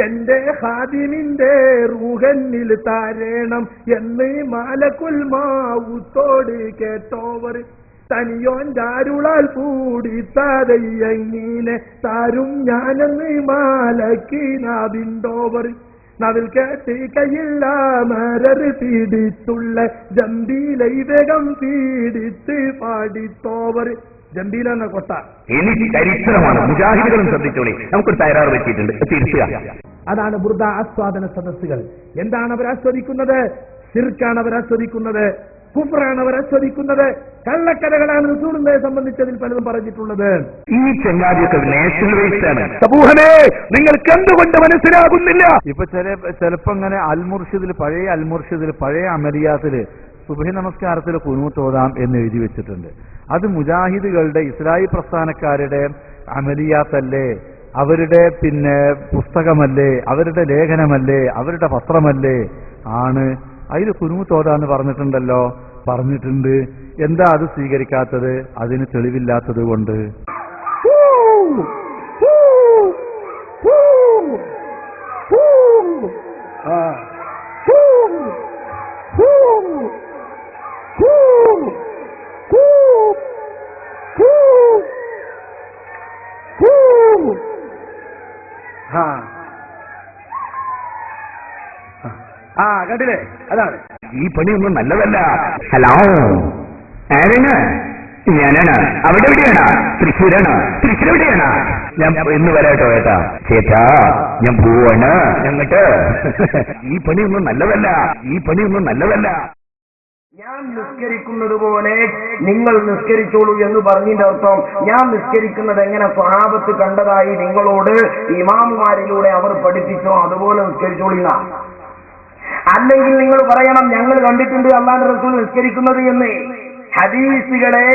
എന്റെ ഖാദിമിന്റെ റൂഹന്നിൽ താരേണം എന്ന് മാലക്കുൽ മൗത്തോട് കേട്ടോവർ തനിയോൻ ചാരുളാൽ കൂടി താരയ്യങ്ങനെ താരും ഞാനെന്ന് മാലക്കിനാവിണ്ടോവർ നവിൽ കേട്ട് കയ്യില്ല മരർ പീഡിത്തുള്ള ജംബീലൈ വേഗം പീഡിത്ത് പാടിത്തോവർ. ജംബീല എന്ന കൊട്ട എനിക്ക് ചരിത്രമാണ്. മുജാഹിദുകളും ശ്രദ്ധിച്ചോളി, നമുക്കൊരു തയ്യാറ് പറ്റിയിട്ടുണ്ട്, തിരിച്ചുക. അതാണ് ബുർദ ആസ്വാദന സദസ്സുകൾ. എന്താണ് അവർ ആസ്വദിക്കുന്നത്? ശിർക്കാണ് അവർ ആസ്വദിക്കുന്നത്, കുഫ്റാണ് അവർ ആസ്വദിക്കുന്നത്, കള്ളക്കഥകളാണ് റസൂലുള്ളാഹിയെ സംബന്ധിച്ചതിൽ പലതും പറഞ്ഞിട്ടുള്ളത്. ഈ ചെങ്ങാതിയൊക്കെ നാഷണൽ വേസ്റ്റ് ആണ്. സമൂഹമേ, നിങ്ങൾക്ക് എന്തുകൊണ്ട് മനസ്സിലാകുന്നില്ല? ഇപ്പൊ ചിലപ്പോ ഇങ്ങനെ പഴയ അൽമുർഷിദിൽ പഴയ അമലിയാത്തില് സുബ്ഹി നമസ്കാരത്തിൽ ഖുനൂത്ത് ഓതാം എന്ന് എഴുതി വെച്ചിട്ടുണ്ട്. അത് മുജാഹിദുകളുടെ ഇസ്ലാഹി പ്രസ്ഥാനക്കാരുടെ അമലിയാത്തല്ലേ, അവരുടെ പുസ്തകമല്ലേ, അവരുടെ ലേഖനമല്ലേ, അവരുടെ പത്രമല്ലേ ആണ്. അതിൽ ഖുനൂത്ത് ഓതാന്ന് പറഞ്ഞിട്ടുണ്ടല്ലോ, പറഞ്ഞിട്ടുണ്ട്. എന്താ അത് സ്വീകരിക്കാത്തത്? അതിന് തെളിവില്ലാത്തത് കൊണ്ട്. കണ്ടില്ലേ, അതാണ്. ഈ പണിയൊന്നും നല്ലതല്ല. ഹലോ, ആരാണ്? ഞാനാണ്. അവിടെ എവിടെയാണ്? തൃശ്ശൂരാണ്. തൃശ്ശൂർ എവിടെയാണ്? ഞാൻ ഇന്ന് വരാട്ടോ ഏട്ടാ. ചേട്ടാ, ഞാൻ പോവാണ് ഞങ്ങട്ട്. ഈ പണിയൊന്നും നല്ലതല്ല. ഈ പണിയൊന്നും നല്ലതല്ല. ഞാൻ നിസ്കരിക്കുന്നത് പോലെ നിങ്ങൾ നിസ്കരിച്ചോളൂ എന്ന് പറഞ്ഞതിന്റെ അർത്ഥം ഞാൻ നിസ്കരിക്കുന്നത് എങ്ങനെ സ്വഹാബത്ത് കണ്ടതായി നിങ്ങളോട് ഇമാമുമാരിലൂടെ അവർ പഠിപ്പിച്ചോ അതുപോലെ നിസ്കരിച്ചോളില്ല. അല്ലെങ്കിൽ നിങ്ങൾ പറയണം ഞങ്ങൾ കണ്ടിട്ടുണ്ട് അല്ലാഹുവിന്റെ റസൂൽ നിസ്കരിക്കുന്നത് എന്ന്. ഹദീസുകളെ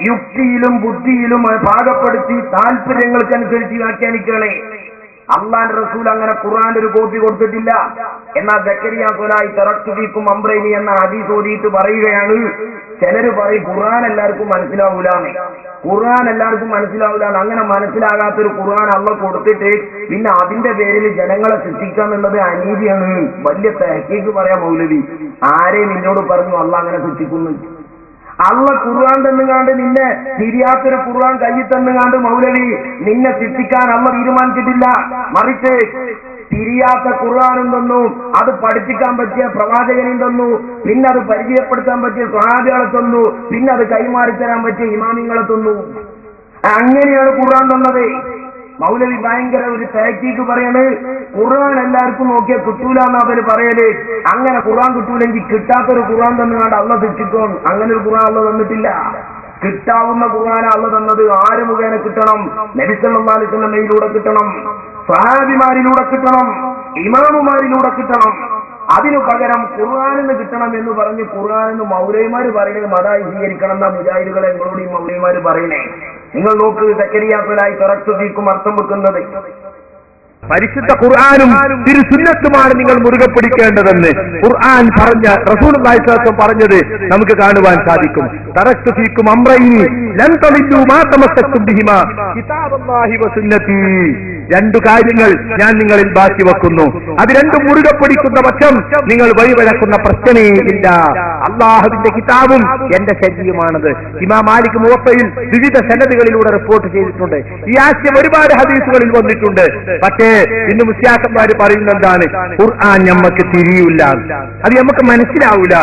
യുക്തിയിലും ബുദ്ധിയിലും പാകപ്പെടുത്തി താല്പര്യങ്ങൾക്കനുസരിച്ച് വ്യാഖ്യാനിക്കണേ. അള്ളാന്റെ റസൂൽ അങ്ങനെ ഖുർആന്റെ ഒരു കോപ്പി കൊടുത്തിട്ടില്ല. എന്നാൽ സക്കരിയ സ്വലായി തറക്തു ഫീക്കും അംറൈനി എന്ന ഹദീസ് ഓതിയിട്ട് പറയുകയാണ്, ചിലര് പറയും ഖുർആൻ എല്ലാവർക്കും മനസ്സിലാവൂലാന്ന്. ഖുർആൻ എല്ലാവർക്കും മനസ്സിലാവൂലാന്ന്. അങ്ങനെ മനസ്സിലാകാത്തൊരു ഖുർആൻ അള്ള കൊടുത്തിട്ട് പിന്നെ അതിന്റെ പേരിൽ ജനങ്ങളെ സൃഷ്ടിക്കാന്നുള്ളത് അനീതിയാണ്. വലിയ തഹ്ഖീഖ് പറയാം മൗലവി. ആരെ നിന്നോട് പറഞ്ഞു അള്ള അങ്ങനെ സൃഷ്ടിക്കുന്നു? അള്ള ഖുർആൻ തന്നുകാണ്ട് നിന്നെ തിരിയാത്തൊരു ഖുർആൻ കയ്യിൽ തന്നുകാണ്ട് മൗലവി നിന്നെ സൃഷ്ടിക്കാൻ അള്ള തീരുമാനിച്ചിട്ടില്ല. മറിച്ച് തിരിയാത്ത ഖുർആനും തന്നു, അത് പഠിപ്പിക്കാൻ പറ്റിയ പ്രവാചകനെയും തന്നു, പിന്നെ അത് പരിചയപ്പെടുത്താൻ പറ്റിയ സ്വഹാബികളെ തന്നു, പിന്നെ അത് കൈമാറിത്തരാൻ പറ്റിയ ഇമാമിങ്ങളെ തന്നു. അങ്ങനെയാണ് ഖുർആൻ തന്നത്. മൗലവി ഭയങ്കര ഒരു തഹ്ഖീഖ് പറയാണ്, ഖുർആൻ എല്ലാവർക്കും നോക്കിയാൽ കിട്ടൂല എന്ന് അവര് പറയല്. അങ്ങനെ ഖുർആൻ കിട്ടൂലെങ്കിൽ കിട്ടാത്തൊരു ഖുർആൻ തന്നുകൊണ്ട് അള്ള ശിക്ഷിക്കും. അങ്ങനെ ഒരു ഖുർആൻ അള്ള തന്നിട്ടില്ല. കിട്ടാവുന്ന ഖുർആൻ അള്ള തന്നത് ആര് മുഖേന കിട്ടണം? നബി സല്ലല്ലാഹു അലൈഹി വസല്ലമയിലൂടെ കിട്ടണം, സ്വഹാബിമാരിലൂടെ കിട്ടണം, ഇമാമുമാരിലൂടെ കിട്ടണം. അതിനു പകരം ഖുർആനിന്ന് കിട്ടണം എന്ന് പറഞ്ഞ് ഖുർആനെന്ന് മൗലവിമാര് പറയുന്നത് മതായി സ്വീകരിക്കണം എന്നാ മുജാഹിദുകളെ നിങ്ങളോട് ഈ മൗലവിമാര് പറയണേ. നിങ്ങൾ നോക്ക്, സക്കരിയ സ്വലായി തറക്തു ഫീക്കും അർത്ഥം വെക്കുന്നത്. പരിശുദ്ധ ഖുർആനും തിരുസുന്നത്തുമാണ് നിങ്ങൾ മുറുകെ പിടിക്കേണ്ടതെന്ന് ഖുർആൻ പറഞ്ഞ റസൂലുള്ളാഹി സ്വല്ലല്ലാഹു അലൈഹി വസല്ലം പറഞ്ഞത് നമുക്ക് കാണുവാൻ സാധിക്കും. തറക്തു ഫീക്കും അംറൈനി ലൻ തളില്ലു മാ തമസ്സക്തും ബിഹിമാ കിതാബല്ലാഹി വസുന്നതി. രണ്ടു കാര്യങ്ങൾ ഞാൻ നിങ്ങളിൽ ബാക്കി വെക്കുന്നു, അത് രണ്ടും മുറുകെ പിടിക്കുന്ന പക്ഷം നിങ്ങൾ വഴിവഴക്കുന്ന പ്രശ്നമേ ഇല്ല. അള്ളാഹുവിന്റെ കിതാബും എന്റെ ശരീരമാണത്. ഇമാം മാലിക് മുവത്തയിൽ വിവിധ സനദുകളിലൂടെ റിപ്പോർട്ട് ചെയ്തിട്ടുണ്ട്. ഈ ആശയം ഒരുപാട് ഹദീസുകളിൽ വന്നിട്ടുണ്ട്. പക്ഷേ ഇന്ന് മുസ്ലിയാക്കന്മാര് പറയുന്നത് എന്താണ്? ഖുർആൻ നമുക്ക് തിരിയൂല, അത് നമുക്ക് മനസ്സിലാവൂല.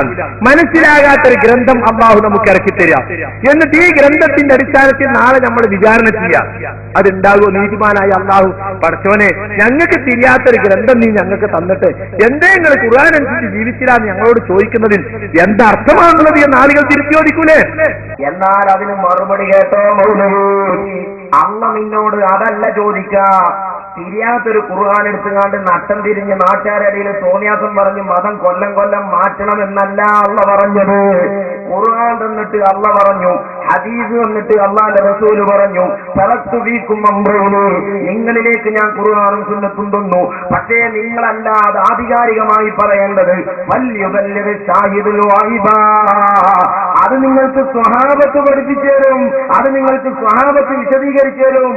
മനസ്സിലാകാത്തൊരു ഗ്രന്ഥം അള്ളാഹു നമുക്ക് ഇറക്കി തരാം. എന്നിട്ട് ഈ ഗ്രന്ഥത്തിന്റെ അടിസ്ഥാനത്തിൽ നാളെ നമ്മൾ വിചാരണ ചെയ്യാം. അതുണ്ടാകുമോ? നീതിമാനായ അള്ളാഹു പടച്ചോനെ, ഞങ്ങൾക്ക് തിരിയാത്തൊരു ഗ്രന്ഥം നീ ഞങ്ങൾക്ക് തന്നിട്ട് എന്തേ നിങ്ങൾ ഖുർആൻ അനുസരിച്ച് ജീവിച്ചില്ലാന്ന് ഞങ്ങളോട് ചോദിക്കുന്നതിൽ എന്തർത്ഥമാണുള്ളത് എന്ന് ആളുകൾ തിരിച്ചു ചോദിക്കൂലേ? എന്നാൽ അതിന് മറുപടി കേട്ടോ മൗലവി, അള്ള നിന്നോട് അതല്ല ചോദിക്കാ. തിരിയാത്തൊരു ഖുർആൻ എടുത്തുകാണ്ട് നട്ടം തിരിഞ്ഞ് നാട്ടുകാരടിയിൽ തോന്നിയാസം പറഞ്ഞ് മതം കൊല്ലം കൊല്ലം മാറ്റണം എന്നല്ല അള്ള പറഞ്ഞത്. ഖുർആൻ തന്നിട്ട് അള്ള പറഞ്ഞു, ഹദീസ് വന്നിട്ട് അള്ളാന്റെ റസൂല് പറഞ്ഞു, തറക്തു ഫീക്കും അംറൈനി, നിങ്ങളിലേക്ക് ഞാൻ ഖുർആനും സുന്നത്തും തന്നു. പക്ഷേ നിങ്ങളല്ലാതെ ആധികാരികമായി പറയേണ്ടത് വല്യുബല്ലിഗ് ഷാഹിദുൽ ഗൈബാ. അത് നിങ്ങൾക്ക് സ്വഹാബത്ത് പഠിപ്പിച്ചു തരും, അത് നിങ്ങൾക്ക് സ്വഹാബത്ത് വിശദീകരിച്ചു തരും.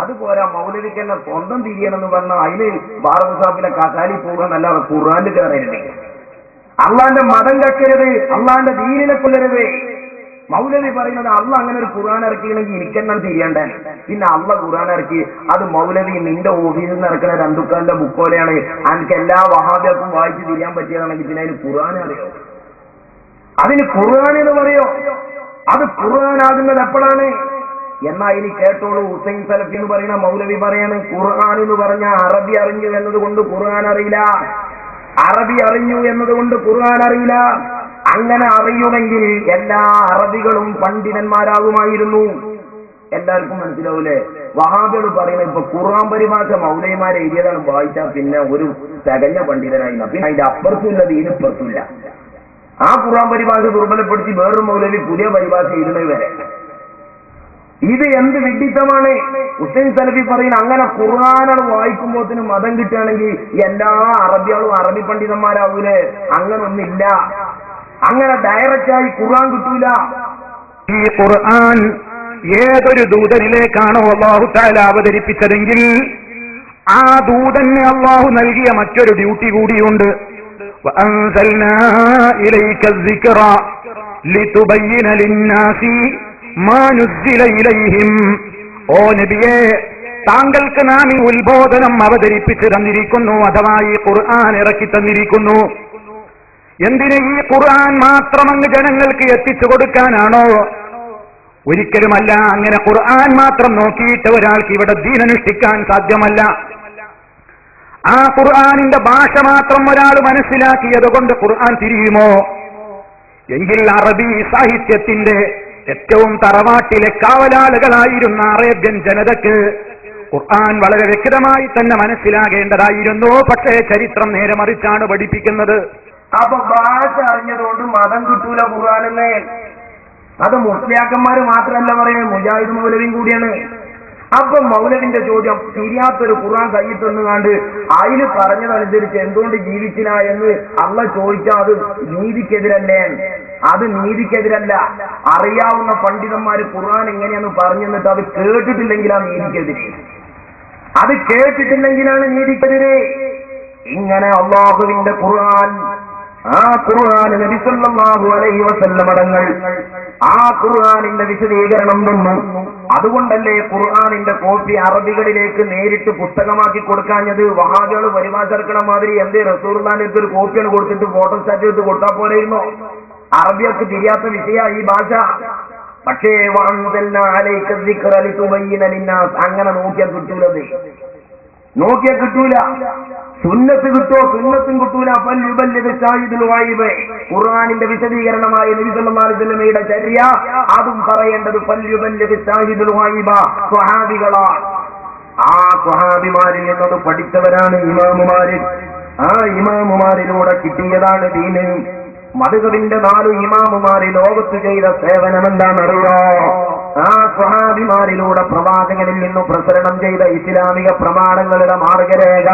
അതുപോലെ മൗലവിക്ക് തന്നെ സ്വന്തം തിരിയണമെന്ന് പറഞ്ഞാൽ അതിന് ഭാരത സാഹിബിലെ കാലി പോകാൻ അല്ലാതെ ഖുർആനിൽ കയറരുത്. അള്ളാന്റെ മതം കക്കരുത്, അള്ളാന്റെ ദീനിനെ കൊല്ലരുത്. മൗലവി പറയുന്നത് അള്ള അങ്ങനെ ഒരു ഖുർആൻ ഇറക്കിയെങ്കിൽ എനിക്കെന്നാണ് തിരിയണ്ടേ. പിന്നെ അള്ള ഖുർആൻ ഇറക്കി അത് മൗലവി നിന്റെ ഓഫീസിൽ നിന്ന് ഇറക്കുന്ന രണ്ടുക്കാലിന്റെ ബുക്ക് പോലെയാണ്. എനിക്ക് എല്ലാ വഹാബികൾക്കും വായിച്ച് തിരിയാൻ പറ്റിയതാണെങ്കിൽ പിന്നെ അതിന് ഖുർആൻ അറിയോ? അതിന് ഖുർആൻ എന്ന് പറയോ? അത് ഖുർആനാകുന്നത് എപ്പോഴാണ്? എന്നാ ഇനി കേട്ടോളൂ. ഹുസൈൻ സലഫി എന്ന് പറയുന്ന മൗലവി പറയാണ് ഖുർആൻ എന്ന് പറഞ്ഞ അറബി അറിഞ്ഞു എന്നതുകൊണ്ട് ഖുർആൻ അറിയില്ല, അറബി അറിഞ്ഞു എന്നതുകൊണ്ട് ഖുർആൻ അറിയില്ല. അങ്ങനെ അറിയുമെങ്കിൽ എല്ലാ അറബികളും പണ്ഡിതന്മാരാകുമായിരുന്നു. എല്ലാവർക്കും മനസ്സിലാവൂലേ? വഹാബികൾ പറയുന്നത് ഇപ്പൊ ഖുർആൻ പരിഭാഷ മൗലവിമാരെ എഴുതിയതാണ് വായിച്ചാൽ പിന്നെ ഒരു തികഞ്ഞ പണ്ഡിതനായി. പിന്നെ അതിന്റെ അപ്പുറത്തുമില്ല ഇതിനിപ്പുറത്തുമില്ല. ആ ഖുർആൻ പരിഭാഷ ദുർബലപ്പെടുത്തി വേറൊരു മൗലവി പുതിയ പരിഭാഷ എഴുതുന്നത് വരെ. ഇത് എന്ത് വിഡിത്തമാണ്? ഹുസൈൻ സലഫി പറയുന്നത് അങ്ങനെ ഖുർആനാണ് വായിക്കുമ്പോത്തിന് മതം കിട്ടുകയാണെങ്കിൽ എല്ലാ അറബികളും അറബി പണ്ഡിതന്മാരാവൂലേ? അങ്ങനൊന്നില്ല. അങ്ങനെ ഡയറക്റ്റായി ഖുർആൻ കിട്ടൂല. ഈ ഖുർആൻ ഏതൊരു ദൂതനിലേക്കാണോ അല്ലാഹു തആല അവതരിപ്പിച്ചതെങ്കിൽ ആ ദൂതന് അല്ലാഹു നൽകിയ മറ്റൊരു ഡ്യൂട്ടി കൂടിയുണ്ട്. വഅൻസൽനാ ഇലൈക الذിക്റ ലിതുബയ്യിന ലിന്നാസി മാ നുസ്സില ഇലൈഹിം. ഓ നബിയേ, താങ്കൾക്ക് നാം ഈ ഉത്ബോധനം അവതരിപ്പിച്ചു തന്നിരിക്കുന്നു, അഥവാ ഈ ഖുർആൻ ഇറക്കി തന്നിരിക്കുന്നു. എന്തിന്? ഈ ഖുർആൻ മാത്രം അങ്ങ് ജനങ്ങൾക്ക് എത്തിച്ചു കൊടുക്കാനാണോ? ഒരിക്കലുമല്ല. അങ്ങനെ ഖുർആൻ മാത്രം നോക്കിയിട്ട് ഒരാൾക്ക് ഇവിടെ ദീനനുഷ്ഠിക്കാൻ സാധ്യമല്ല. ആ ഖുർആനിന്റെ ഭാഷ മാത്രം ഒരാൾ മനസ്സിലാക്കിയത് കൊണ്ട് ഖുർആൻ തിരിയുമോ? എങ്കിൽ അറബി സാഹിത്യത്തിന്റെ ഏറ്റവും തറവാട്ടിലെ കാവലാളുകളായിരുന്ന അറേബ്യൻ ജനതയ്ക്ക് ഖുർആൻ വളരെ വ്യക്തമായി തന്നെ മനസ്സിലാകേണ്ടതായിരുന്നു. പക്ഷേ ചരിത്രം നേരെ മറിച്ചാണ് പഠിപ്പിക്കുന്നത്. അപ്പൊ ഭാഷ അറിഞ്ഞതുകൊണ്ട് മതം കിട്ടൂല ഖുർആനെന്ന്. അത് മുസ്ലിയാക്കന്മാര് മാത്രമല്ല പറയുന്നത്, മുജാഹിദ് മൗലവിയും കൂടിയാണ്. അപ്പൊ മൗലവിന്റെ ചോദ്യം, തിരിയാത്തൊരു ഖുർആൻ കയ്യിൽ തന്നുകാണ്ട് അതിൽ പറഞ്ഞതനുസരിച്ച് എന്തുകൊണ്ട് ജീവിച്ചില്ല എന്ന് അള്ള ചോദിച്ചാൽ അത് നീതിക്കെതിരല്ലേ? അത് നീതിക്കെതിരല്ല. അറിയാവുന്ന പണ്ഡിതന്മാര് ഖുർആൻ എങ്ങനെയാന്ന് പറഞ്ഞു തന്നിട്ട് അത് കേട്ടിട്ടില്ലെങ്കിലാണ് നീതിക്കെതിരെ. അത് കേട്ടിട്ടില്ലെങ്കിലാണ് നീതിക്കെതിരെ. ഇങ്ങനെ അള്ളാഹുവിന്റെ ഖുർആൻ, ആ ഖുർആൻ നബി സല്ലല്ലാഹു അലൈഹി വസല്ലം അടങ്ങൾ ആ ഖുർആനിന്റെ വിശദീകരണം തന്നു. അതുകൊണ്ടല്ലേ ഖുർആനിന്റെ കോപ്പി അറബികളിലേക്ക് നേരിട്ട് പുസ്തകമാക്കി കൊടുക്കാഞ്ഞത്? വഹാബികൾ പരിഭാഷ ഇറക്കണ മാതിരി എന്തേ റസൂലുള്ളാഹിന്റെ അടുത്ത് ഒരു കോപ്പിയാണ് കൊടുത്തിട്ട് ഫോട്ടോസ്റ്റാറ്റ് എടുത്ത് കൊടുത്താൽ പോലെയിരുന്നോ? അറബിയൊക്കെ തിരിയാത്ത വിഷയ ഈ ഭാഷ. പക്ഷേ വഅൻസൽനാ അലൈക الذിക്റ ലിതുബയ്യിന ലിന്നാസ്, അങ്ങനെ നോക്കിയാൽ കിട്ടൂലത്. നോക്കിയാൽ കിട്ടൂല. സുന്നത്ത് കിട്ടോ? സുന്നത്തും കിട്ടൂല. ഫൽയുബല്ലിഗ് ഷാഹിദുൽ ഗൈബ്, ഖുർആനിന്റെ വിശദീകരണമായ നബി സല്ലല്ലാഹു അലൈഹി വസല്ലമയുടെ ചര്യ അതും പറയേണ്ടത് ഫൽയുബല്ലിഗ് ഷാഹിദുൽ ഗൈബ സ്വഹാബികളാ. ആ സ്വഹാബിമാരിൽ നിന്നത് പഠിച്ചവരാണ് ഇമാമുമാര്. ആ ഇമാമുമാരിലൂടെ കിട്ടിയതാണ് ദീന്. മദ്ഹബിന്റെ 4 ഇമാമുമാര് ലോകത്ത് ചെയ്ത സേവനം എന്താണെന്നറിയോ? ആ സ്വഹാബിമാരിലൂടെ പ്രവാചകനിൽ നിന്നു പ്രസരണം ചെയ്ത ഇസ്ലാമിക പ്രമാണങ്ങളുടെ മാർഗരേഖ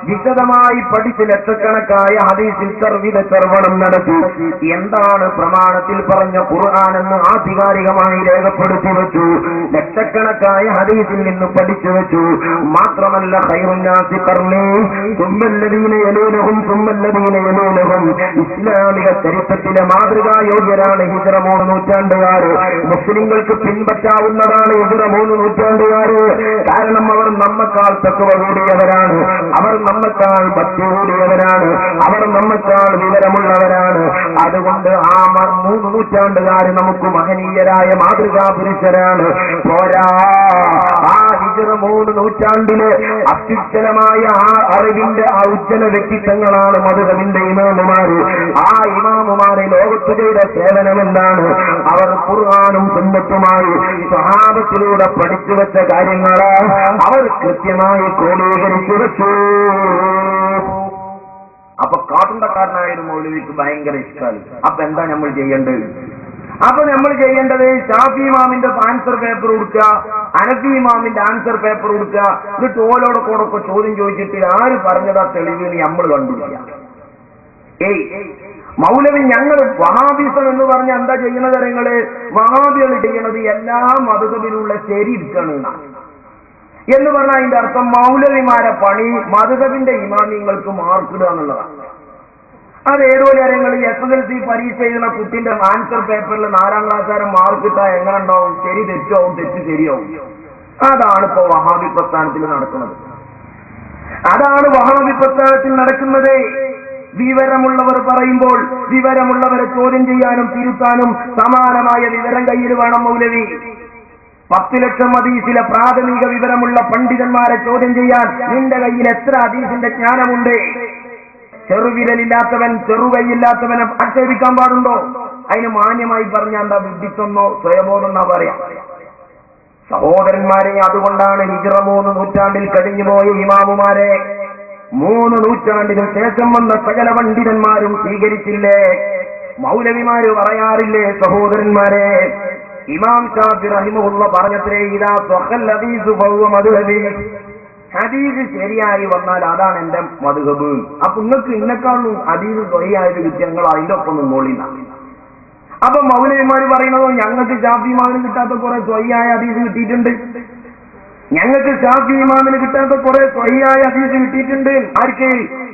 വിശദമായി പഠിച്ച് ലക്ഷക്കണക്കായ ഹദീസിൽ സർവണം നടത്തി. എന്താണ് പ്രമാണത്തിൽ പറഞ്ഞ ഖുർആൻ എന്ന് ആധികാരികമായി രേഖപ്പെടുത്തി വെച്ചു. ലക്ഷക്കണക്കായ ഹദീസിൽ നിന്ന് പഠിച്ചു വെച്ചു. മാത്രമല്ല ഖൈറുന്നാസി ഖർനി സുമ്മല്ലദീന യലൂനഹും സുമ്മല്ലദീന യലൂനഹും, ഇസ്ലാമിക ചരിത്രത്തിലെ മാതൃകാ യോഗ്യരാണ് ഹിജ്റ 3 നൂറ്റാണ്ടുകാർ. മുസ്ലിങ്ങൾക്ക് പിൻപറ്റാവുന്നതാണ് ഹിജ്റ 3 നൂറ്റാണ്ടുകാർ. കാരണം അവർ നമ്മക്കാൾ തഖ്വ കൂടിയവരാണ്, അവർ നമ്മക്കാൾ ഭക്തി കൂടിയവരാണ്, അവർ നമ്മക്കാൾ വിവരമുള്ളവരാണ്. അതുകൊണ്ട് ആ 3 നൂറ്റാണ്ടുകാർ നമുക്ക് മഹനീയരായ മാതൃകാ പുരുഷരാണ്. പോരാ, ആ ഹിജ്റ 3 നൂറ്റാണ്ടിലെ അത്യുജ്വലമായ ആ അറിവിന്റെ ആ ഉജ്ജ്വല വ്യക്തിത്വങ്ങളാണ് മദ്ഹബിന്റെ ഇമാമുമാര്. ആ ഇമാമുമാരെ ലോകത്ത് ചെയ്ത സേവനം എന്താണ്? അവർ ഖുർആനും സുന്നത്തുമായി സ്വഹാബത്തിലൂടെ പഠിച്ചു വെച്ച കാര്യങ്ങള് അവർ കൃത്യമായി ക്രോഡീകരിച്ചു വെച്ചു. അപ്പൊ കാട്ടുണ്ടക്കാരനായ ഒരു മൗലവിക്ക് ഭയങ്കര ഇഷ്ടമായി. അപ്പൊ എന്താ നമ്മൾ ചെയ്യേണ്ടത്? അപ്പൊ നമ്മൾ ചെയ്യേണ്ടത് ഷാഫി ഇമാമിന്റെ ആൻസർ പേപ്പർ കൊടുക്കുക, ഹനഫി ഇമാമിന്റെ ആൻസർ പേപ്പർ കൊടുക്കുക. എന്നിട്ട് ഓലോടൊക്കെ ചോദ്യം ചോദിച്ചിട്ട് ആര് പറഞ്ഞതാ തെളിവ് നമ്മൾ കണ്ടുപിടിക്കുക. മൗലവി ഞങ്ങൾ വഹാബിസം എന്ന് പറഞ്ഞ എന്താ ചെയ്യുന്നത്? നിങ്ങള് വഹാബികൾ ചെയ്യുന്നത് എല്ലാ മതത്തിലുള്ള ശരി ഇരിക്കണം. എന്ന് പറഞ്ഞാൽ അതിന്റെ അർത്ഥം മൗലവിമാരെ പണി മദ്ഹബിന്റെ ഇമാമിങ്ങൾക്ക് മാർക്കിടുക എന്നുള്ളതാണ്. അത് ഏതോ കാര്യങ്ങൾ SSLC പരീക്ഷ എഴുതുന്ന കുട്ടിന്റെ ആൻസർ പേപ്പറിൽ 4ാം ക്ലാസ്സുകാരൻ മാർക്കിട്ടാൽ എങ്ങനെ ഉണ്ടാവും? ശരി തെറ്റാവും, തെറ്റ് ശരിയാവും. അതാണ് ഇപ്പോ വഹാബി പ്രസ്ഥാനത്തിൽ നടക്കുന്നത്. അതാണ് വഹാബി പ്രസ്ഥാനത്തിൽ നടക്കുന്നത്. വിവരമുള്ളവർ പറയുമ്പോൾ വിവരമുള്ളവരെ ചോദ്യം ചെയ്യാനും തിരുത്താനും സമാനമായ വിവരം കയ്യിൽ വേണം മൗലവി. 10 ലക്ഷം ഹദീസിലെ പ്രാഥമിക വിവരമുള്ള പണ്ഡിതന്മാരെ ചോദ്യം ചെയ്യാൻ നിന്റെ കയ്യിൽ എത്ര ഹദീസിന്റെ ജ്ഞാനമുണ്ട്? ചെറുവിരലില്ലാത്തവൻ ചെറുകൈയില്ലാത്തവനെ ആക്ഷേപിക്കാൻ പാടുണ്ടോ? അതിന് മാന്യമായി പറഞ്ഞാൽ എന്താ? വിഡ്ഢിത്വമെന്നോ സ്വയബോധമെന്നോ പറയാം. സഹോദരന്മാരെ, അതുകൊണ്ടാണ് ഹിജ്റ 3 നൂറ്റാണ്ടിൽ കഴിഞ്ഞുപോയ ഇമാമുമാരെ 3 നൂറ്റാണ്ടിനു ശേഷം വന്ന സകല പണ്ഡിതന്മാരും സ്വീകരിച്ചില്ലേ? മൗലവിമാര് പറയാറില്ലേ സഹോദരന്മാരെ? ഇമാം ഷാഫി റഹിമഹുള്ള പറഞ്ഞത്രേ, ഇദാ സ്വഹൽ ഹദീസു ഫഹുവ മദ്ഹബി. ഹദീസ് ശരിയായി വന്നാൽ അതാണ് എന്റെ മദ്ഹബ്. അപ്പൊ നിങ്ങൾക്ക് ഇന്നെക്കാളും ഹദീസ് സ്വഹിയായത് കിട്ടിയ ഞങ്ങൾ അതിന്റെ ഒപ്പം നിന്നോളില്ല. അപ്പൊ മൗലവിമാര് പറയുന്നതോ ഞങ്ങൾക്ക് ഷാഫി ഇമാമിന് കിട്ടാത്ത കുറെ സ്വഹിയായ ഹദീസ് കിട്ടിയിട്ടുണ്ട്, ഞങ്ങൾക്ക് ഷാഫി ഇമാമിന് കിട്ടാത്ത കുറെ സ്വഹിയായ ഹദീസ് കിട്ടിയിട്ടുണ്ട്. ആർക്ക്?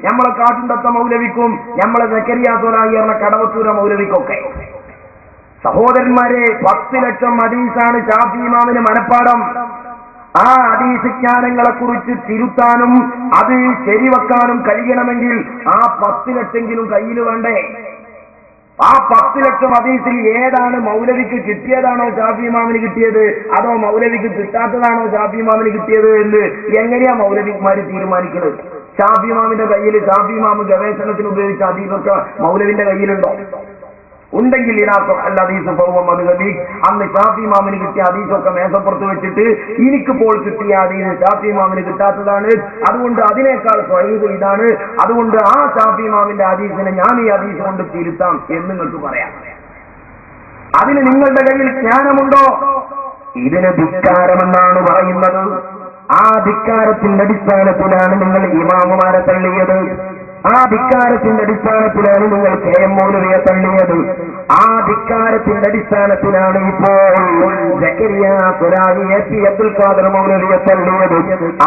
നമ്മളെ കാട്ടുണ്ടത്ത മൗലവിക്കും നമ്മളെ സക്കരിയ സുലായി എന്ന കടവത്തൂര മൗലവിക്കൊക്കെ. സഹോദരന്മാരെ, 10 ലക്ഷം ഹദീസാണ് ഷാഫി ഇമാമിന് മനപ്പാഠം. ആ ഹദീസ് ജ്ഞാനങ്ങളെ കുറിച്ച് തിരുത്താനും അത് ശരിവെക്കാനും കഴിയണമെങ്കിൽ ആ 10 ലക്ഷമെങ്കിലും കയ്യിൽ വേണ്ടേ? ആ 10 ലക്ഷം ഹദീസിൽ ഏതാണ് മൗലവിക്ക് കിട്ടിയതാണോ ഷാഫി ഇമാമിന് കിട്ടിയത്, അതോ മൗലവിക്ക് കിട്ടാത്തതാണോ ഷാഫി ഇമാമിന് കിട്ടിയത് എന്ന് എങ്ങനെയാ മൗലവിമാര് തീരുമാനിക്കുന്നത്? ഷാഫി ഇമാമിന്റെ കയ്യിൽ ഷാഫി ഇമാമ് ഗവേഷണത്തിന് ഉപയോഗിച്ച ഹദീസൊക്കെ മൗലവിന്റെ കയ്യിലുണ്ടോ? ഉണ്ടെങ്കിൽ അന്ന് ഷാഫി ഇമാമിന് കിട്ടിയ ഹദീസൊക്കെ മേശപ്പുറത്ത് വെച്ചിട്ട് എനിക്കിപ്പോൾ കിട്ടിയ ഹദീസ് ഷാഫി ഇമാമിന് കിട്ടാത്തതാണ്, അതുകൊണ്ട് അതിനേക്കാൾ സ്വഹീഹ് ഇതാണ്, അതുകൊണ്ട് ആ ഷാഫി ഇമാമിന്റെ ഹദീസിനെ ഞാൻ ഈ ഹദീസ് കൊണ്ട് തിരുത്താം എന്ന് നിങ്ങൾക്ക് പറയാം. അതിന് നിങ്ങളുടെ കയ്യിൽ ജ്ഞാനമുണ്ടോ? ഇതിന് ധിക്കാരമെന്നാണ് പറയുന്നത്. ആ ധിക്കാരത്തിന്റെ അടിസ്ഥാനത്തിലാണ് നിങ്ങൾ ഇമാമുമാരെ തള്ളിയത്. ആ ധിക്കാരത്തിന്റെ അടിസ്ഥാനത്തിലാണ് നിങ്ങൾ KM മൗലവിയെ തള്ളിയത്. ആ ധിക്കാരത്തിന്റെ അടിസ്ഥാനത്തിലാണ് ഇപ്പോൾ സക്കരിയ സുലാഹി AP അബ്ദുൽ ഖാദർ മൗലവിയെ തള്ളിയത്.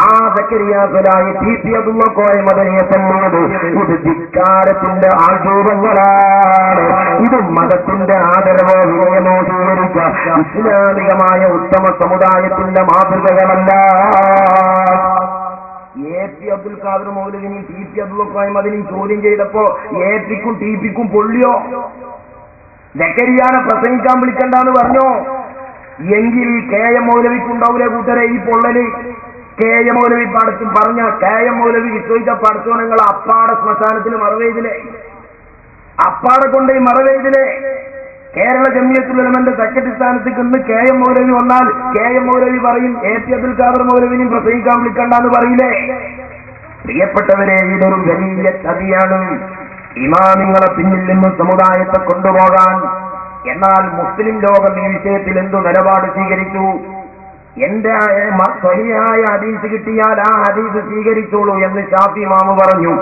ആ സക്കരിയ സുലാഹി TP അബ്ദുൽ കോയ മദനിയെ തള്ളിയത്. ഇത് ധിക്കാരത്തിന്റെ ആൾരൂപങ്ങളാണ്. ഇത് മതത്തിന്റെ ആദരവോ വിനയമോ സ്വീകരിച്ച ഇസ്ലാമികമായ ഉത്തമ സമുദായത്തിന്റെ മാതൃകകളല്ല. AP അബ്ദുൽ ഖാദർ മൗലവിനെയും TP അബ്ദുൽ കോയ മദനിയും ചോദ്യം ചെയ്തപ്പോ APക്കും TPക്കും പൊള്ളിയോ? സക്കരിയാനെ പ്രസംഗിക്കാൻ വിളിക്കണ്ടെന്ന് പറഞ്ഞോ? എങ്കിൽ KM മൗലവിക്കുണ്ടാവൂലേ കൂട്ടരെ ഈ പൊള്ളല്? KM മൗലവി പറഞ്ഞ KM മൗലവി വിശ്വസിച്ച പടച്ചോനങ്ങൾ അപ്പാടെ ശ്മശാനത്തിന് മറവെയ്തില്ലേ? അപ്പാടെ കൊണ്ട് മറവെയ്തില്ലേ? കേരള ജമിയത്തുൽ ഉലമയുടെ സെക്രട്ടറി സ്ഥാനത്തേക്ക് ഇന്ന് KM മൗലവി വന്നാൽ KM മൗലവി പറയും AP അബ്ദുൽ ഖാദർ മൗലവിനെയും പ്രസംഗിക്കാൻ വിളിക്കണ്ടെന്ന് പറയില്ലേ? പ്രിയപ്പെട്ടവരെ, ഇതൊരു വലിയ ചതിയാണ് ഇമാമിങ്ങളെ പിന്നിൽ നിന്ന് സമുദായത്തെ കൊണ്ടുപോകാൻ. എന്നാൽ മുസ്ലിം ലോകം ഈ വിഷയത്തിൽ എന്തു നിലപാട് സ്വീകരിച്ചു? എന്റെ സ്വഹിയായ ഹദീസ് കിട്ടിയാൽ ആ ഹദീസ് സ്വീകരിച്ചോളൂ എന്ന് ഷാഫി ഇമാമ് പറഞ്ഞു.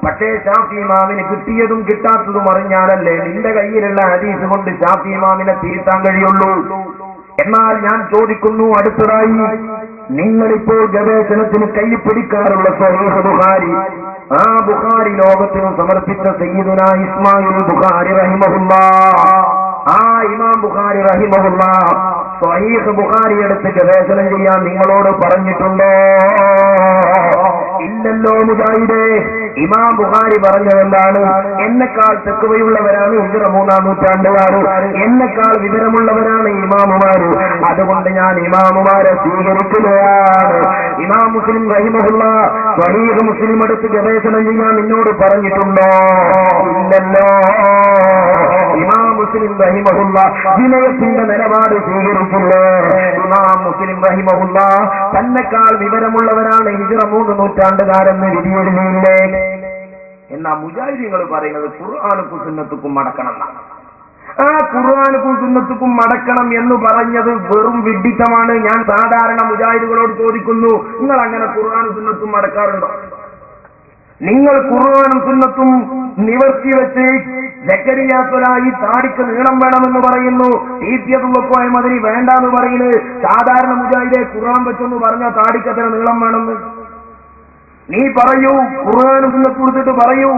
പക്ഷേ ഷാഫി ഇമാമിന് കിട്ടിയതും കിട്ടാത്തതും അറിഞ്ഞാലല്ലേ നിന്റെ കയ്യിലുള്ള ഹദീസ് കൊണ്ട് ഷാഫി ഇമാമിനെ തിരുത്താൻ കഴിയുള്ളൂ. എന്നാൽ ഞാൻ ചോദിക്കുന്നു, അടുത്തതായി നിങ്ങളിപ്പോൾ ഗവേഷണത്തിന് കൈപ്പിടിക്കാറുള്ള സ്വഹീഹ് ബുഖാരി, ആ ബുഖാരി ലോകത്തിന് സമർപ്പിച്ച സയ്യിദുനാ ഇസ്മായിൽ ബുഖാരി റഹിമഹുല്ലാഹ്, ആ ഇമാം ബുഖാരി റഹിമഹുല്ലാഹ് സ്വഹീഹ് ബുഖാരി എടുത്ത് ഗവേഷണം ചെയ്യാൻ നിങ്ങളോട് പറഞ്ഞിട്ടുണ്ടോ? ഇല്ലല്ലോ മുജാഹിദേ. ഇമാം ബുഖാരി പറഞ്ഞതെന്താണ്? എന്നെക്കാൾ തെക്കുവയുള്ളവരാണ് ഹിജ്റ 3-ാം നൂറ്റാണ്ടുകാര്, എന്നെക്കാൾ വിവരമുള്ളവരാണ് ഇമാമുമാര്, അതുകൊണ്ട് ഞാൻ ഇമാമുമാരെ സ്വീകരിക്കുകയാണ്. ഇമാം മുസ്ലിം റഹിമഹുല്ലാഹ് സ്വഹീഹ് മുസ്ലിം എടുത്ത് ഗവേഷണം ചെയ്യാൻ നിന്നോട് പറഞ്ഞിട്ടുണ്ടോ? ഇല്ലല്ലോ. ഇമാം മുസ്ലിം റഹിമഹുല്ലാഹ് വിനയത്തിന്റെ നിലപാട് സ്വീകരിച്ചില്ലേ? ഇമാം മുസ്ലിം റഹിമഹുല്ലാഹ് തന്നെക്കാൾ വിവരമുള്ളവരാണ് ഹിജ്റ 3 നൂറ്റാണ്ടുകാരെന്ന് വിധിയെഴുതിയില്ലേ? എന്നാ മുജാഹിദീങ്ങൾ പറയുന്നത് ഖുർആനുക്കും സുന്നത്തുക്കും മടക്കണം എന്നാണ്. ആ ഖുർആനുക്കും സുന്നത്തുക്കും മടക്കണം എന്ന് പറഞ്ഞത് വെറും വിഡ്ഢിത്തമാണ്. ഞാൻ സാധാരണ മുജാഹിദുകളോട് ചോദിക്കുന്നു, നിങ്ങൾ അങ്ങനെ ഖുർആനും സുന്നത്തും മടക്കാറുണ്ടോ? നിങ്ങൾ ഖുർആനും സുന്നത്തും നിവർത്തി വെച്ച് ജക്കരിയാത്തുലായി താടിക്ക് നീളം വേണമെന്ന് പറയുന്നു. ഈത്യതുള്ളക്കോയ മതിരി വേണ്ടാന്ന് പറയുന്നത്. സാധാരണ മുജാഹിദെ ഖുർആൻ വെച്ചെന്ന് പറഞ്ഞാൽ താടിക്കത്ര നീളം വേണമെന്ന് നീ പറയൂ, ഖുർആൻ സുന്നത്ത് കൊടുത്തിട്ട് പറയൂ.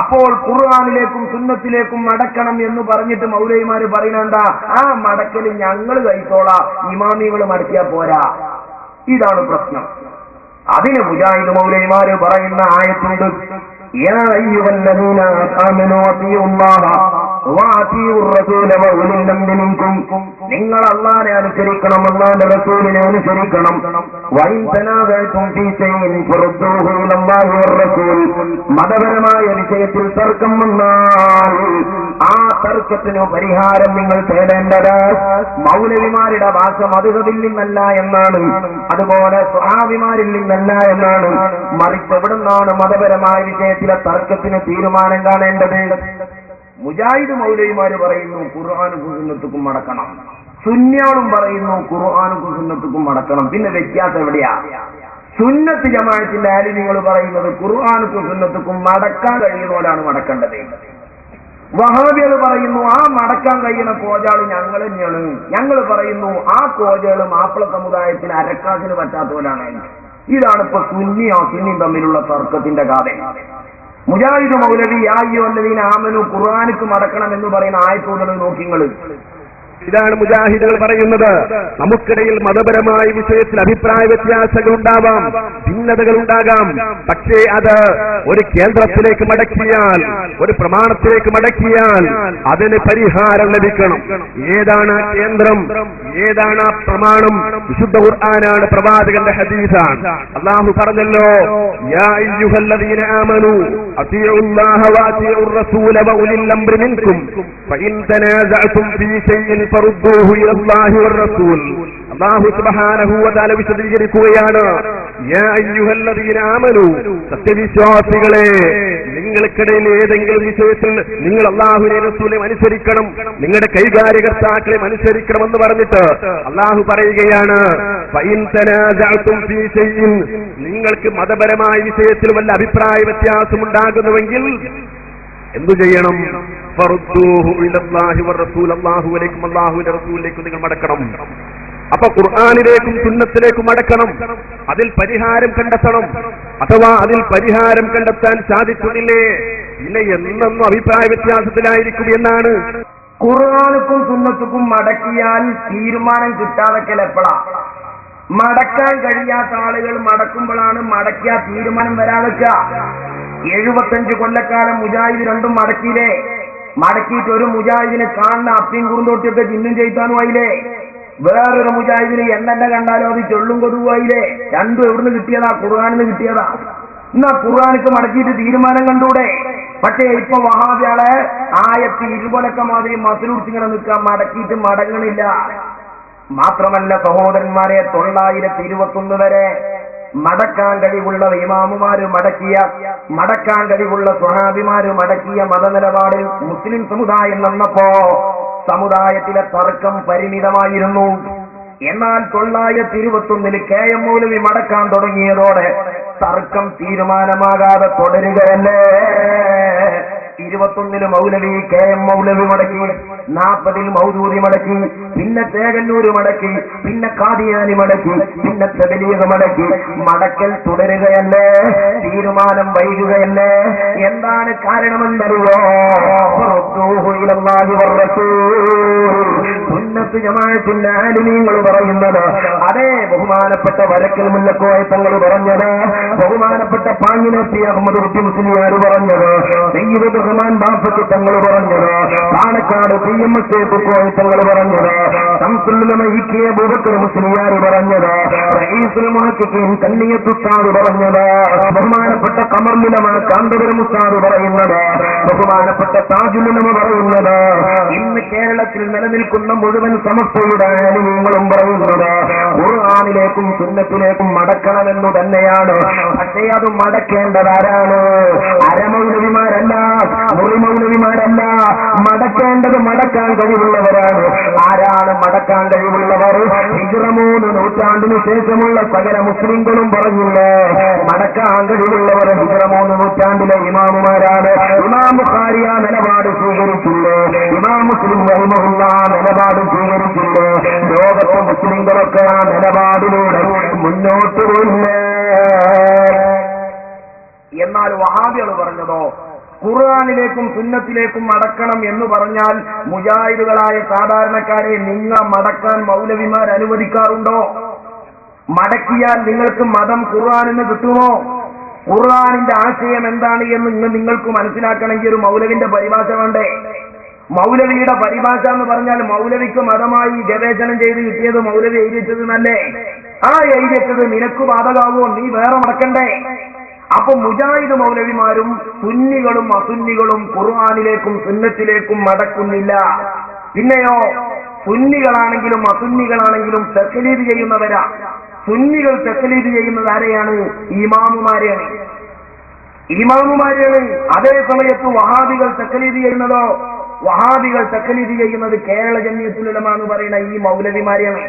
അപ്പോൾ ഖുർആനിലേക്കും സുന്നത്തിലേക്കും മടക്കണം എന്ന് പറഞ്ഞിട്ട് മൗലവിമാര് പറയുന്നുണ്ട, ആ മടക്കല് ഞങ്ങൾ കഴിച്ചോളാം, ഇമാമികൾ മടക്കിയാ പോരാ. ഇതാണ് പ്രശ്നം. അതിന് മുജാഹിദ് മൗലവിമാര് പറയുന്ന ആയത്തുണ്ട്, യാ അയ്യുഹല്ലദീന ആമനൂ അത്തിയുല്ലാഹ വഅതിഉർ റസൂല വഉലിൽ അംരി മിൻകും. നിങ്ങൾ അല്ലാഹുവിനെ അനുസരിക്കണം, അല്ലാഹുവിന്റെ റസൂലിനെ അനുസരിക്കണം. വഇൻ തനാസഅതും ഫീ ശൈഇൻ ഫറുദ്ദൂഹു ഇലല്ലാഹി വർ റസൂൽ. മതപരമായ വിഷയത്തിൽ തർക്കം വന്നാൽ ആ തർക്കത്തിന് പരിഹാരം നിങ്ങൾ തേടേണ്ടത് മൗലവിമാരുടെ ഭാഷ മദ്ഹബിൽ നിന്നല്ല എന്നാണ്, അതുപോലെ സ്വഹാബിമാരിൽ നിന്നല്ല എന്നാണ്. മറിച്ച് എവിടുന്നാണ് മതപരമായ വിഷയത്തിലെ തർക്കത്തിന് തീരുമാനം കാണേണ്ടത്? മുജാഹിദ് മൗലവിമാര് പറയുന്നു ഖുർആനും സുന്നത്തുക്കും മടക്കണം, സുന്നികളും പറയുന്നു ഖുർആനും സുന്നത്തുക്കും മടക്കണം. പിന്നെ വ്യത്യാസം എവിടെയാ? സുന്നത്ത് ജമാഅത്തിന്റെ ആലിമീങ്ങൾ പറയുന്നത് ഖുർആനും സുന്നത്തുക്കും മടക്കാൻ കഴിയുന്നവരാണ് മടക്കേണ്ടത്. വഹാബികൾ പറയുന്നു ആ മടക്കാൻ കഴിയുന്ന കോജാള് ഞങ്ങൾ തന്നെയാണ്. ഞങ്ങൾ പറയുന്നു ആ കോജകള് മാപ്പിള സമുദായത്തിന് അരക്കാശിന് പറ്റാത്തവരാണ്. ഇതാണ് ഇപ്പൊ സുന്നിയും തമ്മിലുള്ള തർക്കത്തിന്റെ കഥ. മുജാഹിദ് മൗലവി യാ അയ്യുഹല്ലദീന ആമനൂ ഖുർആനിക്ക് മടക്കണം എന്ന് പറയുന്ന ആയത്തുകൾ നോക്കിങ്ങള്. ഇതാണ് മുജാഹിദുകൾ പറയുന്നത്. നമുക്കിടയിൽ മതപരമായ വിഷയത്തിൽ അഭിപ്രായ വ്യത്യാസങ്ങൾ ഉണ്ടാവാം, ഭിന്നതകൾ ഉണ്ടാകാം. പക്ഷേ അത് ഒരു കേന്ദ്രത്തിലേക്ക് മടക്കിയാൽ, ഒരു പ്രമാണത്തിലേക്ക് മടക്കിയാൽ അതിന് പരിഹാരം ലഭിക്കണം. ഏതാണ് ആ കേന്ദ്രം, ഏതാണ് ആ പ്രമാണം? വിശുദ്ധ ഖുർആനാണ്, പ്രവാചകന്റെ ഹദീസാണ്. അല്ലാഹു പറഞ്ഞല്ലോ, യാ അയ്യുഹല്ലദീന ആമനൂ അത്തിഉല്ലാഹ വഅത്തിഉർ റസൂല വഉലിൽ അംരി മിൻകും ഫഇൻ തനാസഅതും ഫീ ശൈഇൻ ഫറുദ്ദൂഹു ഇലല്ലാഹി വർ റസൂൽ. അല്ലാഹു സുബ്ഹാനഹു വ തആല വിശദീകരിക്കുകയാണ്, യാ അയ്യുഹല്ലദീന ആമനൂ, സത്യവിശ്വാസികളെ, നിങ്ങൾക്കിടയിൽ ഏതെങ്കിലും വിഷയത്തിൽ നിങ്ങൾ അല്ലാഹുവിനെ റസൂലിനെ അനുസരിക്കണം, നിങ്ങളുടെ കൈകാര്യകർത്താക്കളെ അനുസരിക്കണമെന്ന് പറഞ്ഞിട്ട് അല്ലാഹു പറയുകയാണ്, ഫഇൻ തനാസഅതും ഫീ ശൈഇൻ, നിങ്ങൾക്ക് മതപരമായ വിഷയത്തിൽ വല്ല അഭിപ്രായ വ്യത്യാസം ഉണ്ടാകുന്നുവെങ്കിൽ എന്തു ചെയ്യണം? ഫറുദ്ദൂഹു ഇലല്ലാഹി വർ റസൂൽ, അല്ലാഹുവിലേക്കും അല്ലാഹുവിന്റെ റസൂലിലേക്കും നിങ്ങൾ മടക്കണം. അപ്പൊ ഖുർആനിലേക്കും സുന്നത്തിലേക്കും മടക്കണം, അതിൽ പരിഹാരം കണ്ടെത്തണം. അഥവാ അതിൽ പരിഹാരം കണ്ടെത്താൻ സാധിക്കുന്നില്ലേ, പിന്നെ എന്നെന്നും അഭിപ്രായ വ്യത്യാസത്തിലായിരിക്കും എന്നാണ്. ഖുർആനുക്കും സുന്നത്തുക്കും മടക്കിയാൽ തീരുമാനം കിട്ടാതൊക്കെ എപ്പോഴാ? മടക്കാൻ കഴിയാത്ത ആളുകൾ മടക്കുമ്പോഴാണ് മടക്കിയ തീരുമാനം വരാതൊക്കെ. 75 കൊല്ലക്കാലം മുജാഹിദ് രണ്ടും മടക്കിയില്ലേ? മടക്കിയിട്ട് ഒരു മുജാഹിദിനെ കാണുന്ന അപ്പിയും കുറുന്തോട്ടിയൊക്കെ ചിഹ്നം ചെയ്താനും ആയില്ലേ? വേറൊരു മുജാഹിദിന് എന്നെ കണ്ടാലോ അത് ചൊല്ലും കൊതുവായില്ലേ? രണ്ടും എവിടുന്ന് കിട്ടിയതാ? ഖുർആനിന്ന് കിട്ടിയതാ. എന്നാ ഖുർആനിക്ക് മടക്കിയിട്ട് തീരുമാനം കണ്ടൂടെ? പക്ഷേ ഇപ്പൊ വഹാബികളെ ആയത്തിൽ ഇരുപൊലക്ക മാതിരി മസിലൂർത്തിങ്ങനെ നിൽക്കാൻ മടക്കിയിട്ട് മടങ്ങണില്ല. മാത്രമല്ല സഹോദരന്മാരെ, 921 വരെ മടക്കാൻ കഴിവുള്ള ഇമാമുമാര് മടക്കിയ, മടക്കാൻ കഴിവുള്ള സ്വഹാബിമാര് മടക്കിയ മതനിലപാടിൽ മുസ്ലിം സമുദായം വന്നപ്പോ സമുദായത്തിലെ തർക്കം പരിമിതമായിരുന്നു. എന്നാൽ 921 KM മൗലവി മടക്കാൻ തുടങ്ങിയതോടെ തർക്കം തീരുമാനമാകാതെ തുടരുകയല്ലേ. 21 മൗലവി KM മൗലവി മടക്കി, 40 മൗദൂദി മടക്കി, പിന്നെ തേകന്നൂര് മടക്കി, പിന്നെ ഖാദിയാനി മടക്കി, പിന്നെ തബ്ലീഗ് മടക്കി. മടക്കൽ തുടരുകയല്ലേ, തീരുമാനം വൈകുകയല്ലേ. എന്താണ് കാരണമെന്നറിയോ? സുന്നത്ത് ജമാഅത്തിന്റെ ആലിമീങ്ങൾ പറയുന്നത്, അതേ ബഹുമാനപ്പെട്ട വരക്കൽ മുല്ലക്കോയ തങ്ങൾ പറഞ്ഞത്, ബഹുമാനപ്പെട്ട പാങ്ങിനെത്തി അഹമ്മദ് കുട്ടി മുസ്ലിയാർ പറഞ്ഞത്, സയ്യിദ് റഹ്മാൻ ബാപ്പത്തി തങ്ങൾ പറഞ്ഞത്, പാണക്കാട് PMS കോയ തങ്ങൾ പറഞ്ഞത്, ശംസുൽ ഇ.കെ. അബൂബക്കർ മുസ്ലിയാർ പറഞ്ഞത്, റഈസുൽ മുഹഖഖീൻ കണ്ണിയത്ത് ഉസ്താദ് പറഞ്ഞത്, ബഹുമാനപ്പെട്ട ഖമറുൽ കാന്തപുരം ഉസ്താദ് പറയുന്നത്, ബഹുമാനപ്പെട്ട താജുൽ ഉലമ പറയുന്നത്, ഇന്ന് കേരളത്തിൽ നിലനിൽക്കുന്ന മുഴുവൻ സമസ്തയുടെ ആലിമീങ്ങളും പറയുന്നത് ഖുർആനിലേക്കും സുന്നത്തിലേക്കും മടക്കണമെന്നു തന്നെയാണ്. പക്ഷേ അത് മടക്കേണ്ടതാരാണ്? അരമൗലവിമാരല്ല, മുറിമൗലവിമാരല്ല. മടക്കേണ്ടത് മടക്കാൻ കഴിവുള്ളവരാണ്. ആരാണ് മടക്കാൻ കഴിവുള്ളവർ? ഹിജ്റ 3 നൂറ്റാണ്ടിന് ശേഷമുള്ള സകല മുസ്ലിങ്ങളും പറഞ്ഞില്ലേ, മടക്കാൻ കഴിവുള്ളവർ ഹിജ്റ 3 നൂറ്റാണ്ടിലെ ഇമാമുമാരാണ്. ഇമാം ബുഖാരി ആ നിലപാട് സ്വീകരിച്ചില്ലേ? ഇമാം മുസ്ലിം റഹിമഹുല്ലാ നിലപാട് സ്വീകരിച്ചില്ലേ? ലോകത്തെ മുസ്ലിങ്ങളൊക്കെ ആ നിലപാടിലൂടെ മുന്നോട്ട് പോയില്ലേ? എന്നാൽ വഹാബികൾ പറഞ്ഞതോ ഖുർആനിലേക്കും സുന്നത്തിലേക്കും മടക്കണം എന്ന് പറഞ്ഞാൽ മുജാഹിദുകളായ സാധാരണക്കാരെ നിങ്ങൾ മടക്കാൻ മൗലവിമാർ അനുവദിക്കാറുണ്ടോ? മടക്കിയാൽ നിങ്ങൾക്ക് മതം ഖുർആനിന് കിട്ടുമോ? ഖുർആനിന്റെ ആശയം എന്താണ് എന്ന് നിങ്ങൾക്ക് മനസ്സിലാക്കണമെങ്കിൽ ഒരു മൗലവിന്റെ പരിഭാഷ വേണ്ടേ? മൗലവിയുടെ പരിഭാഷ എന്ന് പറഞ്ഞാൽ മൗലവിക്ക് മതമായി ഗവേഷണം ചെയ്ത് കിട്ടിയത് മൗലവി എഴുതിച്ചത് നല്ലേ? ആ എഴുതിച്ചത് നിനക്ക് ബാധകാവോ? നീ വേറെ മടക്കണ്ടേ? അപ്പൊ മുജാഹിദ് മൗലവിമാരും സുന്നികളും അസുന്നികളും ഖുർആനിലേക്കും സുന്നത്തിലേക്കും മടക്കുന്നില്ല. പിന്നെയോ സുന്നികളാണെങ്കിലും അസുന്നികളാണെങ്കിലും തഖ്ലീദ് ചെയ്യുന്നവരാ. സുന്നികൾ തഖ്ലീദ് ചെയ്യുന്നത് ആരെയാണ്? ഇമാമുമാരെയാണ്. അതേ സമയത്ത് വഹാബികൾ തഖ്ലീദ് ചെയ്യുന്നതോ? വഹാബികൾ തഖ്ലീദ് ചെയ്യുന്നത് കേരള ജംഇയ്യത്തുൽ ഉലമ എന്ന് പറയുന്ന ഈ മൗലവിമാരെയാണ്.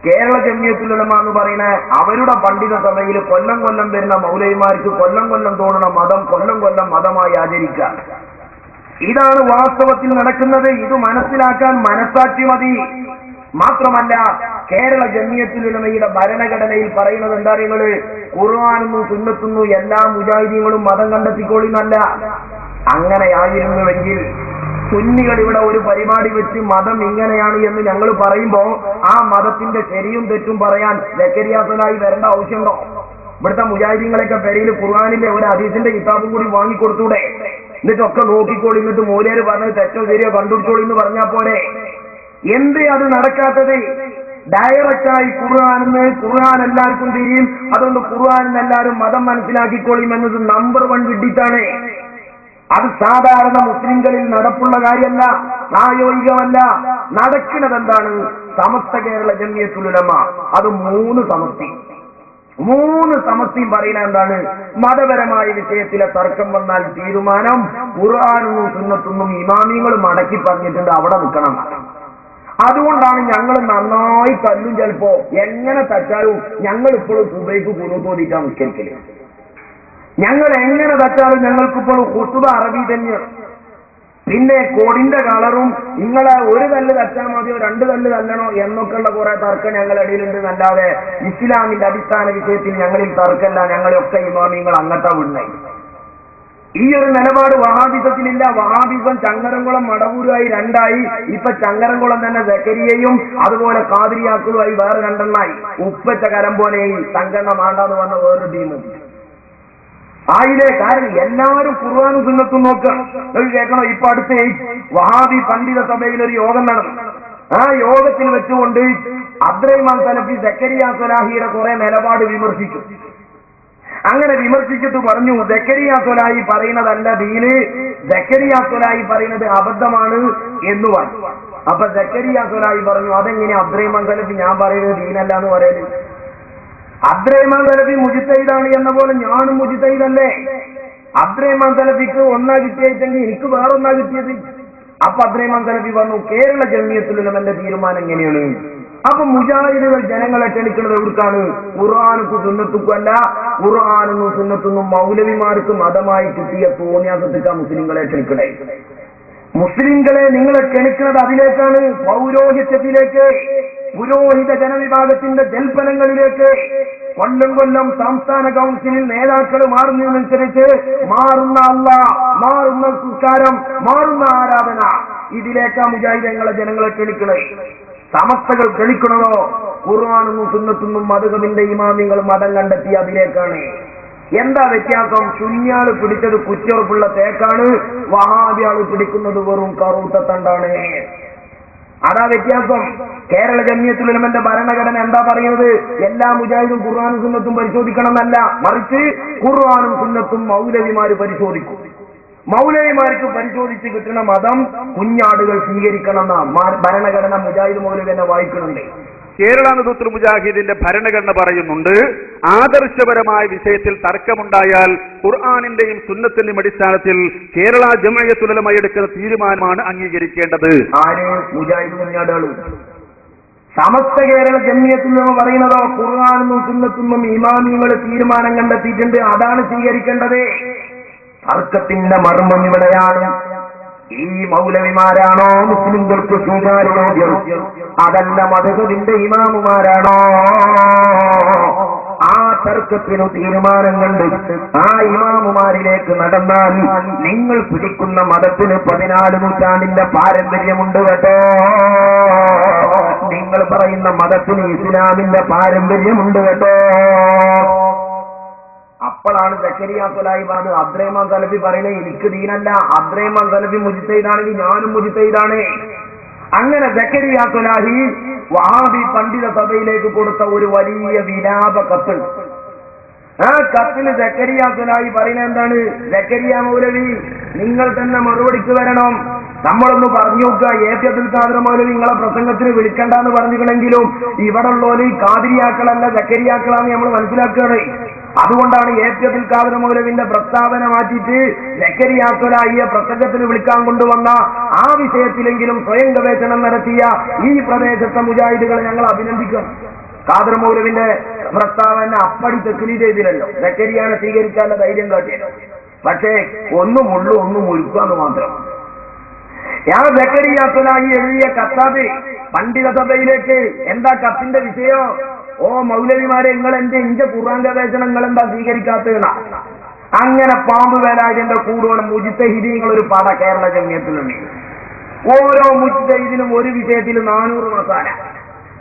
കേരള ജംഇയ്യത്തുൽ ഉലമ എന്ന് പറയുന്ന അവരുടെ പണ്ഡിത സഭയിൽ കൊല്ലം കൊല്ലം വരുന്ന മൗലവിമാർക്ക് കൊല്ലം കൊല്ലം തോന്നുന്ന മതം കൊല്ലം കൊല്ലം മതമായി ആചരിക്കുക. ഇതാണ് വാസ്തവത്തിൽ നടക്കുന്നത്. ഇത് മനസ്സിലാക്കാൻ മനസ്സാക്ഷി മതി. മാത്രമല്ല കേരള ജംഇയ്യത്തുൽ ഉലമയുടെ ഭരണഘടനയിൽ പറയുന്നത് എന്താ നിങ്ങള്? ഖുർആനും സുന്നത്തുന്നു എല്ലാ മുജാഹിദീങ്ങളും മതം കണ്ടെത്തിക്കോളിന്നല്ല. അങ്ങനെയായിരുന്നുവെങ്കിൽ സുന്നികൾ ഇവിടെ ഒരു പരിപാടി വെച്ച് മതം ഇങ്ങനെയാണ് എന്ന് ഞങ്ങൾ പറയുമ്പോ ആ മതത്തിന്റെ ശരിയും തെറ്റും പറയാൻ സക്കരിയാസനായി വരേണ്ട ആവശ്യമുണ്ടോ? ഇവിടുത്തെ മുജാഹിദീങ്ങളൊക്കെ പെരയിൽ ഖുർആനിലെ ഒരു ഹദീസിന്റെ കിതാബും കൂടി വാങ്ങിക്കൊടുത്തൂടെ? എന്നിട്ടൊക്കെ നോക്കിക്കോളി, എന്നിട്ട് മൂലര് പറഞ്ഞത് തെറ്റോ ശരിയോ കണ്ടുപിടിച്ചോളി എന്ന് പറഞ്ഞാൽ പോലെ. എന്തേ അത് നടക്കാത്തത്? ഡയറക്റ്റായി ഖുർആൻ എല്ലാവർക്കും തിരിയും, അതുകൊണ്ട് ഖുർആനിൽ എല്ലാവരും മതം മനസ്സിലാക്കിക്കോളിയും എന്നത് നമ്പർ 1 വിഡ്ഢിത്താണ്. അത് സാധാരണ മുസ്ലിംകളിൽ നടപ്പുള്ള കാര്യമല്ല, പ്രായോഗികമല്ല. നടക്കുന്നത് എന്താണ്? സമസ്ത കേരള ജംഇയ്യത്തുൽ ഉലമ അത് 3 സമസ്തിയും പറയുന്നത് എന്താണ്? മതപരമായ വിഷയത്തിലെ തർക്കം വന്നാൽ തീരുമാനം ഖുർആനും സുന്നത്തുന്നും ഇമാമിങ്ങൾ മടക്കി പറഞ്ഞിട്ടുണ്ട്, അവിടെ നിൽക്കണം. അതുകൊണ്ടാണ് ഞങ്ങൾ നന്നായി തല്ലും. ചിലപ്പോ എങ്ങനെ തച്ചാലും ഞങ്ങൾ ഇപ്പോഴും സുബൈക്ക് കുനൂത്തോദിക്കാൻ നിൽക്കലില്ല. ഞങ്ങൾ എങ്ങനെ തച്ചാലും ഞങ്ങൾക്കിപ്പോൾ ഖുതുബ അറബി തന്നെ. പിന്നെ കോടിന്റെ കളറും നിങ്ങളെ ഒരു തല്ല് തച്ചാൽ മതിയോ 2 തല്ല് തല്ലണോ എന്നൊക്കെയുള്ള കുറെ തർക്കം ഞങ്ങളടിയിലുണ്ട് എന്നല്ലാതെ ഇസ്ലാമിന്റെ അടിസ്ഥാന വിഷയത്തിൽ ഞങ്ങളിൽ തർക്കമല്ല. ഞങ്ങളെയൊക്കെ ഇമാമിങ്ങൾ അങ്ങട്ടാ വിടുന്നേ. ഈ ഒരു നിലപാട് വഹാബിസത്തിലില്ല. വഹാബിസം ചങ്ങരംകുളം മടവൂരുമായി 2ആയി. ഇപ്പൊ ചങ്ങരംകുളം തന്നെ സക്കരിയയും അതുപോലെ ഖാദിരിയാക്കളുമായി വേറെ 2 ഉപ്പച്ച കരം പോലെ ഈ സംഘടന മാണ്ടാന്ന് പറഞ്ഞ വേറൊരു ടീമും ആയില്ലേ. കാരണം എല്ലാവരും ഖുർആനും സുന്നത്തും നോക്കുക. കേൾക്കണോ? ഇപ്പൊ അടുത്ത് വഹാബി പണ്ഡിത സഭയിൽ ഒരു യോഗം നടന്നു. ആ യോഗത്തിൽ വെച്ചുകൊണ്ട് അബ്ദുറഹ്മാൻ സലഫി സക്കരിയ സ്വലാഹിയുടെ കുറെ നിലപാട് വിമർശിച്ചു. അങ്ങനെ വിമർശിച്ചിട്ട് പറഞ്ഞു സക്കരിയ സ്വലാഹി പറയുന്നതല്ല ദീന്, സക്കരിയ സ്വലാഹി പറയുന്നത് അബദ്ധമാണ് എന്ന് പറഞ്ഞു. അപ്പൊ സക്കരിയ സ്വലാഹി പറഞ്ഞു അതെങ്ങനെ അബ്ദുറഹ്മാൻ സലഫി ഞാൻ പറയുന്നത് ദീനല്ല എന്ന് പറയുന്നത്? അബ്ദുറഹ്മാൻ സലഫി മുജ്തഹിദാണ് എന്ന പോലെ ഞാനും മുജ്തഹിദല്ലേ. അബ്ദുറഹ്മാൻ സലഫിക്ക് 1 കിട്ടിയെങ്കിൽ എനിക്ക് വേറെ 1 കിട്ടിയത്. അപ്പൊ അബ്ദുറഹ്മാൻ സലഫി പറഞ്ഞു കേരള ജംഇയ്യത്തുൽ ഉലമയുടെ തീരുമാനം എങ്ങനെയാണ്? അപ്പൊ മുജാഹിദുകൾ ജനങ്ങളെ ക്ഷണിക്കുന്നത് എവിടുക്കാണ്? ഖുർആനുക്കും സുന്നത്തുക്കും അല്ല. ഖുർആനും സുന്നത്തും മൗലവിമാർക്ക് മതമായി കിട്ടിയ തോന്നിയാസത്തിക്കാ മുസ്ലിങ്ങളെ ക്ഷണിക്കണേ. മുസ്ലിങ്ങളെ നിങ്ങളെ ക്ഷണിക്കുന്നത് അതിലേക്കാണ്, പൗരോഹിത്യത്തിലേക്ക്, പുരോഹിത ജനവിഭാഗത്തിന്റെ ജൽപ്പനങ്ങളിലേക്ക്. കൊല്ലം കൊല്ലം സംസ്ഥാന കൗൺസിലിൽ നേതാക്കൾ മാറുന്നതിനനുസരിച്ച് മാറുന്ന അല്ലാഹ്, മാറുന്ന സംസ്കാരം, മാറുന്ന ആരാധന, ഇതിലേക്കാ മുജാഹിദുകളെ ജനങ്ങളെ ക്ഷണിക്കണേ. സമസ്തകൾ ക്ഷണിക്കണതോ ഖുർആനും സുന്നത്തും മദ്ഹബിന്റെ ഇമാമിങ്ങൾ മതം കണ്ടെത്തി അതിലേക്കാണ്. എന്താ വ്യത്യാസം? സുന്നിയാള് പിടിച്ചത് കുറ്റുറപ്പുള്ള തേക്കാണ്, വഹാബിയാള് പിടിക്കുന്നത് വെറും കറുത്ത തണ്ടാണ്. അതാ വ്യത്യാസം. കേരള ജംഇയ്യത്തുൽ ഉലമയുടെ ഭരണഘടന എന്താ പറയുന്നത്? എല്ലാ മുജാഹിദും ഖുർആനും സുന്നത്തും പരിശോധിക്കണം എന്നല്ല, മറിച്ച് ഖുർആനും സുന്നത്തും മൗലവിമാര് പരിശോധിക്കും. മൗലവിമാർക്ക് പരിശോധിച്ച് കിട്ടുന്ന മതം കുഞ്ഞാടുകൾ സ്വീകരിക്കണം എന്ന ഭരണഘടന മുജാഹിദ് മൗലവി തന്നെ വായിക്കുന്നുണ്ട്. കേരള നേതൃത്വ മുജാഹിദിന്റെ ഭരണഘടന പറയുന്നുണ്ട്, ആദർശപരമായ വിഷയത്തിൽ തർക്കമുണ്ടായാൽ ഖുർആനിന്റെയും സുന്നത്തിന്റെയും അടിസ്ഥാനത്തിൽ കേരള ജംഇയ്യത്തുൽ ഉലമ എടുക്കുന്ന തീരുമാനമാണ് അംഗീകരിക്കേണ്ടത്. ആര്? മുജാഹിദ് കുഞ്ഞാടുകൾ. സമസ്ത കേരള ജമിയത്തിൽ നിന്ന് പറയുന്നതോ ഖുർആനും സുന്നത്തും ഇമാമികൾ തീരുമാനം കണ്ടെത്തിയിട്ടുണ്ട്, അതാണ് സ്വീകരിക്കേണ്ടത്. തർക്കത്തിന്റെ മർമ്മം ഇവിടെയാണ്. ഈ മൗലവിമാരാണോ മുസ്ലിംകൾക്ക് സ്വീകാര്യോഗ്യം, അതല്ല മദ്ഹബിന്റെ ഇമാമുമാരാണോ? ആ തർക്കത്തിനു തീരുമാനം കണ്ട് ആ ഇമാമുമാരിലേക്ക് നടന്നാൽ നിങ്ങൾ പിടിക്കുന്ന മതത്തിന് 14 നൂറ്റാണ്ടിന്റെ പാരമ്പര്യമുണ്ട് കേട്ടോ. നിങ്ങൾ പറയുന്ന മതത്തിന് ഇസ്ലാമിന്റെ പാരമ്പര്യമുണ്ട് കേട്ടോ. അപ്പോഴാണ് സക്കരിയ സ്വലാഹി പറഞ്ഞത്. അബ്ദുറഹ്മാൻ സലഫി പറയുന്നത് എനിക്ക് ദീനല്ല, അബ്ദുറഹ്മാൻ സലഫി മുജ്തഹിദാണെങ്കിൽ ഞാനും മുജ്തഹിദാണ്. അങ്ങനെ സക്കരിയ സ്വലാഹി വഹാബി പണ്ഡിത സഭയിലേക്ക് കൊടുത്ത ഒരു വലിയ വിലാപ കത്ത്. ആ കത്തിൽ സക്കരിയ സ്വലാഹി പറയുന്നത് എന്താണ്? സക്കരിയ മൗലവി, നിങ്ങൾ തന്നെ മറുപടിക്ക് വരണം. നമ്മളൊന്ന് പറഞ്ഞു നോക്കുക. എ.പി. അബ്ദുൽ ഖാദർ മൗലവി നിങ്ങളെ പ്രസംഗത്തിന് വിളിക്കണ്ടെന്ന് പറഞ്ഞിട്ടുണ്ടെങ്കിലും ഇവിടെ ഉള്ളവര് ഖാദിരിയാക്കളല്ല സക്കരിയാക്കളാന്ന് നമ്മൾ മനസ്സിലാക്കുകയാണ്. അതുകൊണ്ടാണ് എ.പി. അബ്ദുൽ ഖാദർ മൗലവിന്റെ പ്രസ്താവന മാറ്റിയിട്ട് സക്കരിയ സ്വലാഹിയെ പ്രസംഗത്തിന് വിളിക്കാൻ കൊണ്ടുവന്ന ആ വിഷയത്തിലെങ്കിലും സ്വയം ഗവേഷണം നടത്തിയ ഈ പ്രദേശത്തെ മുജാഹിദുകളെ ഞങ്ങൾ അഭിനന്ദിക്കും. ഖാദർ മൗലവിന്റെ പ്രസ്താവന അപ്പടി തെക്കിലി ചെയ്തില്ലല്ലോ, സക്കരിയാനെ സ്വീകരിക്കാനുള്ള ധൈര്യം കാട്ടിയല്ലോ. പക്ഷേ ഒന്നും ഉള്ളു ഒന്നും മുഴുക്കാന്ന് മാത്രം. ഞാൻ സക്കരിയ സ്വലാഹി എഴുതിയ കത്താത് പണ്ഡിത സഭയിലേക്ക്. എന്താ കത്തിന്റെ വിഷയം? ഓ മൗലവിമാരെ, നിങ്ങൾ എന്റെ ഖുർആൻ ഗവേഷണം നിങ്ങൾ എന്താ സ്വീകരിക്കാത്തതെന്ന. അങ്ങനെ പാമ്പ് വേലായതിന്റെ കൂടുതൽ മുജ്തഹിദീങ്ങൾ ഒരു പട കേരള ജമിയത്തിലുണ്ട്. ഓരോ മുജ്തഹിദിനും ഒരു വിഷയത്തിൽ 400 മസാല.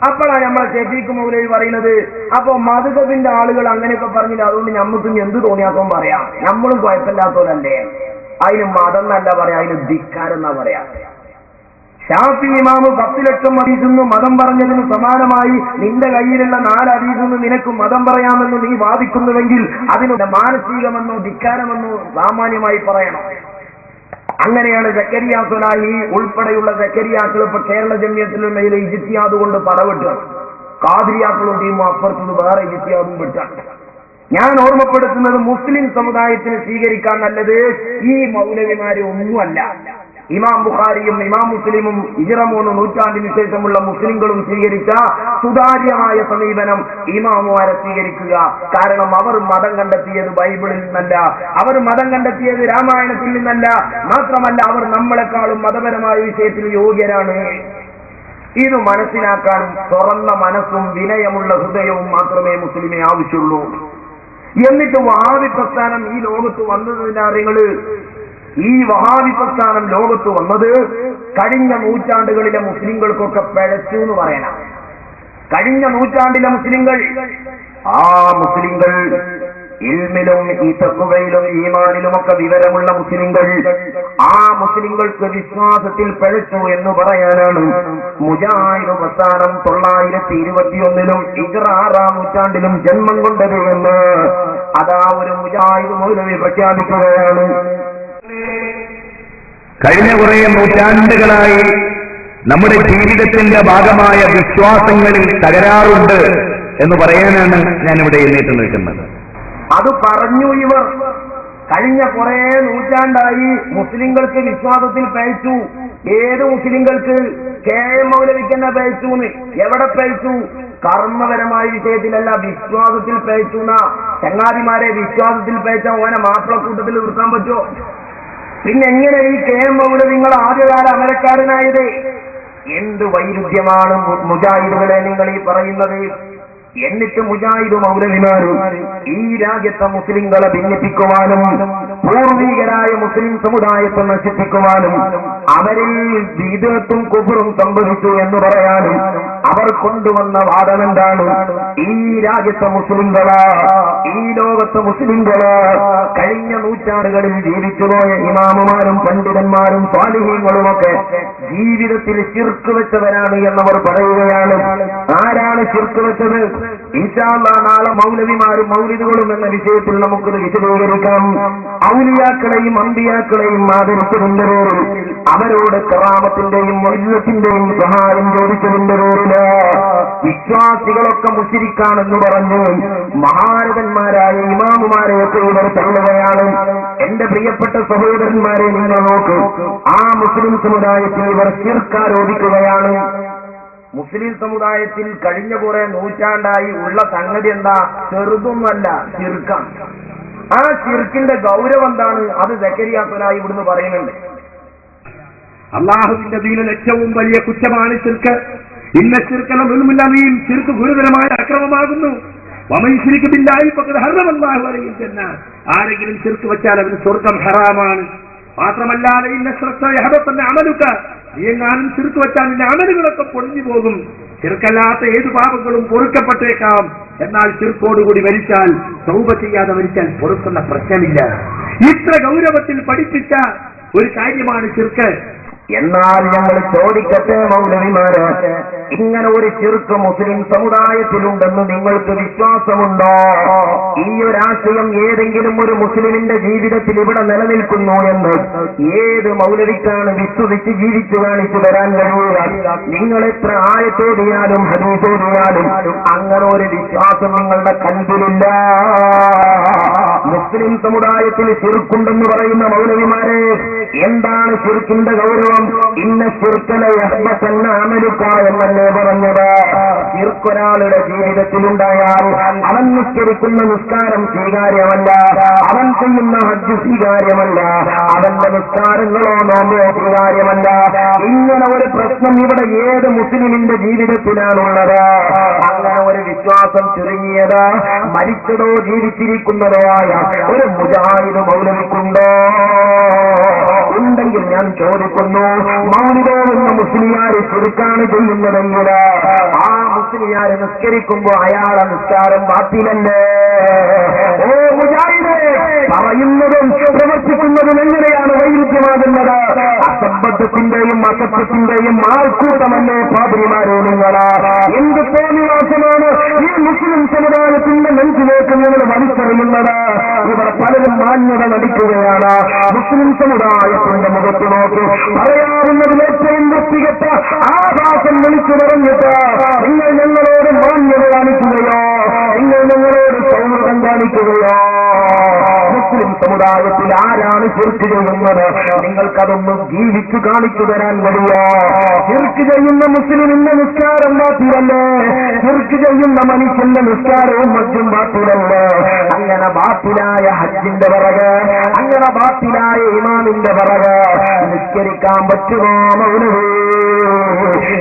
അപ്പോഴാണ് നമ്മളെ ഷെഫീഖ് മൗലവി പറയുന്നത്, അപ്പൊ മദ്ഹബിന്റെ ആളുകൾ അങ്ങനെയൊക്കെ പറഞ്ഞില്ല, അതുകൊണ്ട് നമ്മക്കും എന്ത് തോന്നിയാത്തോ പറയാം, നമ്മളും കുഴപ്പമില്ലാത്തവരല്ലേ. അതിന് മതം എന്നല്ല പറയാം, അതിന് ധിക്കാരം എന്നാ പറയാം. ഷാഫി ഇമാമ് 10 ലക്ഷം ഹദീസിന്ന് മതം പറഞ്ഞതിന് സമാനമായി നിന്റെ കയ്യിലുള്ള 4 ഹദീസിന്ന് നിനക്ക് മതം പറയാമെന്ന് നീ വാദിക്കുന്നുവെങ്കിൽ അതിന് മാനസികമെന്നോ ധിക്കാരമെന്നോ സാമാന്യമായി പറയണം. അങ്ങനെയാണ് സക്കരിയ സ്വലാഹി ഉൾപ്പെടെയുള്ള സക്കരിയാക്കൾ ഇപ്പൊ കേരള ജമിയത്തിലുള്ളതിലെ ഇജ്തിഹാദ് കൊണ്ട് പടവിട്ട് ഖാദിരിയാക്കളും ടീമും അപ്പുറത്തുനിന്ന് വേറെ ഇജ്തിഹാദും വിട്ടാണ്. ഞാൻ ഓർമ്മപ്പെടുത്തുന്നത് മുസ്ലിം സമുദായത്തിന് സ്വീകരിക്കാൻ നല്ലത് ഈ മൗലവിമാരെ ഒന്നുമല്ല. ഇമാം ബുഖാരിയും ഇമാം മുസ്ലിമും ഹിജ്റ 3 നൂറ്റാണ്ടിന് ശേഷമുള്ള മുസ്ലിങ്ങളും സ്വീകരിച്ച സുതാര്യമായ സമീപനം ഇമാമുമാരെ സ്വീകരിക്കുക. കാരണം അവർ മതം കണ്ടെത്തിയത് ബൈബിളിൽ നിന്നല്ല, അവർ മതം കണ്ടെത്തിയത് രാമായണത്തിൽ നിന്നല്ല. മാത്രമല്ല അവർ നമ്മളെക്കാളും മതപരമായ വിഷയത്തിൽ യോഗ്യരാണ്. ഇത് മനസ്സിലാക്കാൻ തുറന്ന മനസ്സും വിനയമുള്ള ഹൃദയവും മാത്രമേ മുസ്ലിമെ ആവശ്യമുള്ളൂ. എന്നിട്ട് വഹാബി പ്രസ്ഥാനം ഈ ലോകത്ത് വന്നതിനാറിങ്ങള് ഈ വഹാബി പ്രസ്ഥാനം ലോകത്ത് വന്നത് കഴിഞ്ഞ നൂറ്റാണ്ടുകളിലെ മുസ്ലിങ്ങൾക്കൊക്കെ പിഴച്ചു എന്ന് പറയണം. കഴിഞ്ഞ നൂറ്റാണ്ടിലെ മുസ്ലിങ്ങൾ, ആ മുസ്ലിങ്ങൾ ഇൽമിലും ഈ തഖ്വയിലും ഈമാനിലുമൊക്കെ വിവരമുള്ള മുസ്ലിങ്ങൾ, ആ മുസ്ലിങ്ങൾക്ക് വിശ്വാസത്തിൽ പിഴച്ചു എന്ന് പറയാനാണ് മുജാഹിദ് പ്രസ്ഥാനം 921 ഹിജ്റ 6-ാം നൂറ്റാണ്ടിലും ജന്മം കൊണ്ടത് എന്ന് അതാ ഒരു മുജാഹിദ് മൗലവി പ്രഖ്യാപിക്കുകയാണ്. കഴിഞ്ഞ കുറെ നൂറ്റാണ്ടുകളായി നമ്മുടെ ജീവിതത്തിന്റെ ഭാഗമായ വിശ്വാസങ്ങളിൽ തകരാറുണ്ട് എന്ന് പറയാനാണ് ഞാനിവിടെ എഴുന്നേറ്റ് നിൽക്കുന്നത്. അത് പറഞ്ഞു ഇവർ. കഴിഞ്ഞ കുറെ നൂറ്റാണ്ടായി മുസ്ലിങ്ങൾക്ക് വിശ്വാസത്തിൽ പഴിച്ചു. ഏത് മുസ്ലിങ്ങൾക്ക്? കെ.എം. മൗലവിക്കെന്നെ പഴിച്ചു. എവിടെ പഴിച്ചു? കർമ്മപരമായ വിഷയത്തിലല്ല, വിശ്വാസത്തിൽ പഴിച്ചു. ചങ്ങാതിമാരെ വിശ്വാസത്തിൽ പഴിച്ച ഓനെ മാപ്പിളക്കൂട്ടത്തിൽ നിർത്താൻ പറ്റുമോ? പിന്നെ എങ്ങനെ ഈ കെ.എം. മൗലവി നിങ്ങൾ ആദ്യകാല അമരക്കാരനായത്? എന്ത് വൈരുദ്ധ്യമാണ് മുജാഹിദുകളെ നിങ്ങൾ ഈ പറയുന്നത്? എന്നിട്ട് മുജാഹിദ് മൗലവിമാരും ഈ രാജ്യത്തെ മുസ്ലിങ്ങളെ ഭിന്നിപ്പിക്കുവാനും പൂർവികരായ മുസ്ലിം സമുദായത്തെ നശിപ്പിക്കുവാനും അവരിൽ ബിദ്അത്തും കുഫറും സംഭവിച്ചു എന്ന് പറയാനും അവർ കൊണ്ടുവന്ന വാദം എന്താണ്? ഈ രാജ്യത്തെ മുസ്ലിങ്ങള്, ഈ ലോകത്തെ മുസ്ലിങ്ങള് കഴിഞ്ഞ നൂറ്റാണ്ടുകളിൽ ജീവിച്ചുപോയ ഇമാമുമാരും പണ്ഡിതന്മാരും സ്വാലിഹീങ്ങളുമൊക്കെ ജീവിതത്തിൽ ശിർക്ക് വെച്ചവരാണ് എന്നവർ പറയുകയാണ്. ആരാണ് ശിർക്ക് വെച്ചത്? ഇൻഷാ അല്ലാഹ് നാളെ മൗലവിമാരും മൗലിദുകളും എന്ന വിഷയത്തിൽ നമുക്കത് വിശദീകരിക്കാം. ഔലിയാക്കളെയും അമ്പിയാക്കളെയും ആദരിച്ചതിന്റെ പേരിൽ, അവരോട് കറാമത്തിന്റെയും വൈദ്യത്തിന്റെയും സഹായം ചോദിച്ചതിന്റെ പേരില് വിശ്വാസികളൊക്കെ മുശ്രിക്കാണെന്ന് പറഞ്ഞു മഹാരഥന്മാരായ ഇമാമുമാരെയൊക്കെ ഇവർ തള്ളുകയാണ്. എന്റെ പ്രിയപ്പെട്ട സഹോദരന്മാരെ, നിങ്ങൾ നോക്കൂ, ആ മുസ്ലിം സമുദായത്തിൽ ഇവർ ശിർക്ക് ആരോപിക്കുകയാണ്. മുസ്ലിം സമുദായത്തിൽ കഴിഞ്ഞ കുറെ നൂറ്റാണ്ടായി ഉള്ള സംഗതി എന്താ? ചെറുതൊന്നുമല്ല, ശിർക്കാണ്. ആ ശിർക്കിന്റെ ഗൗരവം എന്താണ്? അത് സക്കരിയ സ്വലാഹി ഇവിടുന്ന് പറയുന്നുണ്ട്. അള്ളാഹുവിന്റെ ദീനിൽ ഏറ്റവും വലിയ കുറ്റമാണ് ശിർക്ക്. ഇന്ന ശിർക്കല മുൻമുല്ലമീൻ, ശിർക്ക് ഗുരുതരമായ അക്രമമാകുന്നു. വമൻശിരിക്ക് ബില്ലാഹി ഫഖദ് ഹറമല്ലാഹു അലൈഹിൽ ജന്ന, ആരെങ്കിലും ശിർക്ക് വെച്ചാൽ അവന് സ്വർഗ്ഗം ഹറാമാണ്. മാത്രമല്ല ഇന്ന ശിർക യഹബത അമലുക, നീ എങ്ങാനും ശിർക്ക് വെച്ചാൽ നിന്റെ അമലുകളൊക്കെ പൊളിഞ്ഞു പോകും. ശിർക്കല്ലാത്ത ഏത് പാപങ്ങളും പൊറുക്കപ്പെട്ടേക്കാം. എന്നാൽ ശിർക്കോടുകൂടി മരിച്ചാൽ, തൗബ ചെയ്യാതെ മരിച്ചാൽ പൊറുക്കുന്ന പ്രശ്നമില്ല. ഇത്ര ഗൗരവത്തിൽ പഠിപ്പിച്ച ഒരു കാര്യമാണ് ശിർക്ക്. എന്നാൽ ഞങ്ങൾ ചോദിക്കട്ടെ മൗലവിമാര്, ഇങ്ങനെ ഒരു ശിർക്ക് മുസ്ലിം സമുദായത്തിലുണ്ടെന്ന് നിങ്ങൾക്ക് വിശ്വാസമുണ്ടോ? ഈ ഒരാശയം ഏതെങ്കിലും ഒരു മുസ്ലിമിന്റെ ജീവിതത്തിൽ ഇവിടെ നിലനിൽക്കുന്നു എന്ന് ഏത് മൗലവിക്കാണ് വിശ്വസിച്ച് ജീവിച്ചു കാണിച്ചു തരാൻ കഴിയുക? നിങ്ങൾ എത്ര ആയത്തോടിയാലും ഹദീസോടിയാലും അങ്ങനെ ഒരു വിശ്വാസം നിങ്ങളുടെ കൽബിലില്ല. മുസ്ലിം സമുദായത്തിൽ ശിർക്കുണ്ടെന്ന് പറയുന്ന മൗലവിമാരെ, എന്താണ് ശിർക്കിന്റെ ഗൗരവം? ഇന്ന ശിർക്കല യഹ്ബതന്ന അമലുക എന്നല്ലേ പറഞ്ഞത്. ശിർക്കൊരാളുടെ ജീവിതത്തിലുണ്ടായാൽ അവൻ നിസ്കരിക്കുന്ന നിസ്കാരം സ്വീകാര്യമല്ല, അവൻ ചെയ്യുന്ന ഹജ്ജ് സ്വീകാര്യമല്ല, അവന്റെ നിസ്കാരങ്ങളോ നോമ്പോ സ്വീകാര്യമല്ല. ഇങ്ങനെ ഒരു പ്രശ്നം ഇവിടെ ഏത് മുസ്ലിമിന്റെ ജീവിതത്തിലാണുള്ളത്? അങ്ങനെ ഒരു വിശ്വാസം ചുരുങ്ങിയത് മരിച്ചതോ ജീവിച്ചിരിക്കുന്നതോ ആയ ഒരു മുജാഹിദ് മൗലവിക്കുണ്ടോ? ഉണ്ടെങ്കിൽ ഞാൻ ചോദിക്കുന്നു, മൗലിദോടുന്ന മുസ്ലിയാര് ശിർക്കാണ് ചെയ്യുന്നതെങ്കിൽ ആ മുസ്ലിയാര് നിസ്കരിക്കുമ്പോ അയാളെ നിസ്കാരം ബാത്തിലല്ലേ? ഓ മുജാഹിദേ, പറയുന്നതും പ്രവർത്തിക്കുന്നതും എങ്ങനെയാണ് വൈരുദ്ധ്യമാകുന്നത്? അസംബദ്ധത്തിന്റെയും അസത്യത്തിന്റെയും ആൾക്കൂട്ടമല്ലേ പാദ്രിമാരെ നിങ്ങളാ? എന്ത് തോന്നിവാസമാണ് ഈ മുസ്ലിം സമുദായത്തിന്റെ നെഞ്ചിലേക്ക് നിങ്ങൾ വലിച്ചെറിയുന്നത്? ഇവിടെ പലരും മാന്യത നടിക്കുകയാണ്. മുസ്ലിം സമുദായത്തിന്റെ മുഖത്ത് നോക്കി പറയാവുന്നതിൽ ഏറ്റവും വൃത്തികെട്ട ആഭാസം വിളിച്ചു പറഞ്ഞിട്ട് നിങ്ങൾ ഞങ്ങളോട് മാന്യത കാണിക്കുകയോ, നിങ്ങൾ ഞങ്ങളോട് സൗഹൃദം കാണിക്കുകയോ? മുസ്ലിം സമുദായത്തിൽ ആരാണ് ശിർക്ക് ചെയ്യുന്നത്? നിങ്ങൾക്കതൊന്നും ജീവിച്ചു കാണിച്ചു തരാൻ കഴിയോ? ശിർക്ക് ചെയ്യുന്ന മുസ്ലിമിന്റെ നിസ്കാരം ബാത്തിലല്ലേ? ശിർക്ക് ചെയ്യുന്ന മനുഷ്യന്റെ നിസ്കാരവും മറ്റും ബാത്തിലല്ലേ? അങ്ങനെ ബാത്തിലായ ഹജ്ജിന്റെ പിറകെ, അങ്ങനെ ബാത്തിലായ ഇമാമിന്റെ പിറകെ നിസ്കരിക്കാൻ പറ്റുമോ മൗലവി?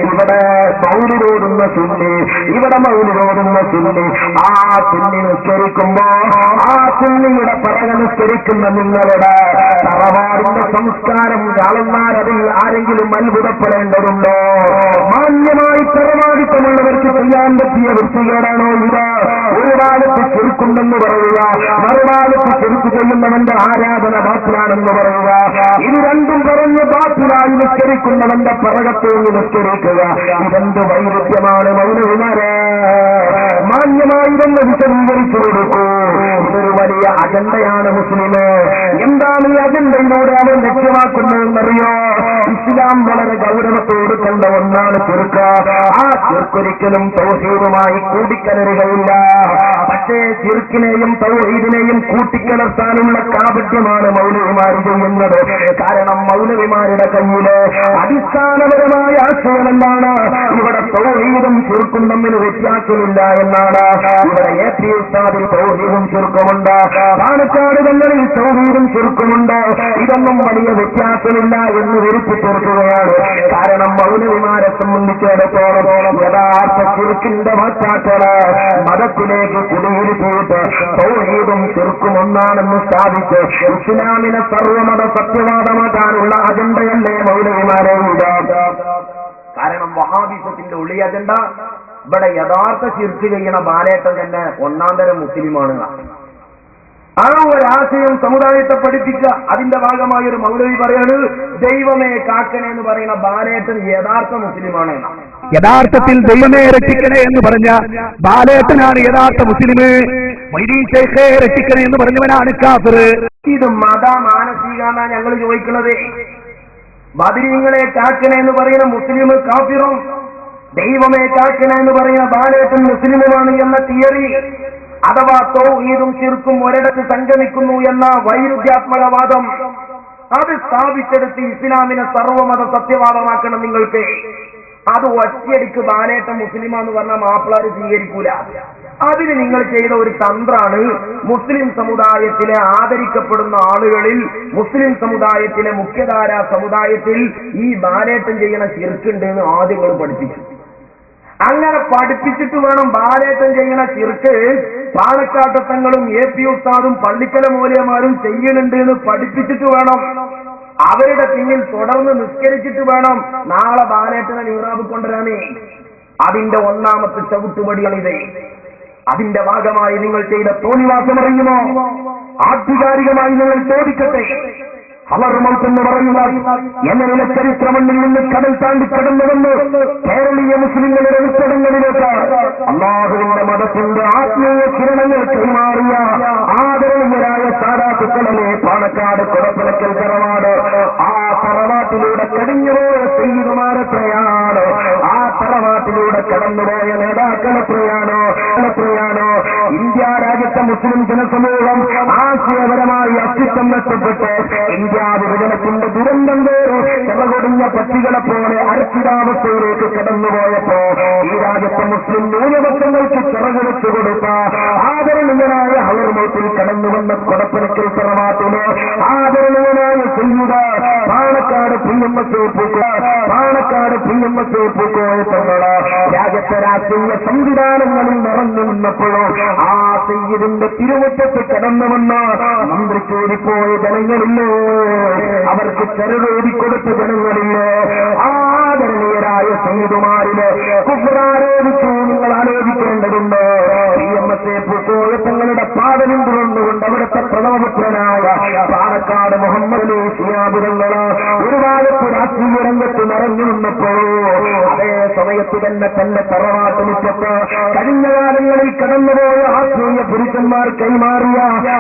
ഇവിടെ മൗലിദോടുന്ന സുന്നി, ഇവിടെ മൗലിദോടുന്ന സുന്നി, ആ സുന്നി നിസ്കരിക്കുമ്പോ ആ സുന്നിയുടെ പിറകെ നിസ്കരിക്കുന്ന നിങ്ങളുടെ തറവാടിന്റെ സംസ്കാരം കാണുന്നാരതിൽ ആരെങ്കിലും അത്ഭുതപ്പെടേണ്ടതുണ്ടോ? മാന്യമായി തറവാടിത്തമുള്ളവർക്ക് ചെയ്യാൻ പറ്റിയ വൃത്തികേടാണോ ഇത്? ഒരു കാലത്ത് ചെറുക്കുണ്ടെന്ന് പറയുക, മറുകാലത്ത് ചെറുക്ക് ചെയ്യുന്നവന്റെ ആരാധന ബാത്തിലാണെന്ന് പറയുക. ഇത് രണ്ടും പറഞ്ഞ് ബാത്തിലായി നിസ്കരിക്കുന്നവന്റെ പിറകത്തേക്ക് നിസ്കരിക്കുക. ഇതെന്ത് വൈരുദ്ധ്യമാണ് മൗലവിമാരെ? മാന്യമായി തന്നെ വിശദീകരിച്ചു കൊടുക്കൂ. ഇതൊരു വലിയ അജണ്ടയാണ് മുസ്ലിമ്. എന്താണ് ഈ അജണ്ടയിലൂടെ അവൻ ലക്ഷ്യമാക്കുന്നതെന്നറിയോ? ഇസ്ലാം വളരെ ഗൗരവത്തോട് കണ്ട ഒന്നാണ് ചെറുക്ക്. ആ ചെറുക്കൊരിക്കലും തൗഹീദുമായി കൂട്ടിക്കലരുകയില്ല. പക്ഷേ ചെറുക്കിനെയും തൗഹീദിനെയും കൂട്ടിക്കലർത്താനുള്ള കാപട്യമാണ് മൗലവിമാർ ചെയ്യുന്നത്. കാരണം മൗലവിമാരുടെ കയ്യില് അടിസ്ഥാനപരമായ ആശയം എന്താണ്? ഇവിടെ തൗഹീദും ചെറുക്കും തമ്മിൽ വ്യത്യാസമില്ല എന്നാണ്. ഇവിടെ എ.പി. ഉസ്താദിൽ തൗഹീദും ചെറുക്കുമുണ്ട്, പാണക്കാട് തങ്ങളിൽ തൗഹീദും ചെറുക്കുമുണ്ട്. ഇതൊന്നും വലിയ വ്യത്യാസമില്ല എന്ന് വരുത്തി തീർക്കുകയാണ്. കാരണം മൗലവിമാരെ സംബന്ധിച്ചിടത്തോളം യഥാർത്ഥ ചെറുക്കിന്റെ വാറ്റാക്കള് മതത്തിലേക്ക് കുടിയിരുത്തിയിട്ട് തൗഹീദും ചെറുക്കും ഒന്നാണെന്ന് സ്ഥാപിച്ച് ഇസ്ലാമിനെ സർവമത സത്യവാദമാക്കാനുള്ള അജണ്ടയല്ലേ മൗലവിമാരെ? കാരണം വഹാബിസത്തിന്റെ ഉള്ളി അജണ്ട ഇവിടെ യഥാർത്ഥ ശിർക്ക് ചെയ്യണ ബാലേട്ടൻ തന്നെ ഒന്നാം തരം മുസ്ലിമാണ്. ആ ഒരാശയം സമുദായത്തെ പഠിപ്പിക്കുക. അതിന്റെ ഭാഗമായ ഒരു മൗലവി പറയാണ്, ദൈവമേ കാക്കനെ എന്ന് പറയുന്ന ബാലേട്ടൻ യഥാർത്ഥ മുസ്ലിമാണ്. യഥാർത്ഥത്തിൽ ദൈവമേ രക്ഷിക്കണേ എന്ന് പറഞ്ഞ ബാലേട്ടനാണ് യഥാർത്ഥ മുസ്ലിം. മൈദീശേഖേ രക്ഷിക്കണേ എന്ന് പറഞ്ഞവനാണ് കാഫിർ. ഇത് മത മാനസികാന്നാ ഞങ്ങൾ ചോദിക്കുന്നത്. ബദരീങ്ങളെ കാക്കണേ എന്ന് പറയുന്ന മുസ്ലിം കാഫിറും, ദൈവമേ കാക്കണേ എന്ന് പറയുന്ന ബാലേട്ടൻ മുസ്ലിമുമാണ് എന്ന തിയറി അഥവാ തൗഹീദും ശിർക്കും ഒരിടത്ത് സംഗമിക്കുന്നു എന്ന വൈരുദ്ധ്യാത്മകവാദം അത് സ്ഥാപിച്ചെടുത്ത് ഇസ്ലാമിനെ സർവമത സത്യവാദമാക്കണം നിങ്ങൾക്ക്. അത് ഒറ്റയടിക്ക് ബാലേട്ടൻ മുസ്ലിമാന്ന് പറഞ്ഞാൽ മാപ്പിളാര് സ്വീകരിക്കൂല. അതിന് നിങ്ങൾ ചെയ്ത ഒരു തന്ത്രാണ് മുസ്ലിം സമുദായത്തിലെ ആദരിക്കപ്പെടുന്ന ആളുകളിൽ, മുസ്ലിം സമുദായത്തിലെ മുഖ്യധാരാ സമുദായത്തിൽ ഈ ബാലേട്ടൻ ചെയ്യണ ശിർക്കുണ്ട് എന്ന് ആദ്യം പഠിപ്പിച്ചു. അങ്ങനെ പഠിപ്പിച്ചിട്ട് വേണം ബാലേട്ടൻ ചെയ്യണ ശിർക്ക് പാണക്കാട്ടത്തങ്ങളും AP ഉസ്താദും പള്ളിക്കല മൂല്യമാരും ചെയ്യുന്നുണ്ട് എന്ന് പഠിപ്പിച്ചിട്ട് വേണം, അവരുടെ പിന്നിൽ തുടർന്ന് നിസ്കരിച്ചിട്ട് വേണം നാളെ ബാലേട്ടനെ നീറാബ് കൊണ്ടുവരാനേ. അതിന്റെ ഒന്നാമത്തെ ചവിട്ടുപടിയാണിത്. അതിന്റെ ഭാഗമായി നിങ്ങൾ ചെയ്ത തോന്നിവാസം അറിയുമോ? ആധികാരികമായി നിങ്ങൾ ചോദിക്കട്ടെ. അവർ മൗത്തെന്ന് പറയുക എങ്ങനെ ചരിത്രമണ്ണിൽ നിന്ന് കടൽ താണ്ടി കടന്നുവന്ന് കേരളീയ മുസ്ലിങ്ങളുടെ ഉത്തരങ്ങളിലേക്ക് അല്ലാഹുവിന്റെ മതത്തിന്റെ ആത്മീയ കിരണങ്ങൾ കൈമാറിയ ആദരണീയരായ സാദാത്തുക്കളെ പാണക്കാട് കൊടപ്പനക്കൽ തറവാട്, ആ തറവാട്ടിലൂടെ കടിഞ്ഞുപോയ സയ്യിദുമാരെത്രയാണ്, ആ തറവാട്ടിലൂടെ കടന്നുപോയ നേതാക്കളെത്രയാണോ ഇന്ത്യ രാജ്യത്തെ മുസ്ലിം ജനസമൂഹം ആശയപരമായി അസ്തിത്വം നഷ്ടപ്പെട്ട് ഇന്ത്യ വിഭജനത്തിന്റെ ദുരന്തം ചെറുകൊടിഞ്ഞ പട്ടികളെ പോലെ അരക്ഷിതാവസ്ഥയിലേക്ക് കടന്നുപോയപ്പോ ഈ രാജ്യത്തെ മുസ്ലിം ന്യൂനപക്ഷങ്ങൾക്ക് ചിറകുവെച്ചു കൊടുത്ത ആദരണീയനായ ഹവർമോത്തിൽ കടന്നുവന്ന കൊടപ്പനക്കൽ തറവാട്ടില് ആദരണീയനായ സയ്യിദ് പാണക്കാട് പൂക്കോയത്തങ്ങള് രാജ്യത്തെ രാഷ്ട്രീയ സംവിധാനങ്ങളിൽ നിറഞ്ഞു നിന്നപ്പോഴും ആ സയ്യിദിന്റെ തിരുമുറ്റത്ത് കടന്നുവന്ന മന്ത്രിക്കൂടിപ്പോയ ജനങ്ങളില്ലേ, അവർക്ക് ചെറുതോടിക്കൊടുത്ത ജനങ്ങളില്ലേ, ആദരണീയരായ സയ്യിദുമാരില് കുഫ്റാരോപിച്ചു നിങ്ങൾ ആലോചിക്കേണ്ടതുണ്ട്. PMS പൂക്കോയത്തങ്ങളുടെ പാദവിൽ തുറന്നുകൊണ്ട് അവിടുത്തെ പ്രണവപുത്രനായ പാണക്കാട് മുഹമ്മദ് ശിയാബുദങ്ങള് ഒരു കാലത്ത് രാഷ്ട്രീയ രംഗത്ത് നിറഞ്ഞു നിന്നപ്പോഴോ അതേ സമയത്ത് തന്നെ തന്റെ തറവാട്ട് മുറ്റത്ത് കഴിഞ്ഞ കാലങ്ങളിൽ കടന്നുപോയ ആത്മീയ പുരുഷന്മാർ കൈമാറിയ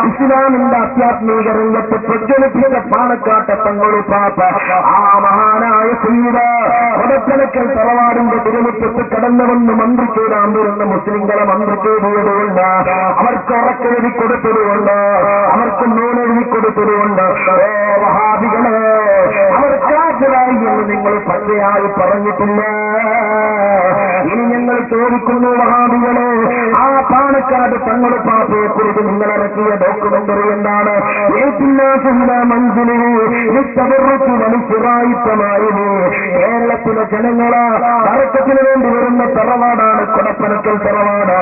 ഇസ്ലാമിന്റെ ആധ്യാത്മിക രംഗത്ത് പ്രജ്വലിപ്പിച്ച പാണക്കാട്ടെ തങ്ങളു പാപ്പ ആ മഹാനായ സയ്യിദ് കൊടപ്പനക്കൽ തറവാടിന്റെ തിരുമുറ്റത്ത് കടന്നുവന്ന് മന്ത്രിച്ചൂടാൻ വരുന്ന മുസ്ലിങ്ങളെ മന്ത്രിച്ചൂടിയതുകൊണ്ട്, അവർക്ക് ഉറക്കെഴുതി കൊടുത്തതുകൊണ്ട്, അവർക്ക് നൂലെഴുതി കൊടുത്തതുകൊണ്ട് വഹാബികളെ അവർ കാഫിറായി എന്ന് നിങ്ങൾ പച്ചയായി പറഞ്ഞിട്ടില്ല. ഇനി ഞങ്ങൾ ചോദിക്കുന്നു വഹാബികളെ, ആ പാണക്കാട് തങ്ങൾ പാപ്പയെ കുറിച്ച് നിങ്ങൾ ഇറക്കിയ ഡോക്യുമെന്ററി എന്താണ്? കേരളത്തിലെ ജനങ്ങള് തർക്കത്തിന് വേണ്ടി വരുന്ന തറവാടാണ് കൊടപ്പനക്കൽ തറവാട്.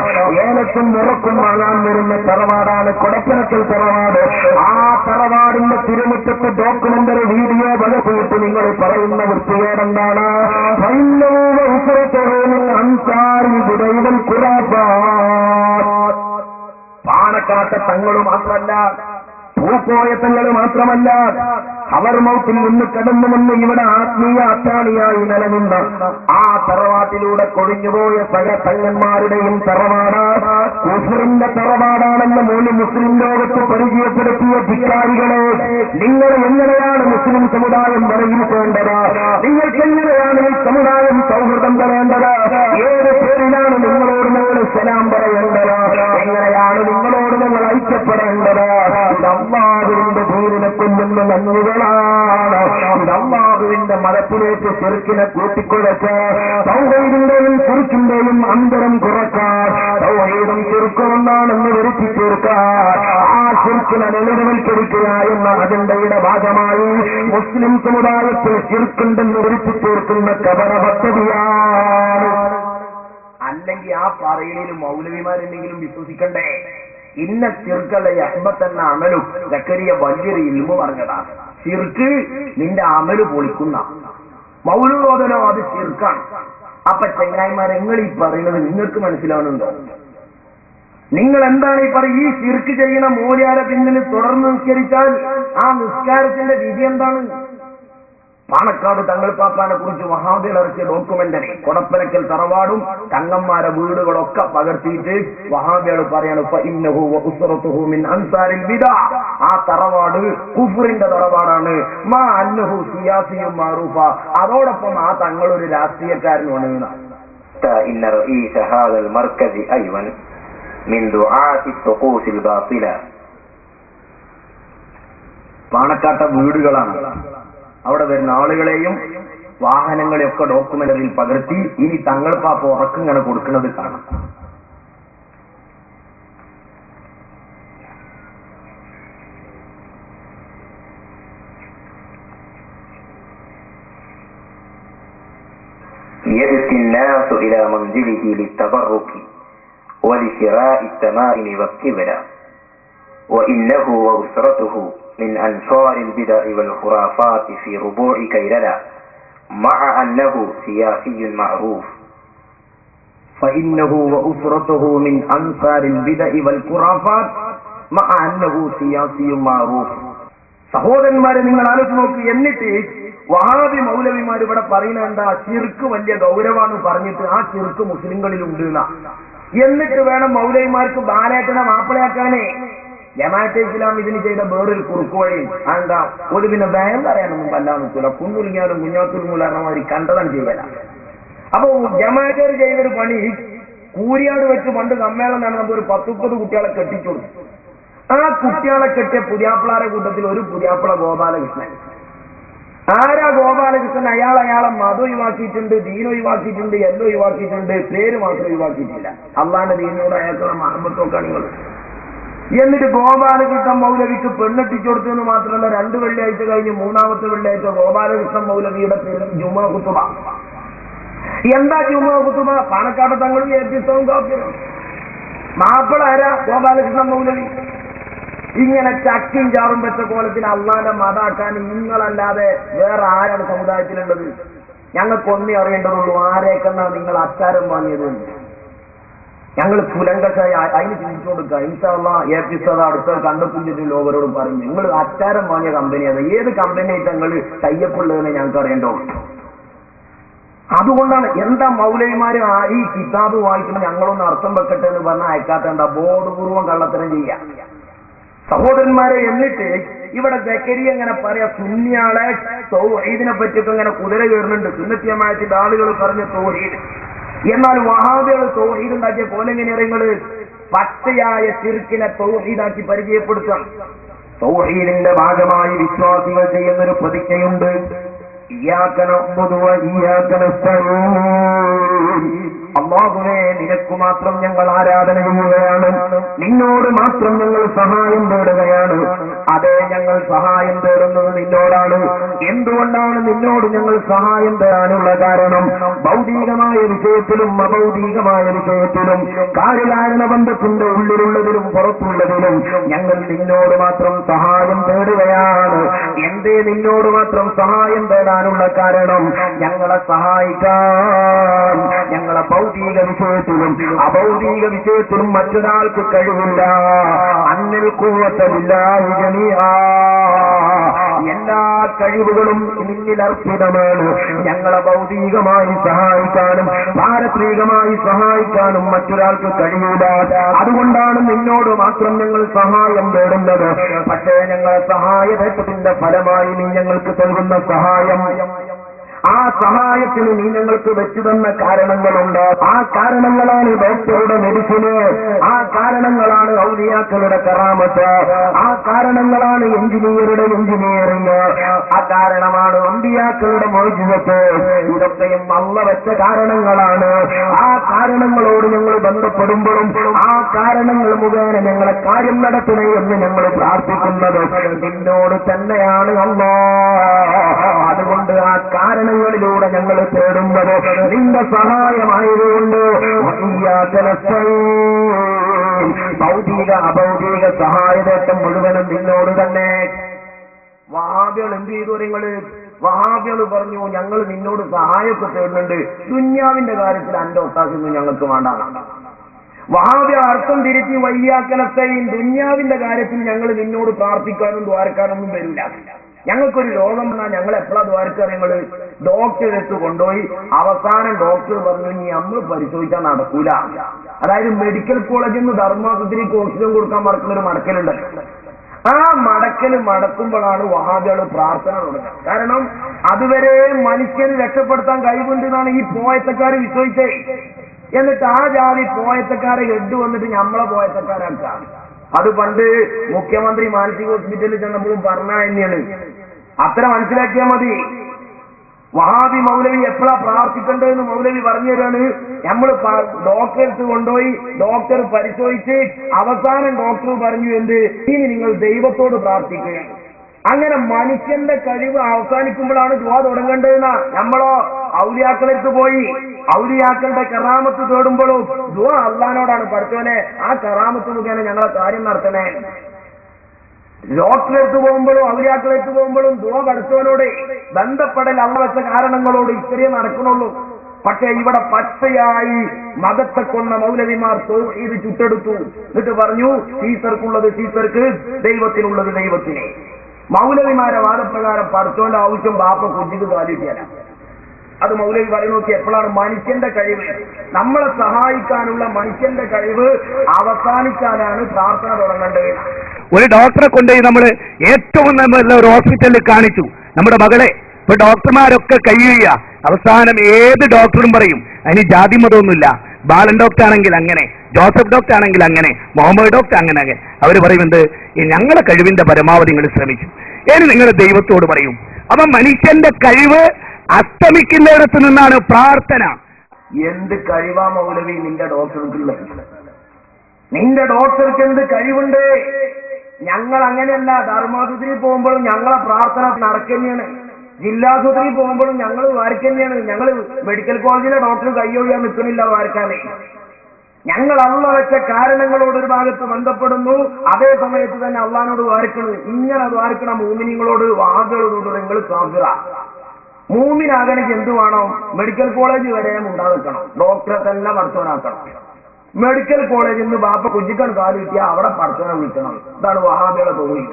ഏലത്തും മുറക്കും വാങ്ങാൻ വരുന്ന തറവാടാണ് കൊടപ്പനക്കൽ തറവാട്. ആ തറവാടിന്റെ തിരുമുറ്റത്ത് ഡോക്യുമെന്ററി വീഡിയോ പകർത്തിയിട്ട് നിങ്ങൾ പറയുന്ന വൃത്തികേടെന്താണ്? പാണക്കാട്ടെ തങ്ങളും മാത്രമല്ല, പൂക്കോയ തങ്ങള് മാത്രമല്ല, അവർ മൗത്തിൽ നിന്ന് കടന്നുവന്ന് ഇവിടെ ആത്മീയ അത്താണിയായി നിലനിന്ന ആ തറവാട്ടിലൂടെ കൊഴിഞ്ഞുപോയ സകല തങ്ങന്മാരുടെയും തറവാട് കുഫറിന്റെ തറവാടാണെന്ന് മൂന്ന് മുസ്ലിം ലോകത്ത് പരിചയപ്പെടുത്തിയ ധിക്കാരികളെ, നിങ്ങൾ എങ്ങനെയാണ് മുസ്ലിം സമുദായം വിലയിരുത്തേണ്ടത്? നിങ്ങൾക്ക് എങ്ങനെയാണ് ഈ സമുദായം സൗഹൃദം തരേണ്ടത്? ഏത് പേരിലാണ് നിങ്ങളോട് നിങ്ങൾ സലാം പറയേണ്ടത്? എങ്ങനെയാണ് നിങ്ങളോട് നിങ്ങൾ ഐക്യപ്പെടേണ്ടത്? അല്ലാഹുവിന്റെ ദീനിനെ കൊല്ലുന്ന നന്ദികളാണ്. അല്ലാഹുവിന്റെ മതത്തിലേക്ക് ശിർക്കിനെ കൂട്ടിക്കുഴച്ച് തൗഹീദിന്റെയും ശിർക്കിന്റെയും അന്തരം കുറക്കാൻ, തൗഹീദും ശിർക്കുമെന്നാണെന്ന് വരുത്തി തീർക്കാൻ, ആ ശിർക്കിനെ ലളിതവൽക്കരിക്കുക എന്ന അജണ്ടയുടെ ഭാഗമായി മുസ്ലിം സമുദായത്തിൽ ശിർക്കുണ്ടെന്ന് വരുത്തി തീർക്കുന്ന കപട പദ്ധതിയാണ്. അല്ലെങ്കിൽ ആ പറയലിൽ മൗലവിമാരെന്തെങ്കിലും വിശ്വസിക്കണ്ടേ? ഇന്ന ശിർക്കല്ല അഹ്ബത്തെന്ന അമലും സക്കരിയ വലിയൊരു ഇൽമു പറഞ്ഞതാണ്. ശിർക്ക് നിന്റെ അമല് പൊളിക്കുന്ന മൗലൂദനോ അത് ശിർക്കാണ്. അപ്പൊ ചെങ്ങായിമാരെ, നിങ്ങൾ ഈ പറയുന്നത് നിങ്ങൾക്ക് മനസ്സിലാവുന്നുണ്ടോ? നിങ്ങൾ എന്താണ് ഈ പറയും? ഈ ശിർക്ക് ചെയ്യുന്ന മൂല്യാരെ പിന്നിൽ തുടർന്ന് നിസ്കരിച്ചാൽ ആ നിസ്കാരത്തിന്റെ വിധി എന്താണ്? പാണക്കാട് തങ്ങൾ പാപ്പാനെ കുറിച്ച് വഹാബികൾ ഇറക്കിയ ഡോക്യുമെന്ററി കൊടപ്പനക്കൽ തറവാടും തങ്ങന്മാരെ വീടുകളൊക്കെ പകർത്തിയിട്ട് വഹാബികൾ പറയാണ് ആ തറവാട് കുഫറിന്റെ തറവാടാണ്, മാ അന്നഹു സിയാസിയും മാറൂഫ, അതോടൊപ്പം ആ തങ്ങളൊരു രാഷ്ട്രീയക്കാരനുമാണ്. പാണക്കാട്ട വീടുകളാണ്. അവിടെ വരുന്ന ആളുകളെയും വാഹനങ്ങളെയൊക്കെ ഡോക്യുമെന്ററിയിൽ പകർത്തി ഇനി തങ്ങൾക്കാപ്പ് ഉറക്കിങ്ങനെ കൊടുക്കുന്നത് കാണാം. يأتي الناس إلى منزله للتبرك ولشراء التمائم والكبرى وإنه وأسرته من أنصار البدع والخرافات في ربوع كيللا مع أنه سياسي معروف. فإنه وأسرته من أنصار البدع والخرافات مع أنه سياسي معروف. സഹോദരന്മാരെ, നിങ്ങൾ ആലോചിച്ച് നോക്ക്. എന്നിട്ട് വഹാബി മൗലവിമാർ ഇവിടെ പറയുന്നത് എന്താ? ശിർക്ക് വലിയ ഗൗരവമാണ് പറഞ്ഞിട്ട് ആ ശിർക്ക് മുസ്ലിങ്ങളിലുണ്ട് എന്നാ. എന്നിട്ട് വേണം മൗലവിമാർക്ക് ബാലേട്ടനെ മാപ്പിളയാക്കാനേ. ജമാഅത്തെ ഇസ്ലാം ഇതിന് ചെയ്ത വേറൊരു കുറുക്കു വഴി എന്താ? ഒരു പിന്നെ ഭയം പറയാനൊന്നും വല്ലാന്ന് വെച്ചില്ല. കുന്നുലിങ്ങാനും കുഞ്ഞാത്തുലുമുലാർമാരി കണ്ടതാണ് ചെയ്യല. അപ്പൊ ജമാഅത്തേർ ചെയ്തൊരു പണി, കൂരിയാട് വെച്ച് പണ്ട് സമ്മേളനം നടന്നപ്പോൾ ഒരു 10-30 കുട്ടികളെ കെട്ടിച്ചു. ആ കുട്ടികളെ കെട്ടിയ പുതിയാപ്പിളാരെ കൂട്ടത്തിൽ ഒരു പുതിയാപ്പിള ഗോപാലകൃഷ്ണൻ. ആരാ ഗോപാലകൃഷ്ണൻ? അയാളെ മതം ഒഴിവാക്കിയിട്ടുണ്ട്, ദീൻ ഒഴിവാക്കിയിട്ടുണ്ട്, എല്ലാം ഒഴിവാക്കിയിട്ടുണ്ട്, പേര് മാത്രം ഒഴിവാക്കിയിട്ടില്ല. അള്ളാന്റെ ദീനോട് അയാൾക്കുള്ള മഹബത്തൊക്കെ നിങ്ങൾ. എന്നിട്ട് ഗോപാലകൃഷ്ണൻ മൗലവിക്ക് പെണ്ണെട്ടിച്ചു കൊടുത്തു എന്ന് മാത്രമല്ല, 2 വെള്ളിയാഴ്ച കഴിഞ്ഞ് 3-ാമത്തെ വെള്ളിയാഴ്ച ഗോപാലകൃഷ്ണൻ മൗലവിയുടെ പേര് ജുമാ ഖുതുബ. എന്താ ജുമാ ഖുതുബ? പാണക്കാട് തങ്ങളും ഏറ്റിസ്റ്റവും കാപ്പിയും. മാപ്പിള ആരാ? ഗോപാലകൃഷ്ണൻ മൗലവി. ഇങ്ങനെ ചക്കും ചാറും വെച്ച കോലത്തിൽ അള്ളാന്റെ മതാക്കാൻ നിങ്ങളല്ലാതെ വേറെ ആരാണ് സമുദായത്തിലുള്ളത്? ഞങ്ങൾക്കൊന്നേ അറിയേണ്ടതുള്ളൂ, ആരേക്കെന്നാണ് നിങ്ങൾ അച്ചാരം വാങ്ങിയത്. ഞങ്ങൾ പുലങ്കശായി അതിന് ചിന്തിച്ചു കൊടുക്കുക. ഇൻഷാല്ലാ ഏപ്പിസോഡ് അടുത്ത കണ്ടെത്തിയിട്ട് ലോകരോട് പറയും, നിങ്ങൾ അച്ചാരം വാങ്ങിയ കമ്പനിയാണ്. ഏത് കമ്പനിയായിട്ട് ഞങ്ങൾ ടൈപ്പുള്ളതെന്ന് ഞങ്ങൾക്ക് അറിയേണ്ടോ. അതുകൊണ്ടാണ് എന്താ മൗലവിമാര് ഈ കിതാബ് വായിക്കുമ്പോൾ ഞങ്ങളൊന്ന് അർത്ഥം വെക്കട്ടെ എന്ന് പറഞ്ഞാൽ അയക്കാത്ത ബോധപൂർവം കള്ളത്തരം ചെയ്യാം. സഹോദരന്മാരെ, എന്നിട്ട് ഇവിടെ ജക്കരിയ എങ്ങനെ പറയാ, സുന്നിയാളെ തൗഹീദിനെ പറ്റിയൊക്കെ ഇങ്ങനെ കുതിര കയറുന്നുണ്ട്. സുന്നത്തി ജമാഅത്തിന്റെ ആളുകൾ പറഞ്ഞ തൗഹീദ്. എന്നാൽ വഹാബികൾ തൗഹീദ് ഉണ്ടാക്കിയ പോലെങ്ങനെ നിങ്ങൾ പച്ചയായ ശിർക്കിനെ തൗഹീദാക്കി പരിചയപ്പെടുത്താം. തൗഹീദിന്റെ ഭാഗമായി വിശ്വാസികൾ ചെയ്യുന്നൊരു പ്രതിജ്ഞയുണ്ട്. അല്ലാഹുവേ, നിനക്ക് മാത്രം ഞങ്ങൾ ആരാധന ചെയ്യുകയാണ്, നിന്നോട് മാത്രം ഞങ്ങൾ സഹായം തേടുകയാണ്. അതെ, ഞങ്ങൾ സഹായം തേടുന്നത് നിന്നോടാണ്. എന്തുകൊണ്ടാണ് നിന്നോട് ഞങ്ങൾ സഹായം തേടാനുള്ള കാരണം? ഭൗതികമായ വിഷയത്തിലും അഭൗതികമായ വിഷയത്തിലും കാര്യകാരണ ബന്ധത്തിന്റെ ഉള്ളിലുള്ളതിലും പുറത്തുള്ളതിലും ഞങ്ങൾ നിന്നോട് മാത്രം സഹായം തേടുകയാണ്. എന്തേ നിന്നോട് മാത്രം സഹായം തേടാനുള്ള കാരണം? ഞങ്ങളെ സഹായിക്കാൻ ഞങ്ങളെ ഭൗതിക വിഷയത്തിലും അഭൗതിക വിഷയത്തിലും മറ്റൊരാൾക്ക് കഴിവില്ല. അന്നിൽ ഖുവ്വത്തലില്ലാഹി ജമീഅ, എല്ലാ കഴിവുകളും നിന്നിൽ അർപ്പിതമാണ്. ഞങ്ങളെ ഭൗതികമായി സഹായിക്കാനും പാരത്രികമായി സഹായിക്കാനും മറ്റൊരാൾക്ക് കഴിയില്ല. അതുകൊണ്ടാണ് നിന്നോട് മാത്രം ഞങ്ങൾ സഹായം തേടുന്നത്. പക്ഷേ ഞങ്ങളെ സഹായത്തിന്റെ ഫലമായി നീ ഞങ്ങൾക്ക് നൽകുന്ന സഹായം, ആ സഹായത്തിന് നീ ഞങ്ങൾക്ക് വെച്ചു തന്ന കാരണങ്ങളുണ്ട്. ആ കാരണങ്ങളാണ് ഡോക്ടറുടെ മെഡിസിന്, ആ കാരണങ്ങളാണ് ഔലിയാക്കളുടെ കറാമത്ത്, ആ കാരണങ്ങളാണ് എഞ്ചിനീയറുടെ എഞ്ചിനീയറിംഗ്, ആ കാരണമാണ് അമ്പിയാക്കളുടെ മോചിതത്ത്. ഇതൊക്കെയും അള്ള വെച്ച കാരണങ്ങളാണ്. ആ കാരണങ്ങളോട് ഞങ്ങൾ ബന്ധപ്പെടുമ്പോഴും ആ കാരണങ്ങൾ മുഖേന ഞങ്ങളെ കാര്യം നടത്തണേ എന്ന് ഞങ്ങൾ പ്രാർത്ഥിക്കുന്നത് നിന്നോട് തന്നെയാണ് അല്ലാഹ്. അതുകൊണ്ട് ആ കാരണങ്ങളിലൂടെ ഞങ്ങൾ തേടുന്നത് നിന്റെ സഹായമായതുകൊണ്ട് ഭൗതിക അഭൗതിക സഹായതേട്ടം മുഴുവനും നിന്നോട് തന്നെ. വഹാബികൾ എന്ത് ചെയ്തു? വഹാബികൾ പറഞ്ഞു, ഞങ്ങൾ നിന്നോട് സഹായമൊക്കെ തേടുന്നുണ്ട്, ദുന്യാവിന്റെ കാര്യത്തിൽ അന്റെ ഒത്താശൊന്നും ഞങ്ങൾക്ക് വേണ്ട. വഹാബി അർത്ഥം തിരിച്ച് വയ്യാക്കലത്തെയും ദുന്യാവിന്റെ കാര്യത്തിൽ ഞങ്ങൾ നിന്നോട് പ്രാർത്ഥിക്കാനും ദ്വാരക്കാനൊന്നും വരില്ല. ഞങ്ങൾക്കൊരു രോഗം വന്നാൽ ഞങ്ങൾ എപ്പോഴാ ദ്വാരക്കാർ? ഞങ്ങൾ ഡോക്ടറെ അടുത്ത് കൊണ്ടുപോയി അവസാനം ഡോക്ടർ പറഞ്ഞു, ഇനി നമ്മൾ പരിശോധിച്ചാൽ നടക്കൂല. അതായത് മെഡിക്കൽ കോളേജിൽ നിന്ന് ധർമാസത്തിലേക്ക് ഓക്സിജൻ കൊടുക്കാൻ മടക്കുന്നൊരു മടക്കലുണ്ട്. ആ മടക്കുമ്പോഴാണ് വഹാബികൾ പ്രാർത്ഥന തുടങ്ങുക. കാരണം അതുവരെ മനുഷ്യന് രക്ഷപ്പെടുത്താൻ കഴിവുണ്ട് എന്നാണ് ഈ പോയത്തക്കാർ വിശ്വസിച്ചേ. എന്നിട്ട് ആ ജാതി പോയത്തക്കാരെ ഹെഡ് വന്നിട്ട് നമ്മളെ പോയത്തക്കാരാക്കാം. അത് പണ്ട് മുഖ്യമന്ത്രി മാനസിക ഹോസ്പിറ്റലിൽ ചെന്നപ്പോഴും പറഞ്ഞ തന്നെയാണ്. അത്ര മനസ്സിലാക്കിയാൽ മതി. വഹാബി മൗലവി എപ്പോഴാ പ്രാർത്ഥിക്കേണ്ടതെന്ന് മൗലവി പറഞ്ഞു തരാണ്. നമ്മൾ ഡോക്ടർക്ക് കൊണ്ടുപോയി ഡോക്ടർ പരിശോധിച്ച് അവസാനം ഡോക്ടർ പറഞ്ഞു എന്ത്, ഇനി നിങ്ങൾ ദൈവത്തോട് പ്രാർത്ഥിക്കുകയാണ്. അങ്ങനെ മനുഷ്യന്റെ കഴിവ് അവസാനിക്കുമ്പോഴാണ് ദുആ തുടങ്ങേണ്ടതെന്നാ. നമ്മളോ ഔലിയാക്കളെടുത്ത് പോയി ഔലിയാക്കളുടെ കറാമത്ത് തേടുമ്പോഴും ദുആ അള്ളാനോടാണ്. പഠിച്ചോനെ ആ കറാമത്ത് മുഖേന ഞങ്ങളെ കാര്യം നടത്തണേ. ഡോക്ടറെടുത്ത് പോകുമ്പോഴും ഔലിയാക്കളെടുത്ത് പോകുമ്പോഴും ദുആ പഠിച്ചവനോട് ബന്ധപ്പെടൽ അള്ള വെച്ച കാരണങ്ങളോട് ഇത്രയേ നടക്കണുള്ളൂ. പക്ഷേ ഇവിടെ പച്ചയായി മതത്തെ കൊന്ന മൗലവിമാർ ഇത് ചുട്ടെടുത്തു. എന്നിട്ട് പറഞ്ഞു സീസർക്കുള്ളത് സീസർക്ക്, ദൈവത്തിനുള്ളത് ദൈവത്തിന്. മൗലവിമാരെ വാദപ്രകാരം പഠിച്ചോന്റെ ആവശ്യം ബാപ്പ കുഞ്ഞിക്ക് കാലിക്കാനാ. അത് മൗലവി പറഞ്ഞു നോക്കി. എപ്പോഴാണ് മനുഷ്യന്റെ കഴിവ്, നമ്മളെ സഹായിക്കാനുള്ള മനുഷ്യന്റെ കഴിവ് അവസാനിക്കാനാണ് പ്രാർത്ഥന തുടങ്ങേണ്ടത്. ഒരു ഡോക്ടറെ കൊണ്ടുപോയി നമ്മൾ ഏറ്റവും നല്ല ഒരു ഹോസ്പിറ്റലിൽ കാണിച്ചു നമ്മുടെ മകളെ. ഇപ്പൊ ഡോക്ടർമാരൊക്കെ കഴിയുക, അവസാനം ഏത് ഡോക്ടറും പറയും അതിന് ജാതി മതമൊന്നുമില്ല. ബാലൻ ഡോക്ടർ ആണെങ്കിൽ അങ്ങനെ, ജോസഫ് ഡോക്ടർ ആണെങ്കിൽ അങ്ങനെ, മുഹമ്മദ് ഡോക്ടർ അങ്ങനെ. അവർ പറയുന്നത് ഞങ്ങളെ കഴിവിന്റെ പരമാവധി നിങ്ങൾ ശ്രമിച്ചു, ഇനി നിങ്ങൾ ദൈവത്തോട് പറയും. അപ്പൊ മനുഷ്യന്റെ കഴിവ് അസ്തമിക്കുന്നിടത്ത് നിന്നാണ് പ്രാർത്ഥന. എന്ത് കഴിവാ മൗലവി നിന്റെ ഡോക്ടർക്കുള്ളത്? നിന്റെ ഡോക്ടർക്ക് എന്ത് കഴിവുണ്ട്? ഞങ്ങൾ അങ്ങനെയല്ല. ധർമാശുപത്രി പോകുമ്പോഴും ഞങ്ങളെ പ്രാർത്ഥന നടക്കുന്നതാണ്. ജില്ലാശുപത്രി പോകുമ്പോഴും ഞങ്ങൾ വാരിക്കന്നെയാണ്. ഞങ്ങൾ മെഡിക്കൽ കോളേജിലെ ഡോക്ടർ കൈയൊഴിയാൻ നിൽക്കുന്നില്ല വാരിക്കാനേ. ഞങ്ങൾ അള്ള വെച്ച കാരണങ്ങളോട് ഒരു ഭാഗത്ത് ബന്ധപ്പെടുന്നു, അതേ സമയത്ത് തന്നെ അള്ളഹാനോട് വാരിക്കുന്നത്. ഇങ്ങനെ വാരിക്കണ മൂമിനിങ്ങളോട് വാദങ്ങളോട് നിങ്ങൾ സാധ്യത. മൂമിനാകണമെങ്കിൽ എന്ത് വേണം? മെഡിക്കൽ കോളേജ് വരെ ഉണ്ടാക്കണം, ഡോക്ടറെ തന്നെ പഠിച്ചവനാക്കണം. മെഡിക്കൽ കോളേജിൽ നിന്ന് ബാപ്പ കുഞ്ഞിക്കാൻ കാല് കിട്ടിയാൽ അവിടെ പഠിച്ചവനെ വിളിക്കണം. ഇതാണ് വഹാബിയുടെ തൊഴിൽ.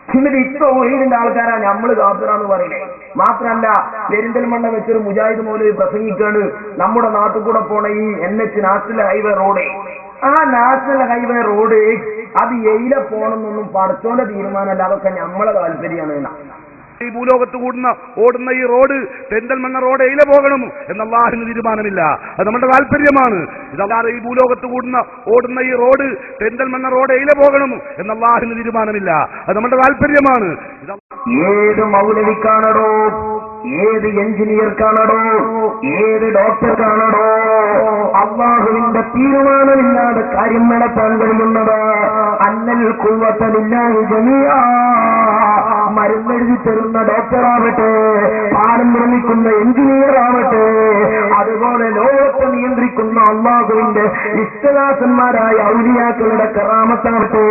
എന്നിട്ട് ഇത്ര ഒഴിലിന്റെ ആൾക്കാരാ നമ്മൾ കാപ്പിറാന്ന് പറയണേ. മാത്രമല്ല, പെരിന്തൽമണ്ണ വെച്ചൊരു മുജാഹിദ് മൗലവി പ്രസംഗിക്കാണ്. നമ്മുടെ നാട്ടിൽ കൂടെ പോണ ഈ NH നാഷണൽ ഹൈവേ റോഡ്, ആ നാഷണൽ ഹൈവേ റോഡ് അത് എയിലെ പോകണമെന്നൊന്നും പഠിച്ചോന്റെ തീരുമാനമല്ല, അതൊക്കെ നമ്മളെ താല്പര്യമാണ്. ഈ ഭൂലോകത്ത് ഓടുന്ന ഈ റോഡ് പെരിന്തൽമണ്ണ റോഡ് എയിലെ പോകണം എന്ന അല്ലാഹുവിന് തീരുമാനമില്ല, അത് നമ്മുടെ താല്പര്യമാണ്. ഇതല്ലാതെ ഈ ഭൂലോകത്ത് ഓടുന്ന ഈ റോഡ് പെരിന്തൽമണ്ണ റോഡ് എയിലെ പോകണം എന്ന അല്ലാഹുവിന് തീരുമാനമില്ല, അത് നമ്മുടെ താല്പര്യമാണ്. ഏത് മൗലവിക്കാണടോ, ഏത് എഞ്ചിനീയർക്കാണടോ, ഏത് ഡോക്ടർക്കാണടോ അല്ലാഹുവിന്റെ തീരുമാനമില്ലാതെ കാര്യം നടത്താൻ കഴിയുന്നത്? അന്നൽ ഖുവ്വത്തുലില്ലാഹി ജമീഅ. മരുന്നെഴുതി തരുന്ന ഡോക്ടറാവട്ടെ, പാലം നിർമ്മിക്കുന്ന എഞ്ചിനീയർ ആവട്ടെ, അതുപോലെ ലോകത്തെ നിയന്ത്രിക്കുന്ന അല്ലാഹുവിന്റെ വിശ്വദാസന്മാരായ ഔലിയാക്കളുടെ കറാമത്താവട്ടെ,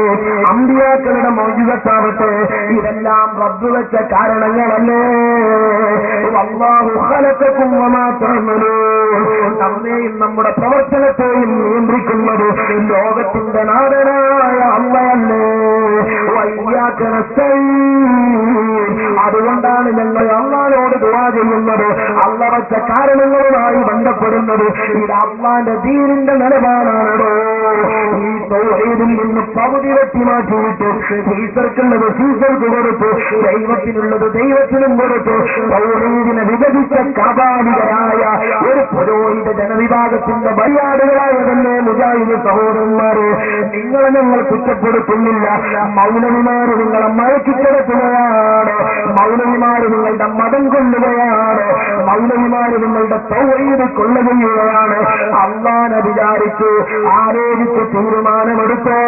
അമ്പിയാക്കളുടെ മൗജിദത്താവട്ടെ, ഇതെല്ലാം റബ്ബ് വെച്ച കാരണങ്ങളല്ലേ. അല്ലാഹു ഖലഖക്കും വമാ തഅമലൂൻ. നമ്മെയും നമ്മുടെ പ്രവർത്തനത്തെയും നിയന്ത്രിക്കുന്നത് ലോകത്തിന്റെ നാഥനായ അല്ലാഹല്ലേ. വയ്യാക നസ്തഈൻ. അതുകൊണ്ടാണ് ഞങ്ങൾ അല്ലാഹുവോട് ദുആ ചെയ്യുന്നത്, അല്ലാഹു വെച്ച കാരണങ്ങളുമായി ബന്ധപ്പെടുന്നത്. ഇത് അല്ലാഹുവിന്റെ ദീനിന്റെ നിലപാടാണോ? ഈ തൗഹീദിൽ നിന്ന് പകുതി വെട്ടി മാറ്റിയിട്ട് സീസർക്കുള്ളത് സീസർക്ക് കൊടുത്തു, ദൈവത്തിനുള്ളത് ദൈവത്തിനും കൊടുത്തു. തൗഹീദിനെ വിഭജിച്ച കാപാലികരായ ഒരു പുരോഹിത ജനവിഭാഗത്തിന്റെ ബലിയാടുകളായ തന്നെ മുജാഹിദ് സഹോദരന്മാരെ, നിങ്ങളെ ഞങ്ങൾ കുറ്റപ്പെടുത്തുന്നില്ല. മൗലവിമാര് നിങ്ങളെ മയക്കിക്കിടക്കുകയാണ്, മൗലവിമാര് നിങ്ങളുടെ മതം കൊള്ളുകയാണ്, മൗലവിമാര് നിങ്ങളുടെ തൗഹീദ് കൊള്ളുകയാണ്. അല്ലാഹുവിനെ വിചാരിച്ച് ആലോചിച്ച് തീരുമാനമെടുത്തോ.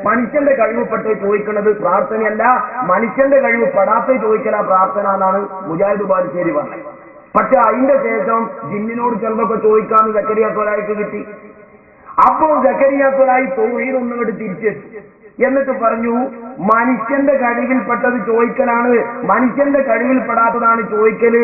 മനുഷ്യന്റെ കഴിവുപ്പെട്ട് ചോദിക്കുന്നത് പ്രാർത്ഥനയല്ല, മനുഷ്യന്റെ കഴിവ് പെടാത്ത ചോദിക്കല പ്രാർത്ഥന എന്നാണ് മുജാഹിദ് ബാലുശ്ശേരി പറഞ്ഞത്. പക്ഷെ അതിന്റെ ശേഷം ജിന്നിനോട് ചിലതൊക്കെ ചോദിക്കാന്ന് സക്കരിയ സ്വലായിക്ക് കിട്ടി. അപ്പോൾ സക്കരിയ സ്വലായി തൗഹീദ് ഒന്നുകൊണ്ട് തിരിച്ചെത്തി. എന്നിട്ട് പറഞ്ഞു മനുഷ്യന്റെ കഴിവിൽപ്പെട്ടത് ചോദിക്കലാണ്, മനുഷ്യന്റെ കഴിവിൽപ്പെടാത്തതാണ് ചോദിക്കല്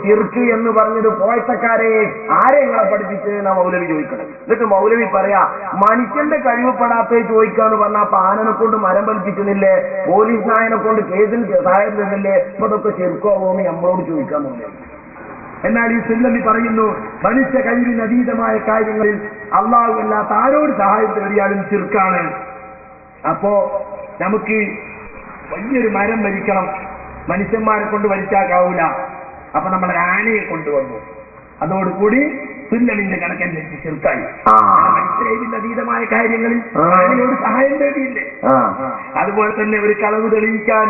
ശിർക്ക് എന്ന് പറഞ്ഞത് പോയത്തക്കാരെ ആരെ നിങ്ങളെ പഠിപ്പിച്ച് എന്നാ മൗലവി ചോദിക്കണം. എന്നിട്ട് മൗലവി പറയാ മനുഷ്യന്റെ കഴിവുപ്പെടാത്തത് ചോദിക്കാന്ന് പറഞ്ഞാൽ അപ്പൊ ആനനെ കൊണ്ട് മരം വലിപ്പിക്കുന്നില്ലേ, പോലീസ് നായനെ കൊണ്ട് കേസിൽ സഹായം തരുന്നില്ലേ, ഇപ്പൊ അതൊക്കെ ശിർക്കോ ആവുമെന്ന് നമ്മളോട് ചോദിക്കാൻ തോന്നുന്നു. എന്നാൽ ഈ സുല്ലമി പറയുന്നു മനുഷ്യ കഴിവിന് അതീതമായ കാര്യങ്ങളിൽ അള്ളാഹു അല്ലാത്ത ആരോട് സഹായം തേടിയാലും ശിർക്കാണ്. അപ്പോ നമുക്ക് വലിയൊരു മരം വലിക്കണം, മനുഷ്യന്മാരെ കൊണ്ട് വലിച്ചാക്കാവൂല. അപ്പൊ നമ്മൾ ആനയെ കൊണ്ടുവന്നു, അതോടുകൂടി സുല്ലമിന്റെ കണക്കനുസരിച്ച് ശിർക്കായി. മനുഷ്യന്റെ അതീതമായ കാര്യങ്ങളിൽ ആനയോട് സഹായം തേടിയില്ലേ. അതുപോലെ തന്നെ ഒരു കളവ് തെളിയിക്കാൻ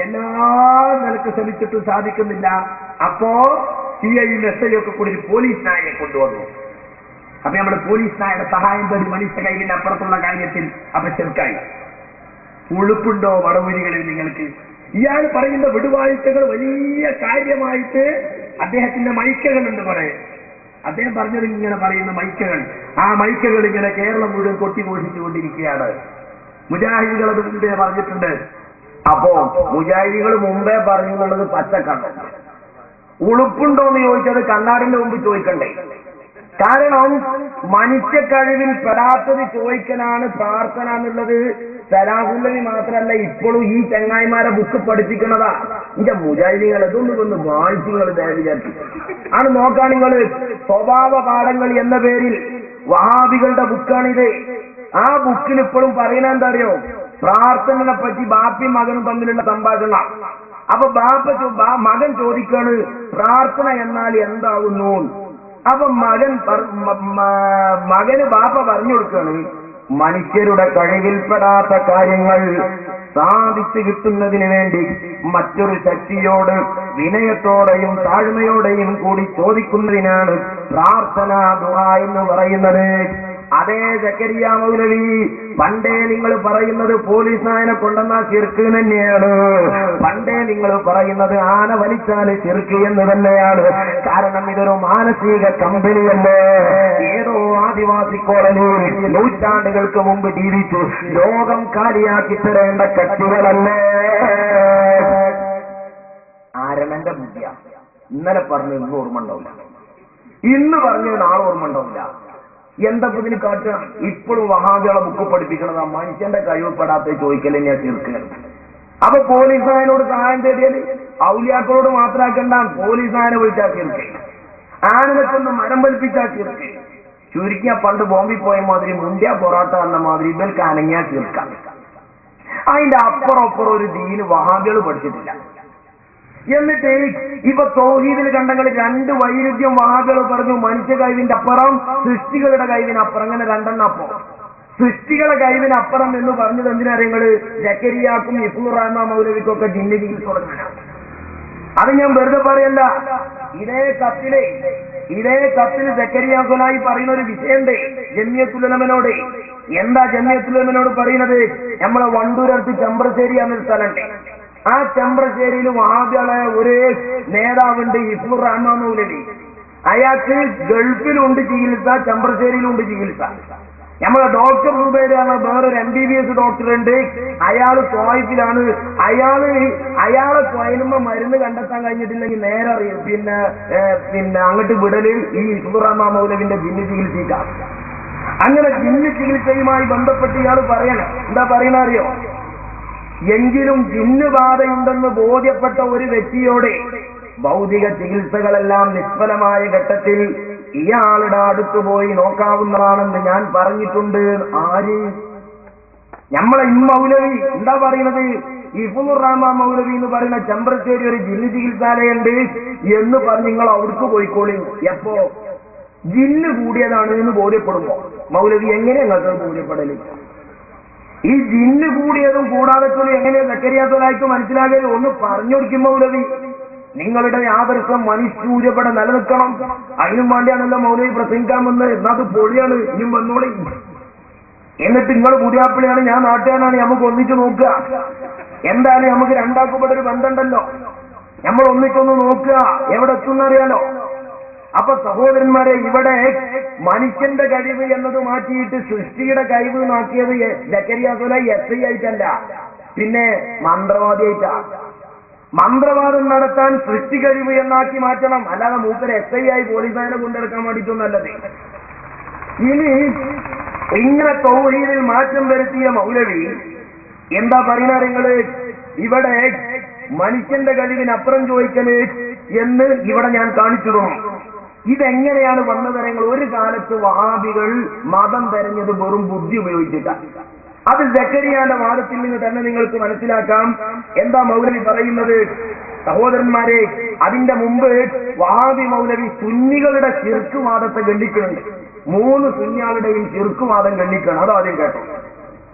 എല്ലാ നിലക്ക് ശ്രമിച്ചിട്ടും സാധിക്കുന്നില്ല. അപ്പോ CI SI ഒക്കെ കൂടി ഒരു പോലീസ് നായയെ കൊണ്ടുവന്നു. അപ്പൊ നമ്മുടെ പോലീസ് നായയുടെ സഹായം തേടി മനുഷ്യ കൈവിന്റെ അപ്പുറത്തുള്ള കാര്യത്തിൽ അപ്പൊ ചെറുക്കായി. ഉളുപ്പുണ്ടോ വടവൂരികളിൽ നിങ്ങൾക്ക്? ഇയാൾ പറയുന്ന വിടുവാഴ്ചകൾ വലിയ കാര്യമായിട്ട് അദ്ദേഹത്തിന്റെ മൈക്കകളുണ്ട് കുറെ. അദ്ദേഹം പറഞ്ഞത് ഇങ്ങനെ പറയുന്ന മൈക്കകൾ, ആ മൈക്കകൾ ഇങ്ങനെ കേരളം മുഴുവൻ കൊട്ടിഘോഷിച്ചുകൊണ്ടിരിക്കുകയാണ്. മുജാഹിദികൾ അത് മുമ്പേ പറഞ്ഞിട്ടുണ്ട്. അപ്പോ മുജാഹിദികൾ മുമ്പേ പറഞ്ഞു എന്നുള്ളത് പച്ചക്കണ്ണം. ഉളുപ്പുണ്ടോന്ന് ചോദിച്ചത് കണ്ണാടിന്റെ മുമ്പ് ചോദിക്കണ്ടേ? കാരണം മനുഷ്യ കഴിവിൽ പെടാത്തത് ചോദിക്കലാണ് പ്രാർത്ഥന എന്നുള്ളത്. സലാഹുല്ലി മാത്രമല്ല, ഇപ്പോഴും ഈ ചങ്ങായിമാരെ ബുക്ക് പഠിപ്പിക്കുന്നതാ. എന്റെ മുജാഹിദികൾ ഇതൊന്നും വായിച്ചുകൾ വിചാരിച്ചു ആണ് നോക്കാൻ. നിങ്ങൾ സ്വഭാവ പാഠങ്ങൾ എന്ന പേരിൽ വഹാബികളുടെ ബുക്കാണിത്. ആ ബുക്കിൽ ഇപ്പോഴും പറയുന്ന എന്താ അറിയോ? പ്രാർത്ഥനയെ പറ്റി ബാപ്പയും മകനും തമ്മിലുള്ള സംഭാഷണം. അപ്പൊ മകൻ ചോദിക്കാണ് പ്രാർത്ഥന എന്നാൽ എന്താകുന്നു. അപ്പൊ മകന് ബാപ്പ പറഞ്ഞു കൊടുക്കാണ്, മനുഷ്യരുടെ കഴിവിൽപ്പെടാത്ത കാര്യങ്ങൾ സാധിച്ചു കിട്ടുന്നതിന് വേണ്ടി മറ്റൊരു ശക്തിയോട് വിനയത്തോടെയും താഴ്മയോടെയും കൂടി ചോദിക്കുന്നതിനാണ് പ്രാർത്ഥന ദുആ എന്ന് പറയുന്നത്. അതേ സക്കരിയ മൗലവി പണ്ടേ നിങ്ങൾ പറയുന്നത് പോലീസ് നായനെ കൊണ്ടെന്നാ ശിർക്ക് തന്നെയാണ്. പണ്ടേ നിങ്ങൾ പറയുന്നത് ആന വലിച്ചാല് ശിർക്ക് എന്ന് തന്നെയാണ്. കാരണം ഇതൊരു മാനസിക കമ്പനിയല്ലേ. ഏതോ ആദിവാസി കോളനിയിൽ നൂറ്റാണ്ടുകൾക്ക് മുമ്പ് ജീവിച്ചു ലോകം കാലിയാക്കി തരേണ്ട കക്ഷികളല്ലേ. ആരമന്റെ ബുദ്ധിയ. ഇന്നലെ പറഞ്ഞു ഇന്ന് ഓർമ്മ ഉണ്ടാവില്ല, ഇന്ന് പറഞ്ഞു നാളെ ഓർമ്മ ഉണ്ടാവില്ല. എന്താ ഇതിന് കാട്ടുക? ഇപ്പോഴും വഹാബികളെ ബുക്ക് പഠിപ്പിക്കണത് മനുഷ്യന്റെ കഴിവപ്പെടാത്ത ചോദിക്കല് ഞാൻ തീർക്കുകയാണ്. അപ്പൊ പോലീസുകാരനോട് സഹായം തേടിയാല് ഔലിയാക്കളോട് മാത്രമാക്കണ്ട, പോലീസുകാരനെ വിളിച്ചാൽ തീർക്കേ, ആനക്കൊന്ന് മരം വലിപ്പിച്ചാൽ തീർക്കേ. ചുരുക്കിയ പണ്ട് ബോംബെ പോയ മാതിരി മുന്ത്യ പൊറാട്ട എന്ന മാതിരി ഇവർക്ക് അനങ്ങിയാൽ തീർക്കാം. അതിന്റെ അപ്പുറം ഒരു ദീന് വഹാബികൾ പഠിച്ചിട്ടില്ല. എന്നിട്ട് ഇപ്പൊ തൗഹീദിൽ കണ്ടങ്ങൾ രണ്ട് വൈരുദ്ധ്യം വഹാബികൾ പറഞ്ഞു. മനുഷ്യ കഴിവിന്റെ അപ്പുറം സൃഷ്ടികളുടെ കഴിവിനപ്പുറം. അങ്ങനെ രണ്ടെണ്ണം. അപ്പോ സൃഷ്ടികളുടെ കഴിവിനപ്പുറം എന്ന് പറഞ്ഞത് എന്തിനാ നിങ്ങള്? ജക്കരിയാക്കും ഇഫ്ലൂർ റഹ്മാൻ മൗലവിക്കൊക്കെ ജിന്ന് ചികിത്സ തുടങ്ങാനാണ്. അത് ഞാൻ വെറുതെ പറയല്ല. ഇതേ കത്തിൽ ജക്കരിയാക്കുലായി പറയുന്ന ഒരു വിഷയമുണ്ട് ജമിയത്തുൽ ഉലമയോട്. എന്താ ജമിയത്തുൽ ഉലമയോട് പറയുന്നത്? നമ്മളെ വണ്ടൂരടുത്ത് ചെമ്പ്രശ്ശേരി എന്നൊരു സ്ഥലമുണ്ട്. ആ ചെമ്പ്രശ്ശേരിയിൽ വഹാബികളെ ഒരു നേതാവുണ്ട്, ഇഫ്ലൂർ റഹ്മാൻ മൗലവി. അയാൾക്ക് ഗൾഫിലുണ്ട് ചികിത്സ, ചെമ്പ്രശ്ശേരിയിലുണ്ട് ചികിത്സ. നമ്മളെ ഡോക്ടർ സുബൈറാണ്, വേറൊരു MBBS ഡോക്ടർ ഉണ്ട്. അയാള് ത്വായിഫിലാണ്. അയാളെ ത്വായിലുമ്പോ മരുന്ന് കണ്ടെത്താൻ കഴിഞ്ഞിട്ടില്ലെങ്കിൽ നേരെ അറിയും പിന്നെ അങ്ങോട്ട് വിടല് ഈ ഇഫ്ലൂർ റഹ്മാൻ മൗലവിന്റെ ജിന്ന് ചികിത്സയ്ക്കാണ്. അങ്ങനെ ജിന്ന് ചികിത്സയുമായി ബന്ധപ്പെട്ട് ഇയാൾ പറയണം. എന്താ പറയുന്ന അറിയോ? എങ്കിലും ജിന്നുബാധയുണ്ടെന്ന് ബോധ്യപ്പെട്ട ഒരു വ്യക്തിയോടെ ഭൗതിക ചികിത്സകളെല്ലാം നിഷ്ഫലമായ ഘട്ടത്തിൽ ഇയാളുടെ അടുത്ത് പോയി നോക്കാവുന്നതാണെന്ന് ഞാൻ പറഞ്ഞിട്ടുണ്ട്. ആര്? നമ്മളെ മൗലവി എന്താ പറയുന്നത്? ഇഫ്ലൂർ റഹ്മാൻ മൗലവി എന്ന് പറയുന്ന ചെമ്പ്രശ്ശേരി ഒരു ജിന്ന് ചികിത്സാലയുണ്ട് എന്ന് പറഞ്ഞ് നിങ്ങൾ അവർക്ക് പോയിക്കോളി. എപ്പോ? ജിന്ന് കൂടിയതാണ് എന്ന് ബോധ്യപ്പെടുമ്പോ. മൗലവി എങ്ങനെ നിങ്ങൾക്ക് ബോധ്യപ്പെടല്? ഈ ജിന്ന് കൂടിയതും കൂടാതെ എങ്ങനെ സക്കരിയാത്തതായിട്ട് മനസ്സിലാകരുത്? ഒന്ന് പറഞ്ഞു കൊടുക്കും മൗലവി. നിങ്ങളുടെ ആദർശം മനുഷ്യൂര്യപ്പെടെ നിലനിൽക്കണം. അതിനും വേണ്ടിയാണല്ലോ മൗലവി പ്രസംഗിക്കാൻ വന്നത്. എന്നാത് പൊളിയാണ്, ഇനിയും വന്നോളി. എന്നിട്ട് നിങ്ങൾ പുതിയാപ്പിളിയാണ്, ഞാൻ നാട്ടുകാരനാണ്, നമുക്ക് ഒന്നിച്ചു നോക്കുക. എന്തായാലും നമുക്ക് രണ്ടാക്കപ്പെട്ടൊരു ബന്ധമുണ്ടല്ലോ, നമ്മൾ ഒന്നിച്ചൊന്ന് നോക്കുക എവിടെ എത്തുന്നറിയാലോ. അപ്പൊ സഹോദരന്മാരെ, ഇവിടെ മനുഷ്യന്റെ കഴിവ് എന്നത് മാറ്റിയിട്ട് സൃഷ്ടിയുടെ കഴിവ് നോക്കിയത് ജക്കരിയാസുല SI ആയിട്ടല്ല, പിന്നെ മന്ത്രവാദിയായിട്ടാ. മന്ത്രവാദം നടത്താൻ സൃഷ്ടി കഴിവ് എന്നാക്കി മാറ്റണം. അല്ലാതെ മൂപ്പര് SI ആയി പോലീസുകാരെ കൊണ്ടെടുക്കാൻ വേണ്ടിയിട്ടൊന്നല്ലത്. ഇനി ഇങ്ങനെ തൗഹീദിൽ മാറ്റം വരുത്തിയ മൗലവി എന്താ പറയുന്ന നിങ്ങള്? ഇവിടെ മനുഷ്യന്റെ കഴിവിനപ്പുറം ചോദിക്കല് എന്ന് ഇവിടെ ഞാൻ കാണിച്ചു തന്നു. ഇതെങ്ങനെയാണ് വന്നതരങ്ങൾ? ഒരു കാലത്ത് വഹാബികൾ മതം തെരഞ്ഞത് വെറും ബുദ്ധി ഉപയോഗിച്ചിട്ടാണ്. അത് സക്കരിയാന്റെ വാദത്തിൽ നിന്ന് തന്നെ നിങ്ങൾക്ക് മനസ്സിലാക്കാം. എന്താ മൗലവി പറയുന്നത്? സഹോദരന്മാരെ, അതിന്റെ മുമ്പ് വഹാബി മൗലവി സുന്നികളുടെ ശിർക്കുവാദത്തെ ഖണ്ഡിക്കുന്നുണ്ട്. 3 സുന്നികളുടെയും ശിർക്കുവാദം ഖണ്ഡിക്കണം. അതാദ്യം കേട്ടോ.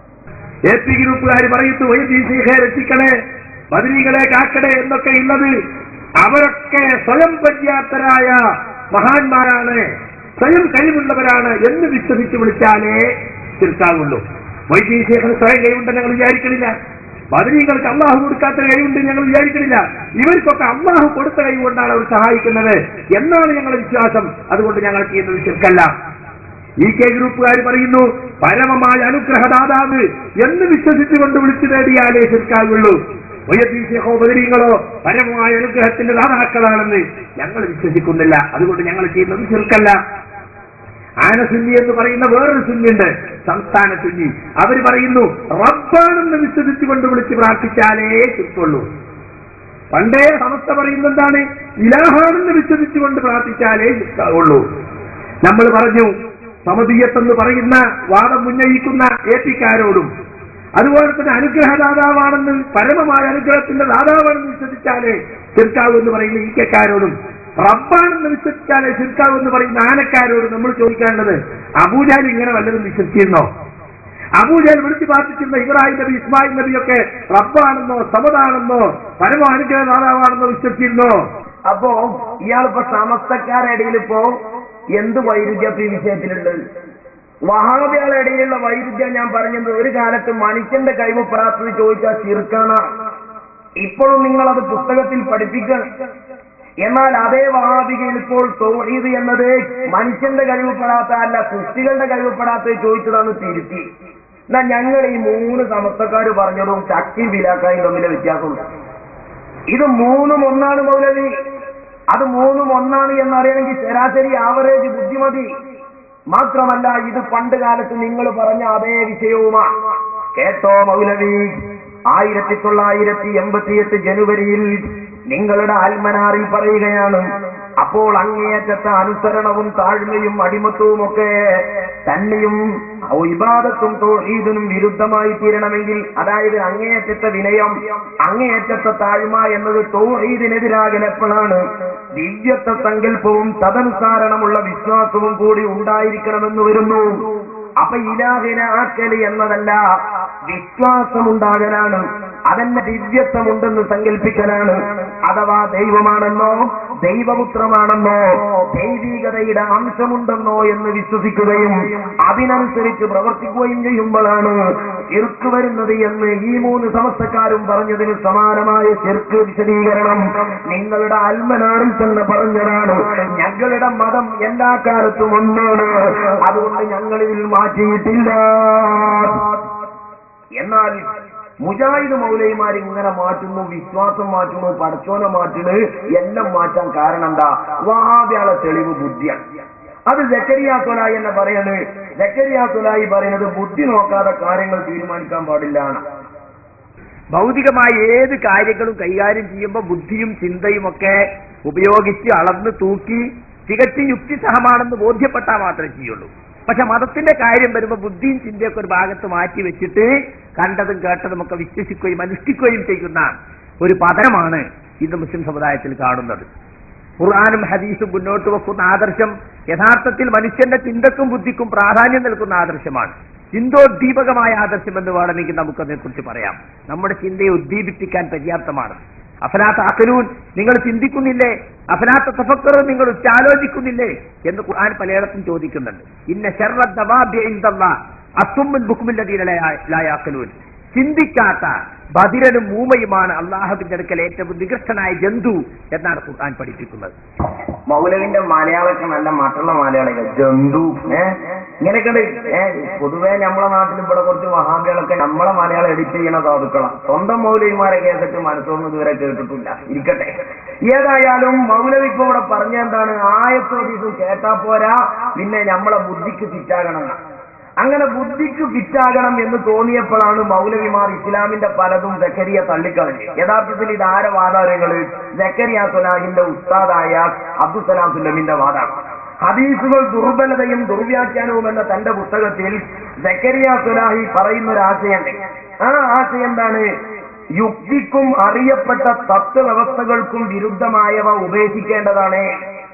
AP ഗ്രൂപ്പുകാർ പറയുന്നു, രക്ഷിക്കണേ, ബദരീകളെ കാക്കണേ എന്നൊക്കെ ഉള്ളത് അവരൊക്കെ സ്വയം പര്യാപ്തരായ മഹാന്മാരാണ്, സ്വയം കഴിവുള്ളവരാണ് എന്ന് വിശ്വസിച്ച് വിളിച്ചാലേ ശിർക്കാവുള്ളൂ. മൊയ്തീൻ ശേഖന് സ്വയം കഴിവുണ്ടെന്ന് ഞങ്ങൾ വിചാരിക്കണില്ല. ബദരീകൾക്ക് അള്ളാഹു കൊടുക്കാത്ത കഴിവുണ്ട് ഞങ്ങൾ വിചാരിക്കണില്ല. ഇവർക്കൊക്കെ അള്ളാഹു കൊടുത്ത കഴിവുകൊണ്ടാണ് അവർ സഹായിക്കുന്നത് എന്നാണ് ഞങ്ങളുടെ വിശ്വാസം. അതുകൊണ്ട് ഞങ്ങൾ ചെയ്യുന്നത് ശിർക്കല്ല. EK ഗ്രൂപ്പുകാർ പറയുന്നു പരമമായ അനുഗ്രഹദാതാവ് എന്ന് വിശ്വസിച്ചുകൊണ്ട് വിളിച്ചു നേടിയാലേ ശിർക്കാവുള്ളൂ. മൊയ്തീൻ ശേഖോ ബദരീങ്ങളോ പരമമായ അനുഗ്രഹത്തിന്റെ ദാതാക്കളാണെന്ന് ഞങ്ങൾ വിശ്വസിക്കുന്നില്ല. അതുകൊണ്ട് ഞങ്ങൾ ചെയ്യുന്നത് ശിർക്കല്ല. ആനസുന്നി എന്ന് പറയുന്ന വേറൊരു സുന്നിയുണ്ട്, സംസ്ഥാന സുന്നി. അവർ പറയുന്നു റബ്ബാണെന്ന് വിശ്വസിച്ചുകൊണ്ട് വിളിച്ച് പ്രാർത്ഥിച്ചാലേ ശിർക്കുള്ളൂ. പണ്ടേ സമസ്ത പറയുന്നത് എന്താണ്? ഇലാഹാണെന്ന് വിശ്വസിച്ചുകൊണ്ട് പ്രാർത്ഥിച്ചാലേ ശിർക്കാവുള്ളൂ. നമ്മൾ പറഞ്ഞു സമദിയത്തെന്ന് പറയുന്ന വാദം ഉന്നയിക്കുന്ന APക്കാരോടും അതുപോലെ തന്നെ അനുഗ്രഹദാതാവാണെന്ന്, പരമമായ അനുഗ്രഹത്തിന്റെ ദാതാവാണെന്ന് വിശ്വസിച്ചാലേ ശിർക്കാവൂ എന്ന് പറയുന്ന EKക്കാരോടും റബ്ബാണെന്ന് വിശ്വസിച്ചാലേ ശിർക്കാവൂ എന്ന് പറയുന്ന ആനക്കാരോട് നമ്മൾ ചോദിക്കേണ്ടത്, അബൂജാൽ ഇങ്ങനെ വല്ലതും വിശ്വസിച്ചിരുന്നോ? അബൂജാൽ വിളിച്ചു പ്രാർത്ഥിച്ചിരുന്ന ഇബ്രാഹിം നബി, ഇസ്മായിൽ നബിയൊക്കെ റബ്ബാണെന്നോ സമതാണെന്നോ പരമാനുഗ്രഹദാതാവാണെന്നോ വിശ്വസിച്ചിരുന്നോ? അപ്പോ ഇയാളിപ്പോ സമസ്തക്കാരുടെ ഇടയിൽ ഇപ്പോ എന്ത് വൈരുദ്ധ്യം ഈ വിഷയത്തിലുണ്ട്? വഹാബികളുടെ ഇടയിലുള്ള വൈരുദ്ധ്യം ഞാൻ പറഞ്ഞത്, ഒരു കാലത്ത് മനുഷ്യന്റെ കഴിവ് പ്രാർത്ഥന ചോദിച്ചാൽ ശിർക്കാണ്. ഇപ്പോഴും നിങ്ങളത് പുസ്തകത്തിൽ പഠിപ്പിക്കണം. എന്നാൽ അതേ വഹാബികൾ ഇപ്പോൾ തൗഹീദ് എന്നത് മനുഷ്യന്റെ കഴിവുപ്പെടാത്ത അല്ല, സൃഷ്ടികളുടെ കഴിവുപ്പെടാത്ത ചോദിച്ചതാണ് തിരുത്തി. എന്നാൽ ഞങ്ങൾ ഈ 3 സമസ്തക്കാർ പറഞ്ഞതും ചക്കി ബിലാക്കായും തമ്മിലെ വ്യത്യാസമുണ്ട്. ഇത് 3ഉം ഒന്നാണ് മൗലവി. അത് 3ഉം ഒന്നാണ് എന്നറിയണമെങ്കിൽ ശരാശരി ആവറേജ് ബുദ്ധിമതി. മാത്രമല്ല ഇത് പണ്ട് കാലത്ത് നിങ്ങൾ പറഞ്ഞ അതേ വിഷയവുമാണ്. കേട്ടോ മൗലവി, 1988 ജനുവരിയിൽ നിങ്ങളുടെ ആൽമനാറിൽ പറയുകയാണ്, അപ്പോൾ അങ്ങേയറ്റത്തെ അനുസരണവും താഴ്മയും അടിമത്വവും ഒക്കെ തന്നെയും ഇബാദത്തും തൗഹീദിനും വിരുദ്ധമായി തീരണമെങ്കിൽ, അതായത് അങ്ങേയറ്റത്തെ വിനയം, അങ്ങേയറ്റത്തെ താഴ്മ എന്നത് തൗഹീദിനെതിരാകൽ എപ്പോഴാണ്? ദിവ്യത്വ സങ്കല്പവും തദനുസാരണമുള്ള വിശ്വാസവും കൂടി ഉണ്ടായിരിക്കണമെന്ന് വരുന്നു. അപ്പൊ ഇലാഹിനെ ആക്കല് എന്നതല്ല, വിശ്വാസമുണ്ടാകലാണ്. അതെന്നെ ദിവ്യത്വമുണ്ടെന്ന് സങ്കല്പിക്കലാണ്. അഥവാ ദൈവമാണെന്നോ ദൈവപുത്രമാണെന്നോ ദൈവികതയുടെ അംശമുണ്ടെന്നോ എന്ന് വിശ്വസിക്കുകയും അതിനനുസരിച്ച് പ്രവർത്തിക്കുകയും ചെയ്യുമ്പോഴാണ് ശിർക്ക് വരുന്നത് എന്ന് ഈ 3 സമസ്തക്കാരും പറഞ്ഞതിന് സമാനമായ ശിർക്ക് വിശദീകരണം നിങ്ങളുടെ അൽമനാറിൽ തന്നെ പറഞ്ഞതാണ്. ഞങ്ങളുടെ മതം എല്ലാ കാലത്തും ഒന്നാണ്, അതുകൊണ്ട് ഞങ്ങളിതിൽ മാറ്റിയിട്ടില്ല. എന്നാൽ മുജാഹിദ് മൗലവിമാർ ഇങ്ങനെ മാറ്റുന്നു, വിശ്വാസം മാറ്റുന്നു, പടച്ചോനെ മാറ്റുന്നു, എല്ലാം മാറ്റാൻ കാരണം എന്താ? വഹാബികളെ തെളിവ് ബുദ്ധിയാണ്. അത് സക്കരിയ തുലായി എന്ന് പറയുന്നത്. സക്കരിയ തുലായി പറയുന്നത് ബുദ്ധി നോക്കാതെ കാര്യങ്ങൾ തീരുമാനിക്കാൻ പാടില്ല. ഭൗതികമായ ഏത് കാര്യങ്ങളും കൈകാര്യം ചെയ്യുമ്പോൾ ബുദ്ധിയും ചിന്തയും ഒക്കെ ഉപയോഗിച്ച് അളന്ന് തൂക്കി തികച്ചും യുക്തിസഹമാണെന്ന് ബോധ്യപ്പെട്ടാൽ മാത്രമേ ചെയ്യുള്ളൂ. പക്ഷെ മതത്തിന്റെ കാര്യം വരുമ്പോൾ ബുദ്ധിയും ചിന്തയൊക്കെ ഒരു ഭാഗത്ത് മാറ്റി വെച്ചിട്ട് കണ്ടതും കേട്ടതും ഒക്കെ വിശ്വസിക്കുകയും അനുഷ്ഠിക്കുകയും ചെയ്യുന്ന ഒരു പതനമാണ് ഇന്ന് മുസ്ലിം സമുദായത്തിൽ കാണുന്നത്. ഖുർആനും ഹദീസും മുന്നോട്ട് വെക്കുന്ന ആദർശം യഥാർത്ഥത്തിൽ മനുഷ്യന്റെ ചിന്തക്കും ബുദ്ധിക്കും പ്രാധാന്യം നൽകുന്ന ആദർശമാണ്. ചിന്തോദ്ദീപകമായ ആദർശം എന്ന് വേണമെങ്കിൽ നമുക്കതിനെക്കുറിച്ച് പറയാം. നമ്മുടെ ചിന്തയെ ഉദ്ദീപിപ്പിക്കാൻ പര്യാപ്തമാണ്. അഫലാ തഅഖിലൂൻ, നിങ്ങൾ ചിന്തിക്കുന്നില്ലേ? അഫലാ തതഫക്കറൂൻ, നിങ്ങൾ ഉച്ചാലോചിക്കുന്നില്ലേ എന്ന് ഖുർആൻ പലയിടത്തും ചോദിക്കുന്നുണ്ട്. ഇന്ന ശർറദ് ദവാബി ഇൻദല്ലാഹ് അസ്സുമ്മുൽ ബുക്മുൽ ലദീന ലാ യഅഖിലൂൻ, ചിന്തിക്കാത്ത ബദിരനും മൂമയുമാണ് അള്ളാഹുവിന്റെ അടുക്കൽ ഏറ്റവും നികൃഷ്ടനായ ജന്തു എന്നാണ് ഖുർആൻ പഠിപ്പിക്കുന്നത്. മൗലവിന്റെ മലയാളമൊക്കെ നല്ല മറ്റുള്ള മലയാളികൾ ജന്തു ഇങ്ങനെയൊക്കെ. പൊതുവെ നമ്മളെ നാട്ടിൽ ഇവിടെ കുറച്ച് വഹാബികളൊക്കെ നമ്മളെ മലയാളം എഡിറ്റ് ചെയ്യണ സാധുക്കളാണ്. സ്വന്തം മൗലവിമാരെ കേട്ടിട്ട് മനസ്സൊന്നും ഇതുവരെ കേട്ടിട്ടില്ല. ഇരിക്കട്ടെ, ഏതായാലും മൗലവി ഇപ്പൊ ഇവിടെ പറഞ്ഞ എന്താണ്? ആയത്തോടീസും കേട്ടാ പോരാ, പിന്നെ നമ്മളെ ബുദ്ധിക്ക് ഫിറ്റാകണം. അങ്ങനെ ബുദ്ധിക്ക് ഫിറ്റാകണം എന്ന് തോന്നിയപ്പോഴാണ് മൗലവിമാർ ഇസ്ലാമിന്റെ പലതും സക്കരിയ തള്ളിക്കളഞ്ഞ്. യഥാർത്ഥത്തിൽ ഇത് ആരെ വാദാരങ്ങള്? സക്കരിയ സുലാഹിന്റെ ഉസ്താദായ അബ്ദുസലാം സുല്ലമിന്റെ വാദാണ്. ഹദീസുകൾ ദുർബലതയും ദുർവ്യാഖ്യാനവും എന്ന തന്റെ പുസ്തകത്തിൽ സക്കരിയ സുലാഹി പറയുന്ന ഒരു ആശയമുണ്ട്. ആ ആശയം എന്താണ്? യുക്തിക്കും അറിയപ്പെട്ട തത്വവ്യവസ്ഥകൾക്കും വിരുദ്ധമായവ ഉപേക്ഷിക്കേണ്ടതാണ്.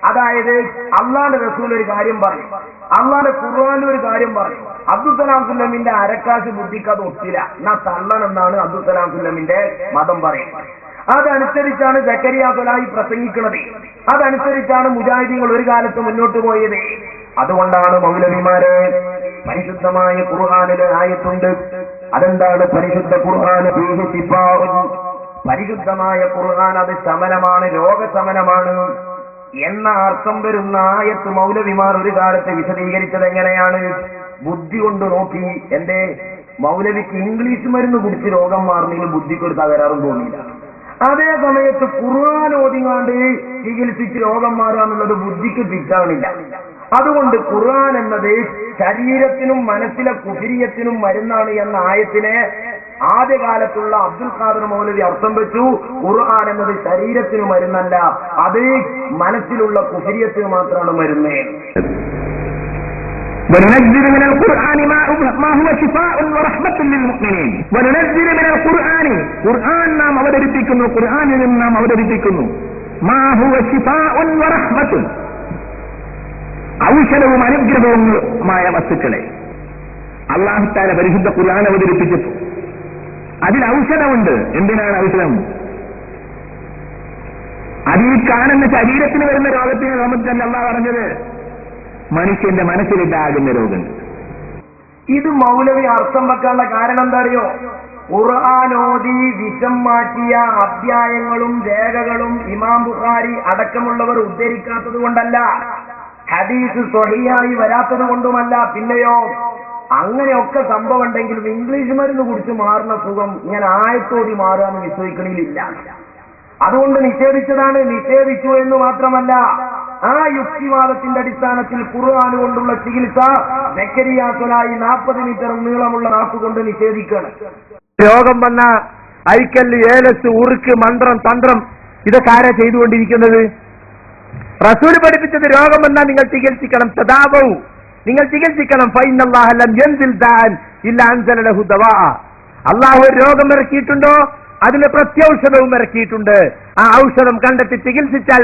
അതായത് അള്ളാഹുവിന്റെ റസൂൽ ഒരു കാര്യം പറയും, അള്ളാന്റെ ഖുർആനിൽ ഒരു കാര്യം പറയും. അബ്ദുസലാം സുല്ലമിന്റെ അരക്കാശ് ബുദ്ധിക്ക് അത് ഒത്തില്ല, എന്നാ തള്ളൻ എന്നാണ് അബ്ദുസലാം സുല്ലമിന്റെ മതം പറയുന്നത്. അതനുസരിച്ചാണ് സക്കരിയ സ്വലാഹി പ്രസംഗിക്കുന്നത്. അതനുസരിച്ചാണ് മുജാഹിദീങ്ങൾ ഒരു കാലത്ത് മുന്നോട്ട് പോയത്. അതുകൊണ്ടാണ് മൗലവിമാരെ പരിശുദ്ധമായ ഖുർആനിലെ ആയത്തുണ്ട്. അതെന്താണ് പരിശുദ്ധ ഖുർആൻ? പരിശുദ്ധമായ ഖുർആൻ അത് ശമനമാണ്, രോഗശമനമാണ് എന്ന അർത്ഥം വരുന്ന ആയത്ത് മൗലവിമാർ ഒരു കാലത്ത് വിശദീകരിച്ചത് എങ്ങനെയാണ്? ബുദ്ധി കൊണ്ട് നോക്കി. എന്റെ മൗലവിക്ക് ഇംഗ്ലീഷ് മരുന്ന് കുടിച്ച് രോഗം മാറുന്നതിന് ബുദ്ധിക്ക് ഒരു തകരാറും തോന്നിയില്ല. അതേ സമയത്ത് ഖുർആൻ ഓതിങ്ങാണ്ട് ചികിത്സിച്ച് രോഗം മാറുക എന്നുള്ളത് ബുദ്ധിക്ക് ഫിറ്റാണില്ല. അതുകൊണ്ട് ഖുർആൻ എന്നത് ശരീരത്തിനും മനസ്സിലെ കുഫിരിയത്തിനും മരുന്നാണ് എന്ന ആയത്തിനെ ആദ്യകാലത്തുള്ള അബ്ദുൽ ഖാദർ മൗലവി അർത്ഥം വെച്ചു. ഖുർആൻ എന്നത് ശരീരത്തിന് മരുന്നല്ല, അത് മനസ്സിലുള്ള കുഫിരിയത്തിന് മാത്രമാണ് മരുന്ന്. وننزل من القرآن ما هو شفاء ورحمة للمؤمنين. وننزل من القرآن ഖുർആൻ നാം അവതരിപ്പിക്കുന്നു, ഖുർആനിൽ നാം അവതരിപ്പിക്കുന്നു ما هو شفاء ورحمة, ഔഷധവും അനുഗ്രഹവുമായ വസ്തുക്കളെ. അല്ലാഹു തആല പരിശുദ്ധ ഖുർആൻ അവതരിപ്പിച്ചപ്പോൾ അതിൽ ഔഷധമുണ്ട്. എന്തിനാണ് ഔഷധം? അത് ഈ കാണുന്ന ശരീരത്തിന് വരുന്ന രോഗത്തിന് സംബന്ധിച്ചല്ല അല്ലാഹു പറഞ്ഞത്, മനുഷ്യന്റെ മനസ്സിലുണ്ടാകുന്ന രോഗം. ഇത് മൗലവി അർത്ഥം വെക്കാനുള്ള കാരണം എന്താ അറിയോ? ഖുർആനോദി വിഷം മാറ്റിയ അധ്യായങ്ങളും രേഖകളും ഇമാം ബുഖാരി അടക്കമുള്ളവർ ഉദ്ധരിക്കാത്തത് കൊണ്ടല്ല, ഹദീസ് സ്വഹീഹായി വരാത്തത് കൊണ്ടുമല്ല. പിന്നെയോ അങ്ങനെയൊക്കെ സംഭവം ഉണ്ടെങ്കിലും ഇംഗ്ലീഷ് മരുന്ന് കുടിച്ച് മാറുന്ന സുഖം ഇങ്ങനെ ആയത്തോടി മാറാന്ന് വിശ്വസിക്കണില്ല. അതുകൊണ്ട് നിഷേധിച്ചതാണ്. നിഷേധിച്ചു എന്ന് മാത്രമല്ല, ആ യുക്തിവാദത്തിന്റെ അടിസ്ഥാനത്തിൽ ഖുർആൻ കൊണ്ടുള്ള ചികിത്സ സക്കരിയ സ്വലാഹി 40 മീറ്റർ നീളമുള്ള നാക്കുകൊണ്ട് നിഷേധിക്കണം. രോഗം വന്ന ഐക്കല്ല്, ഏലസ്, ഉറുക്ക്, മന്ത്രം, തന്ത്രം ഇതൊക്കെ ആരാ ചെയ്തുകൊണ്ടിരിക്കുന്നത്? റസൂൽ പഠിപ്പിച്ചത് രോഗം വന്നാൽ നിങ്ങൾ ചികിത്സിക്കണം. തദാവൂ, നിങ്ങൾ ചികിത്സിക്കണം. ഫഇന്നല്ലാഹ ലം യൻസിൽ ദാൻ ഇല്ലാ അൻസല ലഹു ദവാ. അല്ലാഹു ഒരു രോഗം ഇറക്കിയിട്ടുണ്ടോ അതിന് പ്രത്യൗഷധവും ഇറക്കിയിട്ടുണ്ട്. ആ ഔഷധം കണ്ടെത്തി ചികിത്സിച്ചാൽ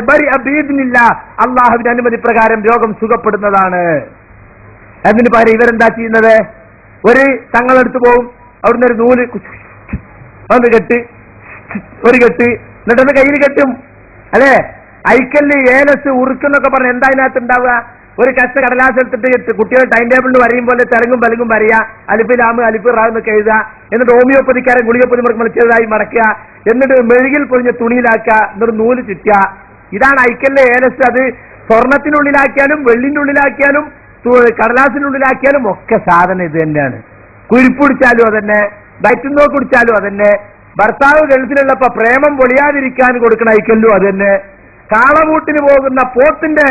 അള്ളാഹുവിന്റെ അനുമതി പ്രകാരം രോഗം സുഖപ്പെടുന്നതാണ്. അതിന് പകരം ഇവരെന്താ ചെയ്യുന്നത്? ഒരു തങ്ങളെടുത്ത് പോവും, അവിടുന്ന് ഒരു നൂല് ഒന്ന് കെട്ട്, ഒരു കെട്ട്, എന്നിട്ടൊന്ന് കയ്യിൽ കെട്ടും. അല്ലെ, ഐക്കല്ല്, ഏലസ്, ഉറുക്കെന്നൊക്കെ പറഞ്ഞ എന്താ അതിനകത്ത് ഉണ്ടാവുക? ഒരു കച്ച കടലാസ് എടുത്തിട്ട് കുട്ടികൾ ടൈം ടേബിളിൽ വരയും പോലെ തെരങ്ങും പലകും വരയുക, അലിഫ് ലാമ് അലിഫ് റാ എന്നൊക്കെ എഴുതുക. എന്നിട്ട് ഹോമിയോപ്പതിക്കാരൻ ഗുളികപ്പൊതി മറിച്ചതായി മടക്കുക, എന്നിട്ട് മെഴുകിൽ പൊതിഞ്ഞ തുണിയിലാക്കുക, എന്നിട്ട് നൂല് ചുറ്റുക. ഇതാണ് ഐക്കല്ല്, ഏലസ്. അത് സ്വർണത്തിനുള്ളിലാക്കിയാലും വെള്ളിന്റെ ഉള്ളിലാക്കിയാലും കടലാസിനുള്ളിലാക്കിയാലും ഒക്കെ സാധനം ഇത് തന്നെയാണ്. കുരിപ്പിടിച്ചാലും അതന്നെ, വയറ്റുന്നോ കുടിച്ചാലും അതന്നെ, ഭർത്താവ് ഗൾഫിലുള്ളപ്പോ പ്രേമം പൊളിയാതിരിക്കാൻ കൊടുക്കണ ഐക്കല്ലും അതന്നെ, കാളമൂട്ടിന് പോകുന്ന പോത്തിന്റെ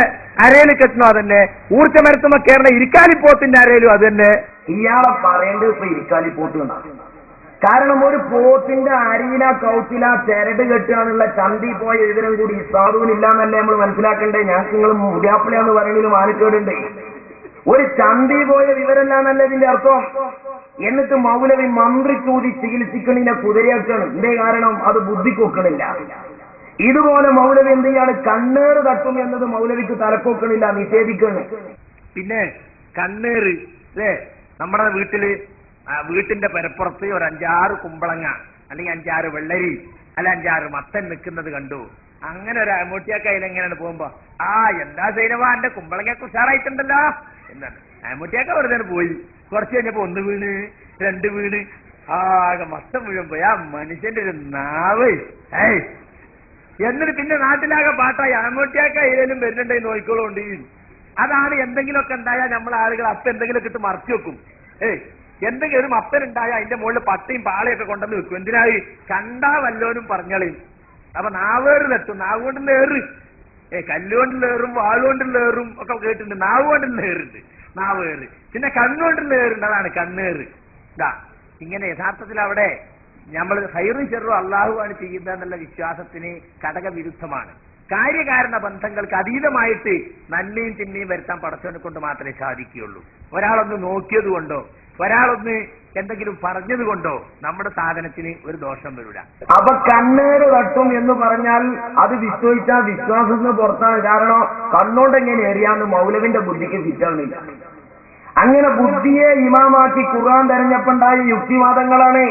അരയിൽ കെട്ടണോ അതന്നെ, ഊർജ്ജമരത്തുമ്പോ കയറുന്ന ഇരിക്കാലിപ്പോത്തിന്റെ അരയിലും അതന്നെ. ഇയാളെ പറയേണ്ടത് ഇപ്പൊ ഇരിക്കാലിപ്പോത്ത് എന്നാണ്. കാരണം ഒരു പോത്തിന്റെ അരിയില കൗത്തില ചരട് കെട്ടുകയാണുള്ള ചന്തി പോയ വിവരം കൂടി ഈ സാധുവിനില്ലാന്നല്ലേ നമ്മൾ മനസ്സിലാക്കണ്ടേ? ഞങ്ങൾക്ക് നിങ്ങൾ മുടിയാപ്പിളയാന്ന് പറയുന്നതിലും ആനക്കേടുണ്ടേ. ഒരു ചന്തി പോയ വിവരമില്ലാന്നല്ലേ ഇതിന്റെ അർത്ഥം. എന്നിട്ട് മൗലവി മന്ത്രി ചൂതി ചികിത്സിക്കണിനെ കുതിരയാക്കാണ്. ഇതേ കാരണം അത് ബുദ്ധിക്കൊക്കണില്ല. ഇതുപോലെ മൗലവി എന്ത് ചെയ്യാണ്? കണ്ണേറ് തട്ടും എന്നത് മൗലവിക്ക് തലക്കൊക്കണില്ല, നിഷേധിക്കാണ്. പിന്നെ കണ്ണേറ് അല്ലേ, നമ്മുടെ വീട്ടിന്റെ പരപ്പുറത്ത് ഒരു 5-6 കുമ്പളങ്ങ അല്ലെങ്കിൽ 5-6 വെള്ളരി അല്ല 5-6 മത്തൻ നിൽക്കുന്നത് കണ്ടു. അങ്ങനെ ഒരു അമൂട്ടിയൊക്കെ അതിലെങ്ങനെയാണ് പോകുമ്പോ, എന്താ സൈനവാ എന്റെ കുമ്പളങ്ങ ഉഷാറായിട്ടുണ്ടല്ലോ എന്നാണ്. അമൂട്ടിയൊക്കെ വെറുതെ പോയി. കുറച്ച് കഴിഞ്ഞപ്പോ 1 വീണ് 2 വീണ് ആകെ മത്തം മുഴുവൻ പോയി. ആ മനുഷ്യന്റെ ഒരു നാവ്. എന്നിട്ട് പിന്നെ നാട്ടിലാകെ പാട്ടായി, ആമൂട്ടിയൊക്കെ അതിലും വരുന്നുണ്ടെങ്കിൽ നോക്കിക്കോളുണ്ട്. അതാണ് എന്തെങ്കിലുമൊക്കെ ഉണ്ടായാൽ നമ്മളെ ആളുകൾ അപ്പം എന്തെങ്കിലുമൊക്കെ ഇട്ട് മറച്ചു വെക്കും. എന്തെങ്കിലും ഒരു മപ്പനുണ്ടായാൽ അതിന്റെ മുകളിൽ പട്ടയും പാളയൊക്കെ കൊണ്ടുവന്ന് വെക്കും. എന്തിനായി? കണ്ടാ വല്ലോനും പറഞ്ഞളയും. അപ്പൊ നാവേറ് തട്ടും. നാവ് കൊണ്ടുള്ള ഏറ്, കല്ലുകൊണ്ടുള്ള ഏറും വാളുകൊണ്ടുള്ള ഏറും ഒക്കെ കേട്ടിട്ടുണ്ട്. നാവ് കൊണ്ടുള്ള ഏറുണ്ട്, നാവേറ്. പിന്നെ കണ്ണുകൊണ്ടുള്ള ഏറുണ്ട്, അതാണ് കണ്ണേറ്. ഇങ്ങനെ യഥാർത്ഥത്തിൽ അവിടെ നമ്മൾ ഹൈറും ഷെറും അള്ളാഹുവാണ് ചെയ്യുന്നത് എന്നുള്ള വിശ്വാസത്തിന് ഘടകവിരുദ്ധമാണ്. കാര്യകാരണ ബന്ധങ്ങൾക്ക് അതീതമായിട്ട് നന്മയും തിന്മയും വരുത്താൻ പടച്ചവനെ കൊണ്ട് മാത്രമേ സാധിക്കുകയുള്ളൂ. ഒരാളൊന്ന് നോക്കിയത് കൊണ്ടോ ഒരാളൊന്ന് എന്തെങ്കിലും പറഞ്ഞത് കൊണ്ടോ നമ്മുടെ സാധനത്തിന് ഒരു ദോഷം വരില്ല. അപ്പൊ കണ്ണേറ് തട്ടും എന്ന് പറഞ്ഞാൽ അത് വിശ്വസിച്ചാൽ വിശ്വാസത്തിന് പുറത്താണ്. കാരണം കണ്ണോണ്ട് എങ്ങനെ എറിയാന്ന് മൗലവിന്റെ ബുദ്ധിക്ക് ഫിറ്റാവുന്നില്ല. അങ്ങനെ ബുദ്ധിയെ ഇമാമാക്കി ഖുർആൻ തെരഞ്ഞെടുപ്പുണ്ടായ യുക്തിവാദങ്ങളാണ്.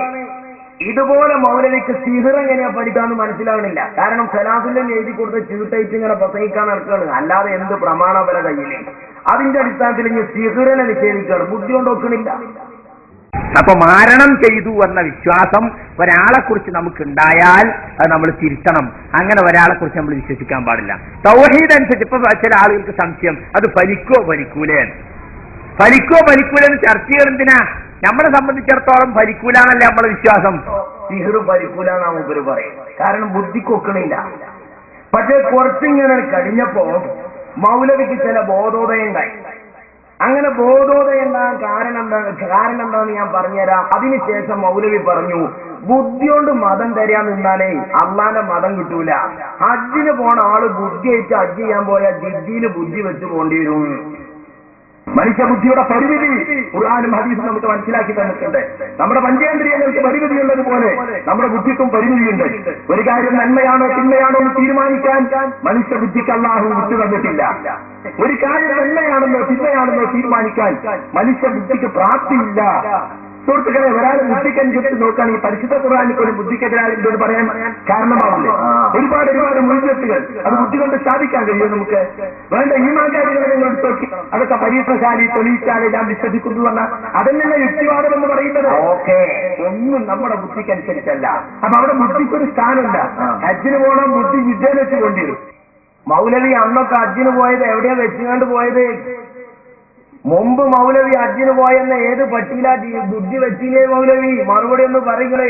ഇതുപോലെ മൗലവിക്ക് സിഹിർ എങ്ങനെയാ പഠിക്കാന്ന് മനസ്സിലാവണില്ല. കാരണം സലാസിന്റെ എഴുതി കൊടുത്ത് ചീട്ടയിട്ട് ഇങ്ങനെ പ്രസംഗിക്കാൻ നടക്കുകയാണ്. അല്ലാതെ എന്ത് പ്രമാണം വരെ കയ്യില്. അതിന്റെ അടിസ്ഥാനത്തിൽ ഇനി സിഹിറിനെ നിഷേധിക്കുകയാണ്. ബുദ്ധി കൊണ്ട് നോക്കണില്ല. അപ്പൊ മാരണം ചെയ്തു എന്ന വിശ്വാസം ഒരാളെ കുറിച്ച് നമുക്ക് ഉണ്ടായാൽ അത് നമ്മൾ തിരുത്തണം. അങ്ങനെ ഒരാളെ കുറിച്ച് നമ്മൾ വിശ്വസിക്കാൻ പാടില്ല. തൗഹീദ് അനുസരിച്ച് ഇപ്പൊ ചില ആളുകൾക്ക് സംശയം അത് ഫലിക്കോ ഫലിക്കൂലേ, ഫലിക്കോ ഫലിക്കൂലെന്ന് ചർച്ച ചെയ്യണെന്തിനാ? നമ്മളെ സംബന്ധിച്ചിടത്തോളം ഫലിക്കൂലാന്നല്ലേ നമ്മളെ വിശ്വാസം. സിഹിർ ഫലിക്കൂലെന്നാ മൂപ്പര് പറയും. കാരണം ബുദ്ധിക്കൊക്കണില്ല. പക്ഷെ കുറച്ചിങ്ങനെ കഴിഞ്ഞപ്പോ മൗലവിക്ക് ചില ബോധോദയം ഉണ്ടായി. അങ്ങനെ ബോധോദയം ഉണ്ടാകാൻ കാരണം എന്താന്ന് ഞാൻ പറഞ്ഞുതരാം. അതിനുശേഷം മൗലവി പറഞ്ഞു, ബുദ്ധി കൊണ്ട് മതം തരാൻ നിന്നാലേ അള്ളാന്റെ മതം കിട്ടൂല. ഹജ്ജിന് പോണ ആള് ബുദ്ധി അയച്ച് ഹജ്ജ് ചെയ്യാൻ പോയാൽ ജിദ്ദിയിൽ ബുദ്ധി വെച്ച് പോകേണ്ടി വരും. മനുഷ്യബുദ്ധിയുടെ പരിമിതി ഖുർആനും ഹദീസും നമുക്ക് മനസ്സിലാക്കി തന്നിട്ടുണ്ട്. നമ്മുടെ പഞ്ചേന്ദ്രിയങ്ങൾക്ക് പരിമിതി ഉള്ളതുപോലെ നമ്മുടെ ബുദ്ധിക്കും പരിമിതിയുണ്ട്. ഒരു കാര്യം നന്മയാണോ തിന്മയാണോ എന്ന് തീരുമാനിക്കാൻ മനുഷ്യബുദ്ധിക്ക് അല്ലാഹു വിട്ടു തന്നിട്ടില്ല. ഒരു കാര്യം നന്മയാണെന്നോ തിന്മയാണെന്നോ തീരുമാനിക്കാൻ മനുഷ്യബുദ്ധിക്ക് പ്രാപ്തിയില്ല. സുഹൃത്തുക്കളെ, ഒരാൾ ബുദ്ധിക്കനുസരിച്ച് നോക്കാൻ ഈ പരിശുദ്ധ ഖുർആനിക്ക് ഒരു ബുദ്ധിക്കെതിരായിട്ട് പറയാൻ കാരണമാവില്ല. ഒരുപാട് മുൻകെട്ടുകൾ അത് ബുദ്ധി കൊണ്ട് സ്ഥാപിക്കാൻ കഴിയും. നമുക്ക് വേണ്ട ഈമാൻ കാര്യങ്ങൾ നിങ്ങൾ നോക്കി അതൊക്കെ പരീക്ഷശാലി തെളിയിച്ചാലേ ഞാൻ വിശ്വസിക്കുന്നു പറഞ്ഞാൽ അതന്നെയല്ല യുക്തിവാദം എന്ന് പറയുന്നത്. ഓക്കെ, ഒന്നും നമ്മുടെ ബുദ്ധിക്കനുസരിച്ചല്ല. അപ്പൊ അവിടെ ബുദ്ധിക്കൊരു സ്ഥാനമില്ല. ഹജ്ജിന് പോകണം, ബുദ്ധി വിദ്യയിൽ വെച്ച് കൊണ്ടിരും. മൗലവി അന്നൊക്കെ ഹജ്ജിന് പോയത് എവിടെയാ വെച്ചുകൊണ്ട് പോയത്? മുമ്പ് മൗലവി ഹജ്ജിന് പോയെന്ന ഏത് പട്ടിയിലാ ബുദ്ധി വെച്ചില്ലേ മൗലവി? മറുപടി ഒന്ന് പറയുകളെ.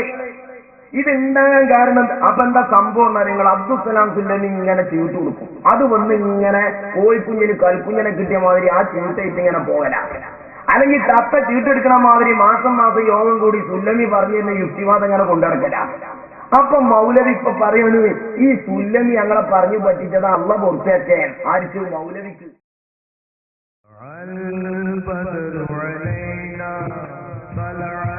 ഇതുണ്ടാകാൻ കാരണം അപ്പൊ എന്താ സംഭവം എന്നാ, നിങ്ങൾ അബ്ദുസലാം സുല്ലമി ഇങ്ങനെ ചീട്ട് കൊടുക്കും. അത് വന്ന് ഇങ്ങനെ കോഴിക്കുഞ്ഞിന് കൽക്കുഞ്ഞിനെ കിട്ടിയ മാതിരി ആ ചീട്ടയിട്ട് ഇങ്ങനെ പോകല. അല്ലെങ്കിൽ തത്ത ചീട്ടെടുക്കണ മാതിരി മാസം യോഗം കൂടി സുല്ലമി പറഞ്ഞിരുന്ന യുക്തിവാദം ഇങ്ങനെ കൊണ്ടിടക്കല. അപ്പൊ മൗലവി ഇപ്പൊ പറയണു, ഈ സുല്ലമി ഞങ്ങളെ പറഞ്ഞു പറ്റിച്ചത് അള്ള പൊറുത്തേറ്റേ. ആർക്ക്? മൗലവിക്ക്. البدر علينا طلع